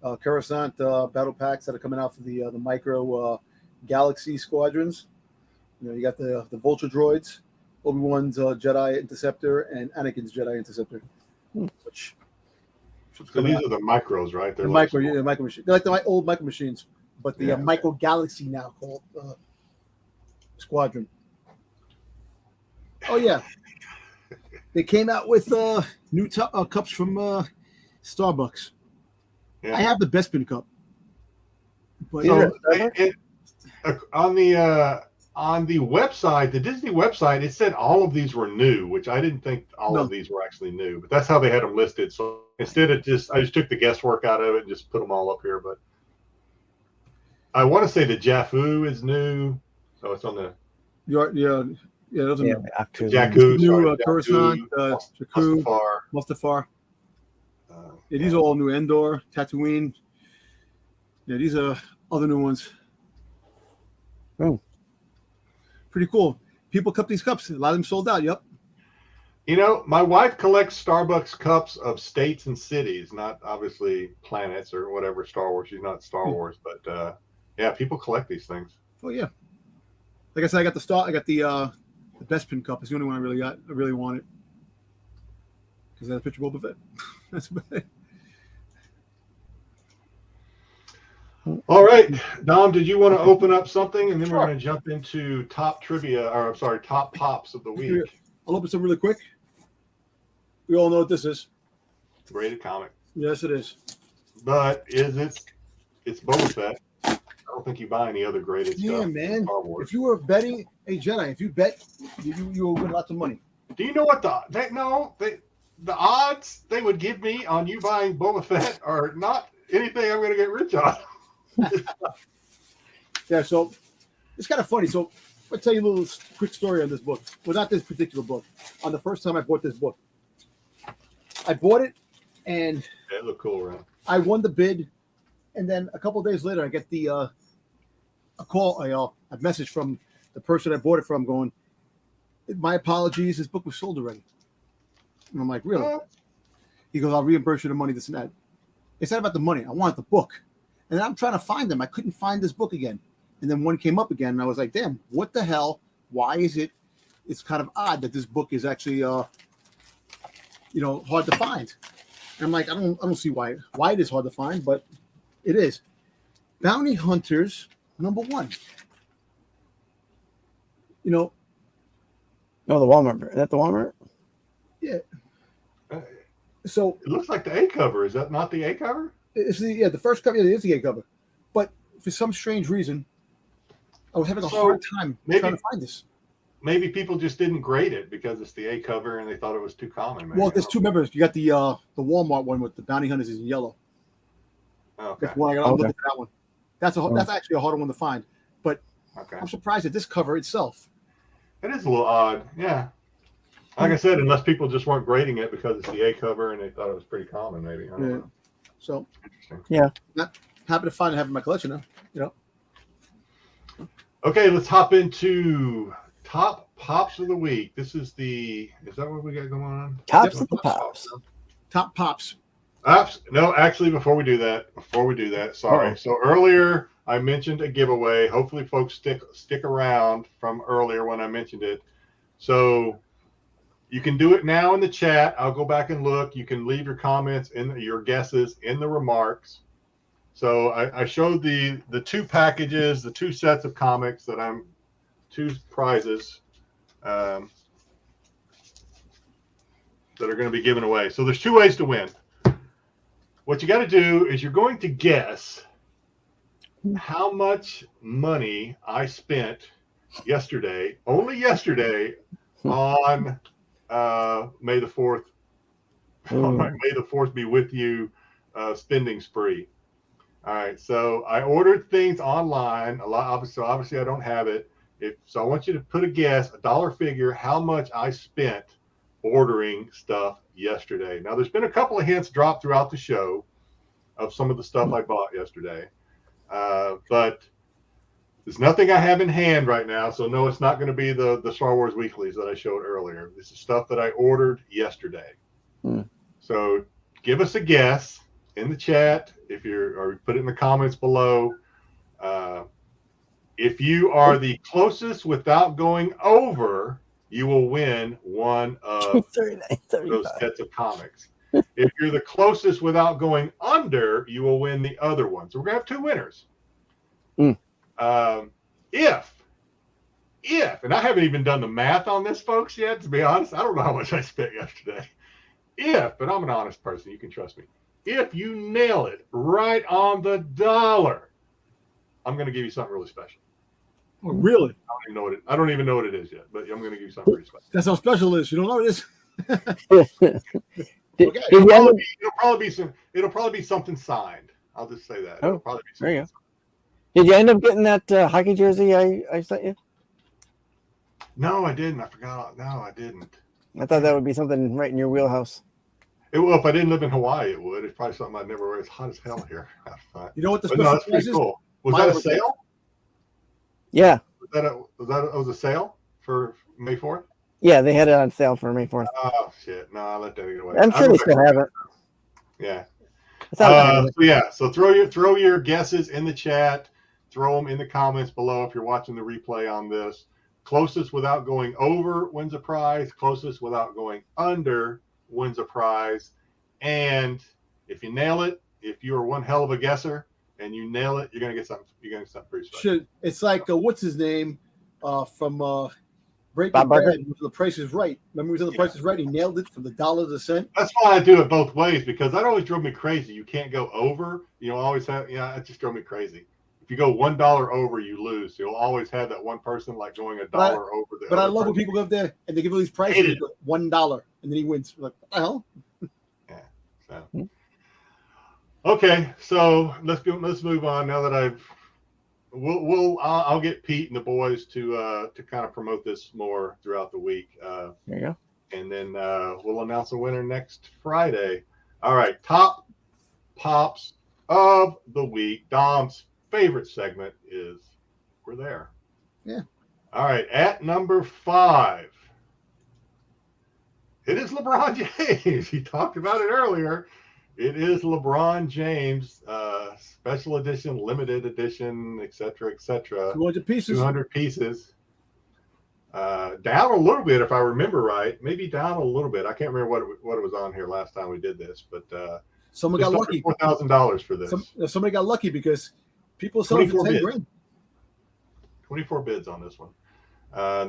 A: of Coruscant battle packs that are coming out for the micro Galaxy squadrons. You got the Vulture droids, Obi-Wan's Jedi Interceptor, and Anakin's Jedi Interceptor. Which
B: so these are the micros, right?
A: They're micro machines. They're like the old micro machines. But the Micro Galaxy now called Squadron. Oh yeah, they came out with new cups from Starbucks. Yeah. I have the Bespin cup. But
B: on the website, the Disney website, it said all of these were new, which I didn't think all of these were actually new. But that's how they had them listed. So instead of I just took the guesswork out of it and just put them all up here. But I want to say the Jaffu is new, so it's on the.
A: Those are new.
B: Jakku,
A: new Coruscant, Mustafar. These are all new. Endor, Tatooine. Yeah, these are other new ones.
C: Oh,
A: pretty cool. People cup these cups. A lot of them sold out. Yep.
B: My wife collects Starbucks cups of states and cities, not obviously planets or whatever Star Wars. She's not Star Wars, but. Yeah, people collect these things.
A: Oh yeah, like I said, I got the Bespin cup. It's the only one I really got. I really want it because I had a picture of Boba Fett. That's about it.
B: All right, Dom, did you want to open up something, and then we're going to jump into top pops of the week.
A: I'll open some really quick. We all know what this is.
B: Graded comic.
A: Yes, it is.
B: But it's Boba Fett. I don't think you buy any other graded stuff.
A: Yeah, man. If you were betting, hey Jedi, if you bet, you will win lots of money.
B: Do you know what the odds they would give me on you buying Boba Fett are not anything I'm going to get rich on?
A: Yeah, so it's kind of funny. So I'll tell you a little quick story on this book. Well, not this particular book. On the first time I bought this book, I bought it, and
B: it looked cool, right?
A: I won the bid, and then a couple of days later, I get a message from the person I bought it from going, "My apologies, this book was sold already." And I'm like, "Really?" He goes, "I'll reimburse you the money, this and that." It's not about the money. I wanted the book. And then I'm trying to find them. I couldn't find this book again. And then one came up again, and I was like, damn, what the hell? Why is it? It's kind of odd that this book is actually, hard to find. And I'm like, I don't see why it is hard to find, but it is. Bounty Hunters #1. You know,
C: No, the Walmart. Is that the Walmart?
A: yeah. So
B: It looks like the A cover. Is that not the A cover?
A: it's the first cover. Yeah, it is the A cover, but for some strange reason, I was having a hard time trying to find this.
B: Maybe people just didn't grade it because it's the A cover and they thought it was too common. Maybe.
A: Well, there's two members. You got the Walmart one with the Bounty Hunters is in yellow.
B: Okay.
A: That's why I'm looking for that one. That's actually a harder one to find. But
B: Okay.
A: I'm surprised at this cover itself.
B: It is a little odd. Yeah. Like I said, unless people just weren't grading it because it's the A cover and they thought it was pretty common, maybe. I don't know.
A: So
B: Interesting.
C: Yeah.
A: Not happy to find it, have in my collection now. You know.
B: Okay, let's hop into top pops of the week. Is that what we got going on?
C: Tops of the pops.
A: Top pops.
B: No, actually, before we do that, sorry.
C: Uh-oh.
B: So earlier I mentioned a giveaway. Hopefully folks stick around from earlier when I mentioned it. So you can do it now in the chat. I'll go back and look. You can leave your comments and your guesses in the remarks. So I showed the two packages, the two sets of comics two prizes that are going to be given away. So there's two ways to win. What you got to do is you're going to guess how much money I spent yesterday, only yesterday, on May the 4th. May the 4th be with you spending spree. All right, so I ordered things online. So obviously I don't have it. So I want you to put a guess, a dollar figure, how much I spent ordering stuff yesterday. Now, there's been a couple of hints dropped throughout the show of some of the stuff I bought yesterday, but there's nothing I have in hand right now. So no, it's not going to be the Star Wars weeklies that I showed earlier. This is stuff that I ordered yesterday. So give us a guess in the chat or put it in the comments below. If you are the closest without going over, you will win one of those sets of comics. If you're the closest without going under, you will win the other one. So we're going to have two winners. If, and I haven't even done the math on this, folks, yet, to be honest. I don't know how much I spent yesterday. But I'm an honest person. You can trust me. If you nail it right on the dollar, I'm going to give you something really special.
A: Oh, really?
B: I don't even know what it is yet, but I'm going to give you something really special.
A: That's how special it is. You don't know what it is.
B: Okay. It'll probably be something signed. I'll just say that. It'll probably be something signed.
C: Did you end up getting that hockey jersey I sent you?
B: No, I didn't. I forgot. No, I didn't.
C: I thought that would be something right in your wheelhouse.
B: If I didn't live in Hawaii, it would. It's probably something I'd never wear. It's hot as hell here.
A: You know what the
B: special that's pretty cool. Was that a sale?
C: Yeah.
B: Was a sale for May 4th?
C: Yeah, they had it on sale for May 4th.
B: Oh shit! No, I let that get away.
C: I'm sure they still have it.
B: Yeah. So throw your guesses in the chat. Throw them in the comments below if you're watching the replay on this. Closest without going over wins a prize. Closest without going under wins a prize. And if you nail it, if you are one hell of a guesser and you nail it, you're gonna get something. You're gonna get something pretty special.
A: It's like what's his name from Breaking
C: Bob Barker?
A: Bad? The Price is Right. Remember, he was on The Price is Right. He nailed it from the dollar to the cent.
B: That's why I do it both ways, because that always drove me crazy. You can't go over. Always have. It just drove me crazy. If you go $1 over, you lose. So you'll always have that one person like going $1 over the.
A: But I love when people go up there and they give all these prices $1, and then he wins. Like, what the hell?
B: Yeah. So. Okay, so let's move on now that I'll get Pete and the boys to kind of promote this more throughout the week.
C: There you go.
B: And then we'll announce a winner next Friday. All right, top pops of the week. Dom's favorite segment is we're there.
A: Yeah.
B: All right, at number 5, it is LeBron James. He talked about it earlier. It is LeBron James, special edition, limited edition, etc., etc.
A: 200 pieces.
B: 200 pieces. Down a little bit, if I remember right. Maybe down a little bit. I can't remember what it was on here last time we did this, but
A: someone got lucky.
B: $4,000 for this.
A: Somebody got lucky because People sell it for
B: 24
A: 10
B: bids.
A: grand.
B: 24 bids on this one.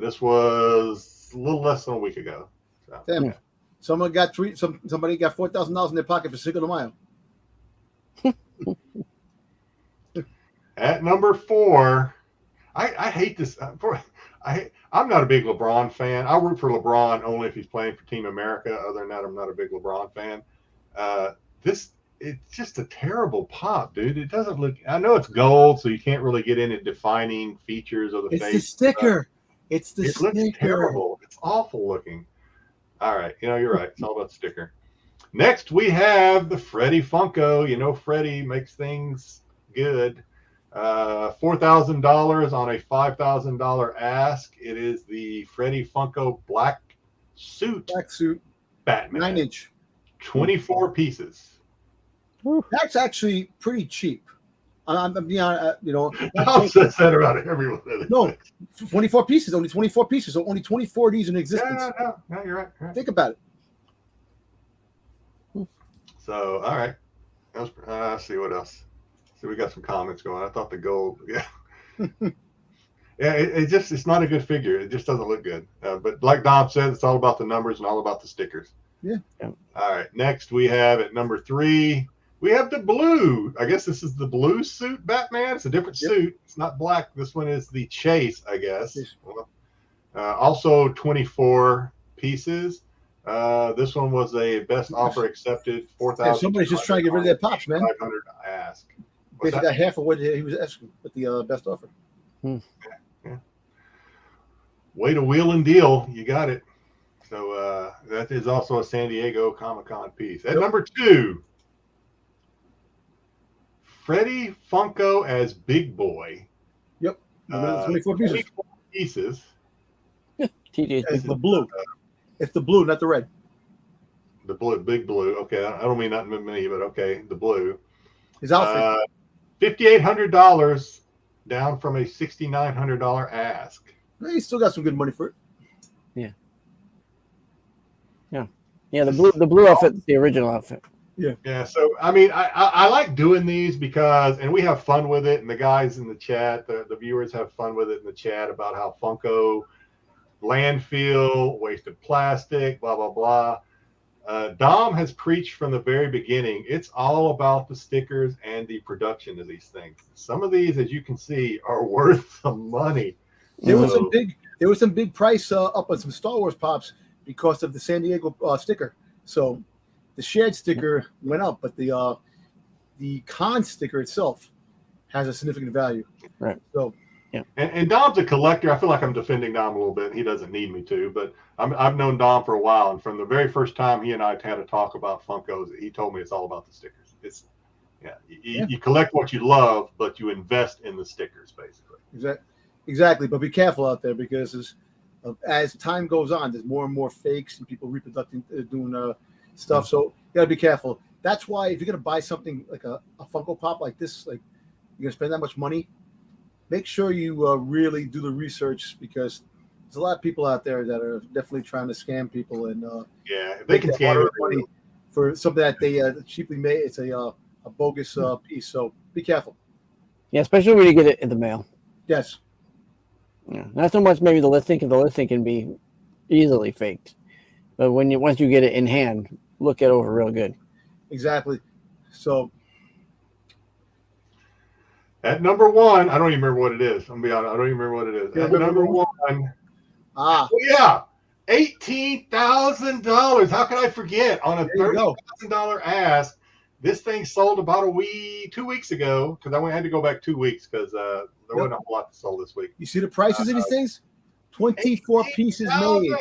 B: This was a little less than a week ago. So,
A: Damn.
B: yeah.
A: Somebody got $4,000 in their pocket for Cinco de Mayo.
B: At number 4, I hate this. I'm not a big LeBron fan. I root for LeBron only if he's playing for Team America. Other than that, I'm not a big LeBron fan. It's just a terrible pop, dude. It doesn't look. I know it's gold, so you can't really get into defining features of the face.
A: It's the sticker. It
B: looks terrible. It's awful looking. All right, you're right. It's all about the sticker. Next, we have the Freddy Funko. Freddy makes things good. $4,000 on a $5,000 ask. It is the Freddy Funko black suit Batman.
A: 9-inch.
B: 24 pieces.
A: That's actually pretty cheap. I'm being honest,
B: Tom says that about everyone.
A: No, 24 pieces, only 24 pieces. So only 24 of these in existence.
B: No, you're right.
A: Think about it.
B: So, all right. Let's see what else. So we got some comments going. I thought the gold, yeah. It's not a good figure. It just doesn't look good. But like Dom said, it's all about the numbers and all about the stickers.
A: Yeah.
B: All right. Next, we have at number 3, we have the blue. I guess this is the blue suit Batman. It's a different suit. It's not black. This one is the Chase, I guess. Also 24 pieces. This one was a best offer accepted. 4,000.
A: Somebody's just trying to get rid of their pops, man.
B: 500 ask.
A: Basically got half of what he was asking with the best offer.
B: Yeah. Way to wheel and deal. You got it. So that is also a San Diego Comic-Con piece. At number 2, Freddy Funko as Big Boy.
A: Yep. 24 pieces.
B: 24 pieces.
A: It's the blue. It's the blue, not the red.
B: The blue, big blue. Okay, I don't mean not many, but okay, the blue.
A: His outfit.
B: $5,800 down from a $6,900 ask.
A: He still got some good money for it.
C: Yeah. The blue outfit's the original outfit.
B: Yeah. So I mean, I like doing these because, and we have fun with it, and the guys in the chat, the viewers have fun with it in the chat about how Funko landfill, wasted plastic, blah blah blah. Dom has preached from the very beginning. It's all about the stickers and the production of these things. Some of these, as you can see, are worth some money.
A: There was some big price up on some Star Wars pops because of the San Diego sticker. So the shared sticker went up, but the con sticker itself has a significant value.
C: Right.
A: So.
C: Yeah.
B: And Dom's a collector. I feel like I'm defending Dom a little bit. He doesn't need me to, but I've known Dom for a while, and from the very first time he and I had a talk about Funkos, he told me it's all about the stickers. You collect what you love, but you invest in the stickers, basically.
A: Exactly. But be careful out there because as time goes on, there's more and more fakes and people doing stuff. So you gotta be careful. That's why if you're gonna buy something like a Funko Pop like this, like you're gonna spend that much money, make sure you really do the research because there's a lot of people out there that are definitely trying to scam people and
B: if they can scam
A: money for something that they cheaply made. It's a bogus piece, so be careful.
C: Yeah, especially when you get it in the mail.
A: Yes.
C: Yeah, not so much maybe the listing, because the listing can be easily faked, but once you get it in hand, look it over real good.
A: Exactly. So.
B: At number 1, I don't even remember what it is. I'm gonna be honest. I don't even remember what it is. At number 1, $18,000. How can I forget? On a $30,000 ask, this thing sold about 2 weeks ago because I had to go back 2 weeks because there wasn't a whole lot to sell this week.
A: You see the prices of these things? 24 pieces made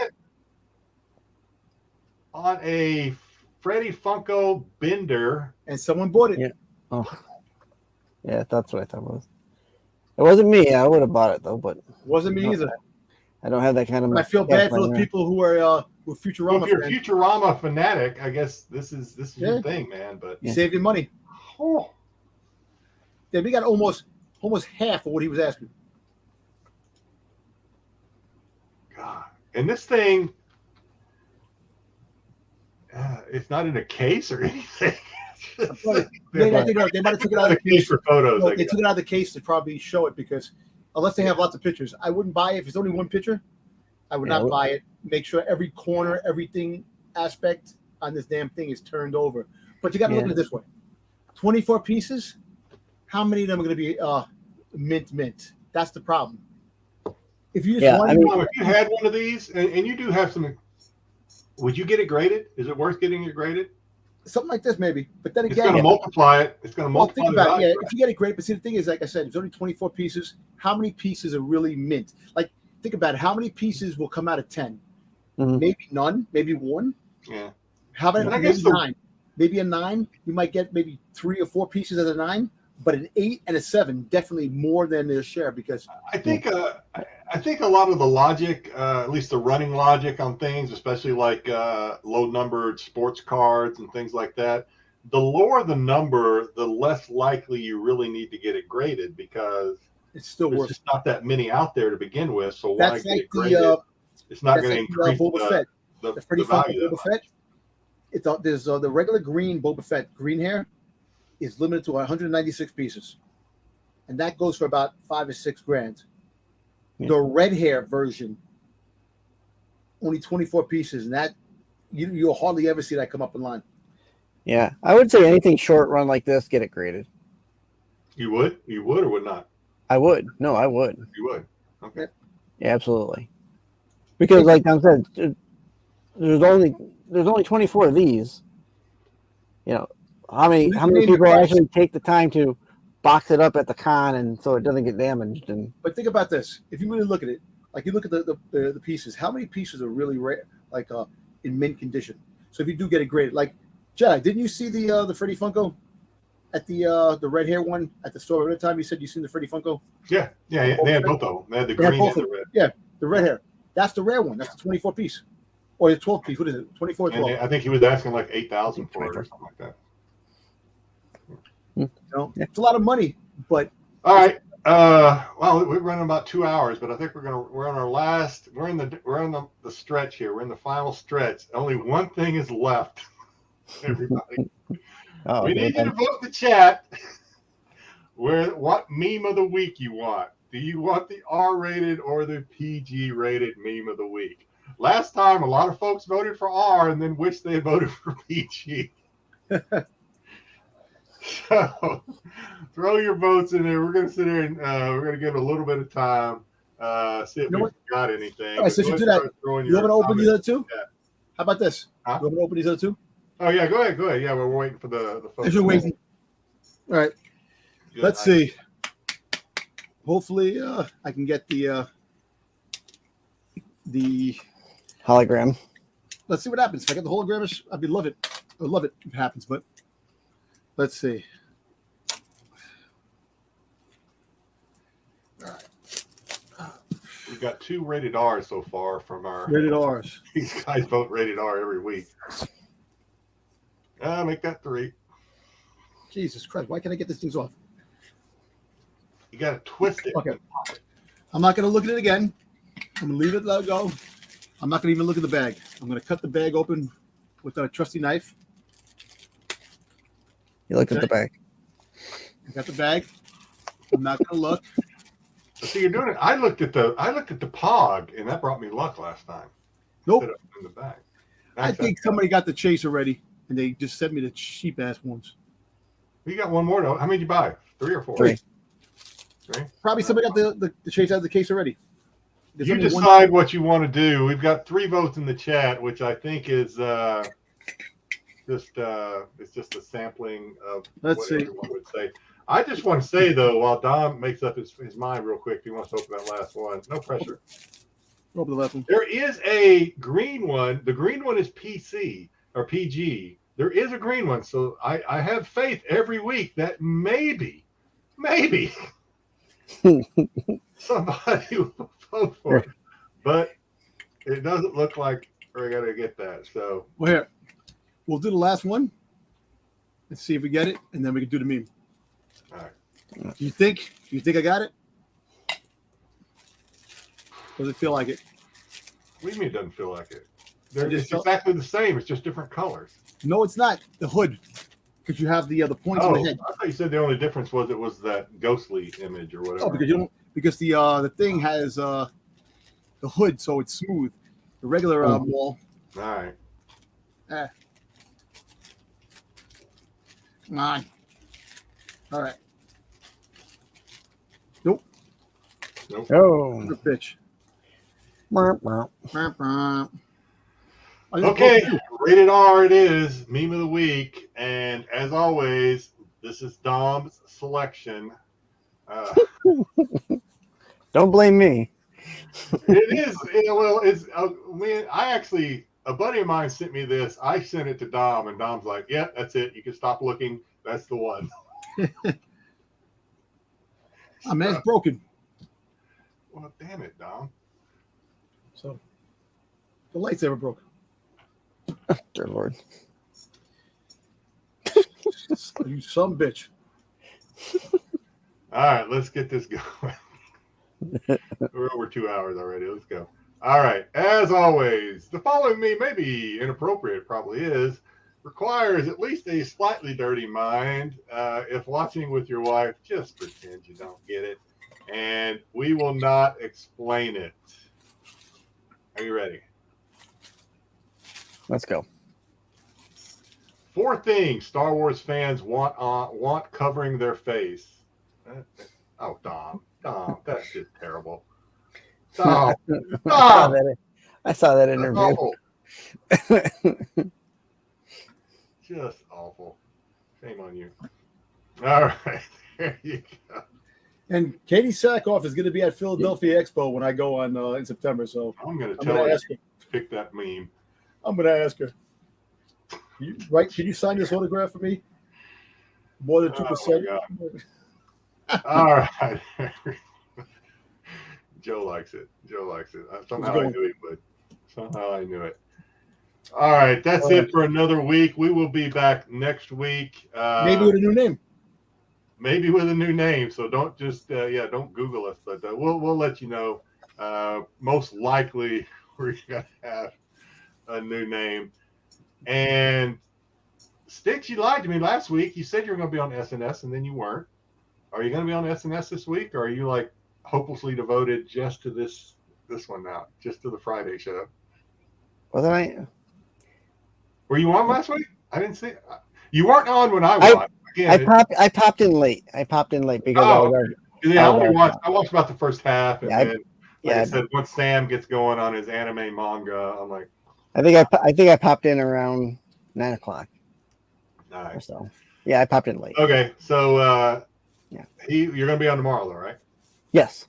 B: on a Freddy Funko Bender,
A: and someone bought it.
C: Yeah. Oh. Yeah, that's what I thought it was. It wasn't me. I would have bought it though, but it
A: wasn't me either.
C: I don't have that kind of.
A: I feel bad for those people who are Futurama.
B: Well, if you're a Futurama fanatic, I guess this is your thing, man. But
A: you save your money. Oh. Yeah, we got almost half of what he was asking.
B: God, and this thing, it's not in a case or anything.
A: They might have took it out of the case
B: for photos.
A: No, they took it out of the case to probably show it because unless they have lots of pictures, I wouldn't buy it. If it's only one picture, I would not buy it. Make sure every corner, everything aspect on this damn thing is turned over. But you got to look at it this way: 24 pieces. How many of them are going to be mint? That's the problem. If you just
B: if you had one of these, and you do have some, would you get it graded? Is it worth getting it graded?
A: Something like this, maybe. But then again,
B: it's going to multiply it. It's going to multiply.
A: Think about it. If you get it graded, but see, the thing is, like I said, it's only 24 pieces. How many pieces are really mint? Like, think about it. How many pieces will come out of 10?
C: Mm-hmm.
A: Maybe none. Maybe one.
B: Yeah.
A: How about maybe 9? Maybe a 9. You might get maybe 3 or 4 pieces as a 9. But an 8 and a 7 definitely more than their share because
B: I think a lot of the logic, at least the running logic on things, especially like low numbered sports cards and things like that, the lower the number, the less likely you really need to get it graded because
A: it's still
B: there's just not that many out there to begin with. So why get it graded? It's not going to increase the
A: Freddie
B: value.
A: Boba Fett. There's the regular green Boba Fett green hair. Is limited to 196 pieces, and that goes for about $5 or $6 grand. Yeah. The red hair version, only 24 pieces, and that you'll hardly ever see that come up in line.
C: Yeah, I would say anything short run like this, get it graded.
B: You would or would not?
C: I would. No, I would.
B: You would. Okay.
C: Yeah, absolutely. Because, like Tom said, there's only 24 of these. You know. How many people actually take the time to box it up at the con and so it doesn't get damaged?
A: But think about this: if you really look at it, like you look at the pieces, how many pieces are really like in mint condition? So if you do get it graded, like Jedi, didn't you see the Freddy Funko at the red hair one at the store at the time? You said you seen the Freddy Funko.
B: Yeah. They had both of them. They had the green and the red.
A: Yeah, the red hair. That's the rare one. That's the 24 piece or the 12 piece. What is it? 24 12.
B: I think he was asking like 8,000 for it or something like that.
A: It's a lot of money, but
B: all right. Well, we're running about 2 hours, but I think we're on our last. We're on the stretch here. We're in the final stretch. Only one thing is left. Everybody, we need you to vote in the chat. What meme of the week you want? Do you want the R-rated or the PG-rated meme of the week? Last time, a lot of folks voted for R and then wished they had voted for PG. So throw your votes in there. We're going to sit here and we're going to give it a little bit of time. See if we got anything.
A: All right, since you do that, you want to open these other two? Yeah. How about this? Huh? You want to open these other two?
B: Oh, yeah, go ahead. Yeah, we're waiting for the folks.
A: As you're waiting. All right. Good. Let's see. Hopefully I can get the
C: hologram.
A: Let's see what happens. If I get the hologram, I'd love it. I would love it if it happens, but let's see. All right.
B: We've got 2 rated R's so far from our
A: rated R's.
B: These guys vote rated R every week. Make that 3.
A: Jesus Christ! Why can't I get this thing off?
B: You got to twist it.
A: Okay. I'm not going to look at it again. I'm going to leave it let it go. I'm not going to even look at the bag. I'm going to cut the bag open with a trusty knife.
C: You look at the bag.
A: I got the bag. I'm not going to look.
B: See, you're doing it. I looked at the POG, and that brought me luck last time.
A: Nope.
B: In the bag.
A: I think somebody got the chase already, and they just sent me the cheap ass ones.
B: You got one more though. How many did you buy? 3 or 4?
C: 3.
A: Probably somebody got the chase out of the case already.
B: You decide what you want to do. We've got 3 votes in the chat, which I think is it's just a sampling of what everyone would say. I just want to say though, while Dom makes up his mind real quick, he wants to open that last one. No pressure.
A: Open the last one.
B: There is a green one. The green one is PC or PG. There is a green one, so I have faith every week that maybe somebody will vote for it. But it doesn't look like we're going to get that. So
A: well, here, we'll do the last one. Let's see if we get it, and then we can do the meme.
B: All right.
A: Do you think I got it? Does it feel like it?
B: What do you mean it doesn't feel like it? It's exactly the same. It's just different colors.
A: No, it's not. The hood. because you have the points
B: Oh,
A: on
B: I
A: the head.
B: thought you said the only difference was it was that ghostly image or whatever.
A: Oh, because you don't because the thing has the hood, so it's smooth. The regular Maul.
B: All right.
A: Come on. All right. Nope.
C: Oh.
A: Good bitch.
B: Okay, rated R it is. Meme of the week, and as always, this is Dom's selection.
C: Don't blame me.
B: It is. Well, it's. Man, a buddy of mine sent me this. I sent it to Dom, and Dom's like, "Yeah, that's it. You can stop looking. That's the one."
A: Oh, man, it's broken.
B: Well, damn it, Dom.
A: So the lightsaber broke.
C: Dear Lord.
A: You some bitch.
B: All right, let's get this going. We're over 2 hours already. Let's go. All right. As always, the following may be inappropriate, probably is, requires at least a slightly dirty mind. If watching with your wife, just pretend you don't get it, and we will not explain it. Are you ready?
C: Let's go.
B: 4 things Star Wars fans want covering their face. Oh, Dom, that's just terrible. Dom,
C: I saw that interview.
B: awful. Just awful. Shame on you. All right, there you go.
A: And Katie Sackhoff is going to be at Philadelphia Expo when I go on in September. So
B: I'm going to
A: I'm
B: tell
A: going
B: her
A: to ask her.
B: to pick that meme.
A: I'm going to ask her. Can you sign this autograph for me? More than 2%.
B: All right. Joe likes it. Somehow I knew he would. Somehow I knew it. All right. That's it for another week. We will be back next week.
A: Maybe with a new name.
B: Maybe with a new name. So don't just, don't Google us. But we'll let you know. Most likely we're going to have a new name. And Styx, you lied to me last week. You said you were going to be on SNS, and then you weren't. Are you going to be on SNS this week, or are you like hopelessly devoted just to this one now, just to the Friday show?
C: Wasn't I?
B: Were you on last week? I didn't see. You weren't on when I was.
C: I popped in late. Because I
B: watched about the first half, and then I said once Sam gets going on his anime manga, I'm like.
C: I think I popped in around 9 o'clock.
B: All right.
C: So yeah, I popped in late.
B: Okay, so you're gonna be on tomorrow, though, right?
C: Yes.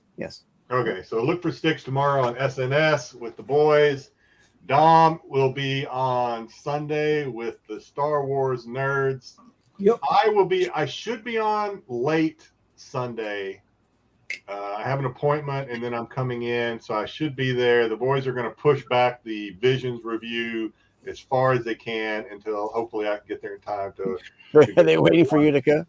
B: Okay, so look for Styx tomorrow on SNS with the boys. Dom will be on Sunday with the Star Wars nerds.
A: Yep.
B: I should be on late Sunday. I have an appointment, and then I'm coming in, so I should be there. The boys are going to push back the Visions review as far as they can until hopefully I can get there in time to.
C: Are they waiting for you to go?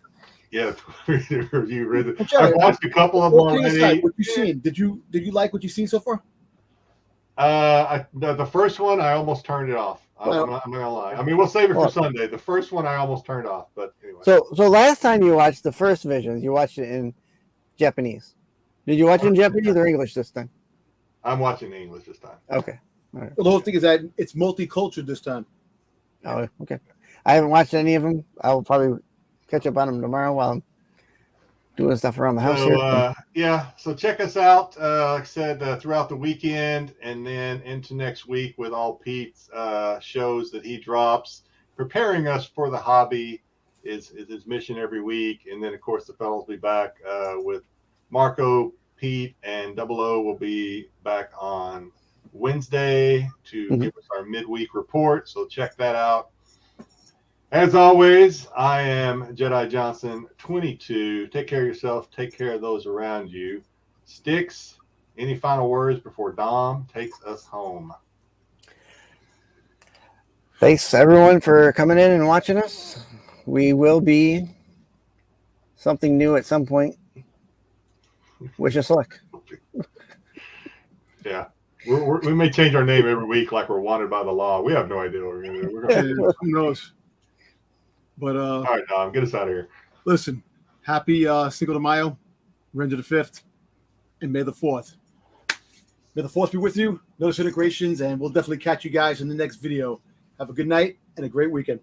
B: Yeah, review. I've watched a couple of them already.
A: What you seen? Did you like what you seen so far?
B: The first one I almost turned it off. I'm not gonna lie. I mean, we'll save it for Sunday. The first one I almost turned off, but anyway.
C: So last time you watched the first Visions, you watched it in Japanese. Did you watch it in Japanese or English this time?
B: I'm watching the English this time.
C: Okay. All right.
A: Well, the whole thing is that it's multicultural this time.
C: Oh, okay. I haven't watched any of them. I'll probably catch up on them tomorrow while I'm doing stuff around the house here.
B: So check us out. Like I said, throughout the weekend and then into next week with all Pete's shows that he drops, preparing us for the hobby is his mission every week. And then, of course, the fellows will be back with Marco, Pete, and Double O will be back on Wednesday to give us our midweek report. So check that out. As always, I am Jedi Johnson 22. Take care of yourself. Take care of those around you. Styx, any final words before Dom takes us home?
C: Thanks, everyone, for coming in and watching us. We will be something new at some point. Wish us luck.
B: Yeah. We may change our name every week like we're wanted by the law. We have no idea what we're going to do.
A: Who knows? But
B: All right, Dom, get us out of here.
A: listen, happy Cinco de Mayo, Render the 5th, and May the 4th. May the 4th be with you. No disintegrations, and we'll definitely catch you guys in the next video. Have a good night and a great weekend.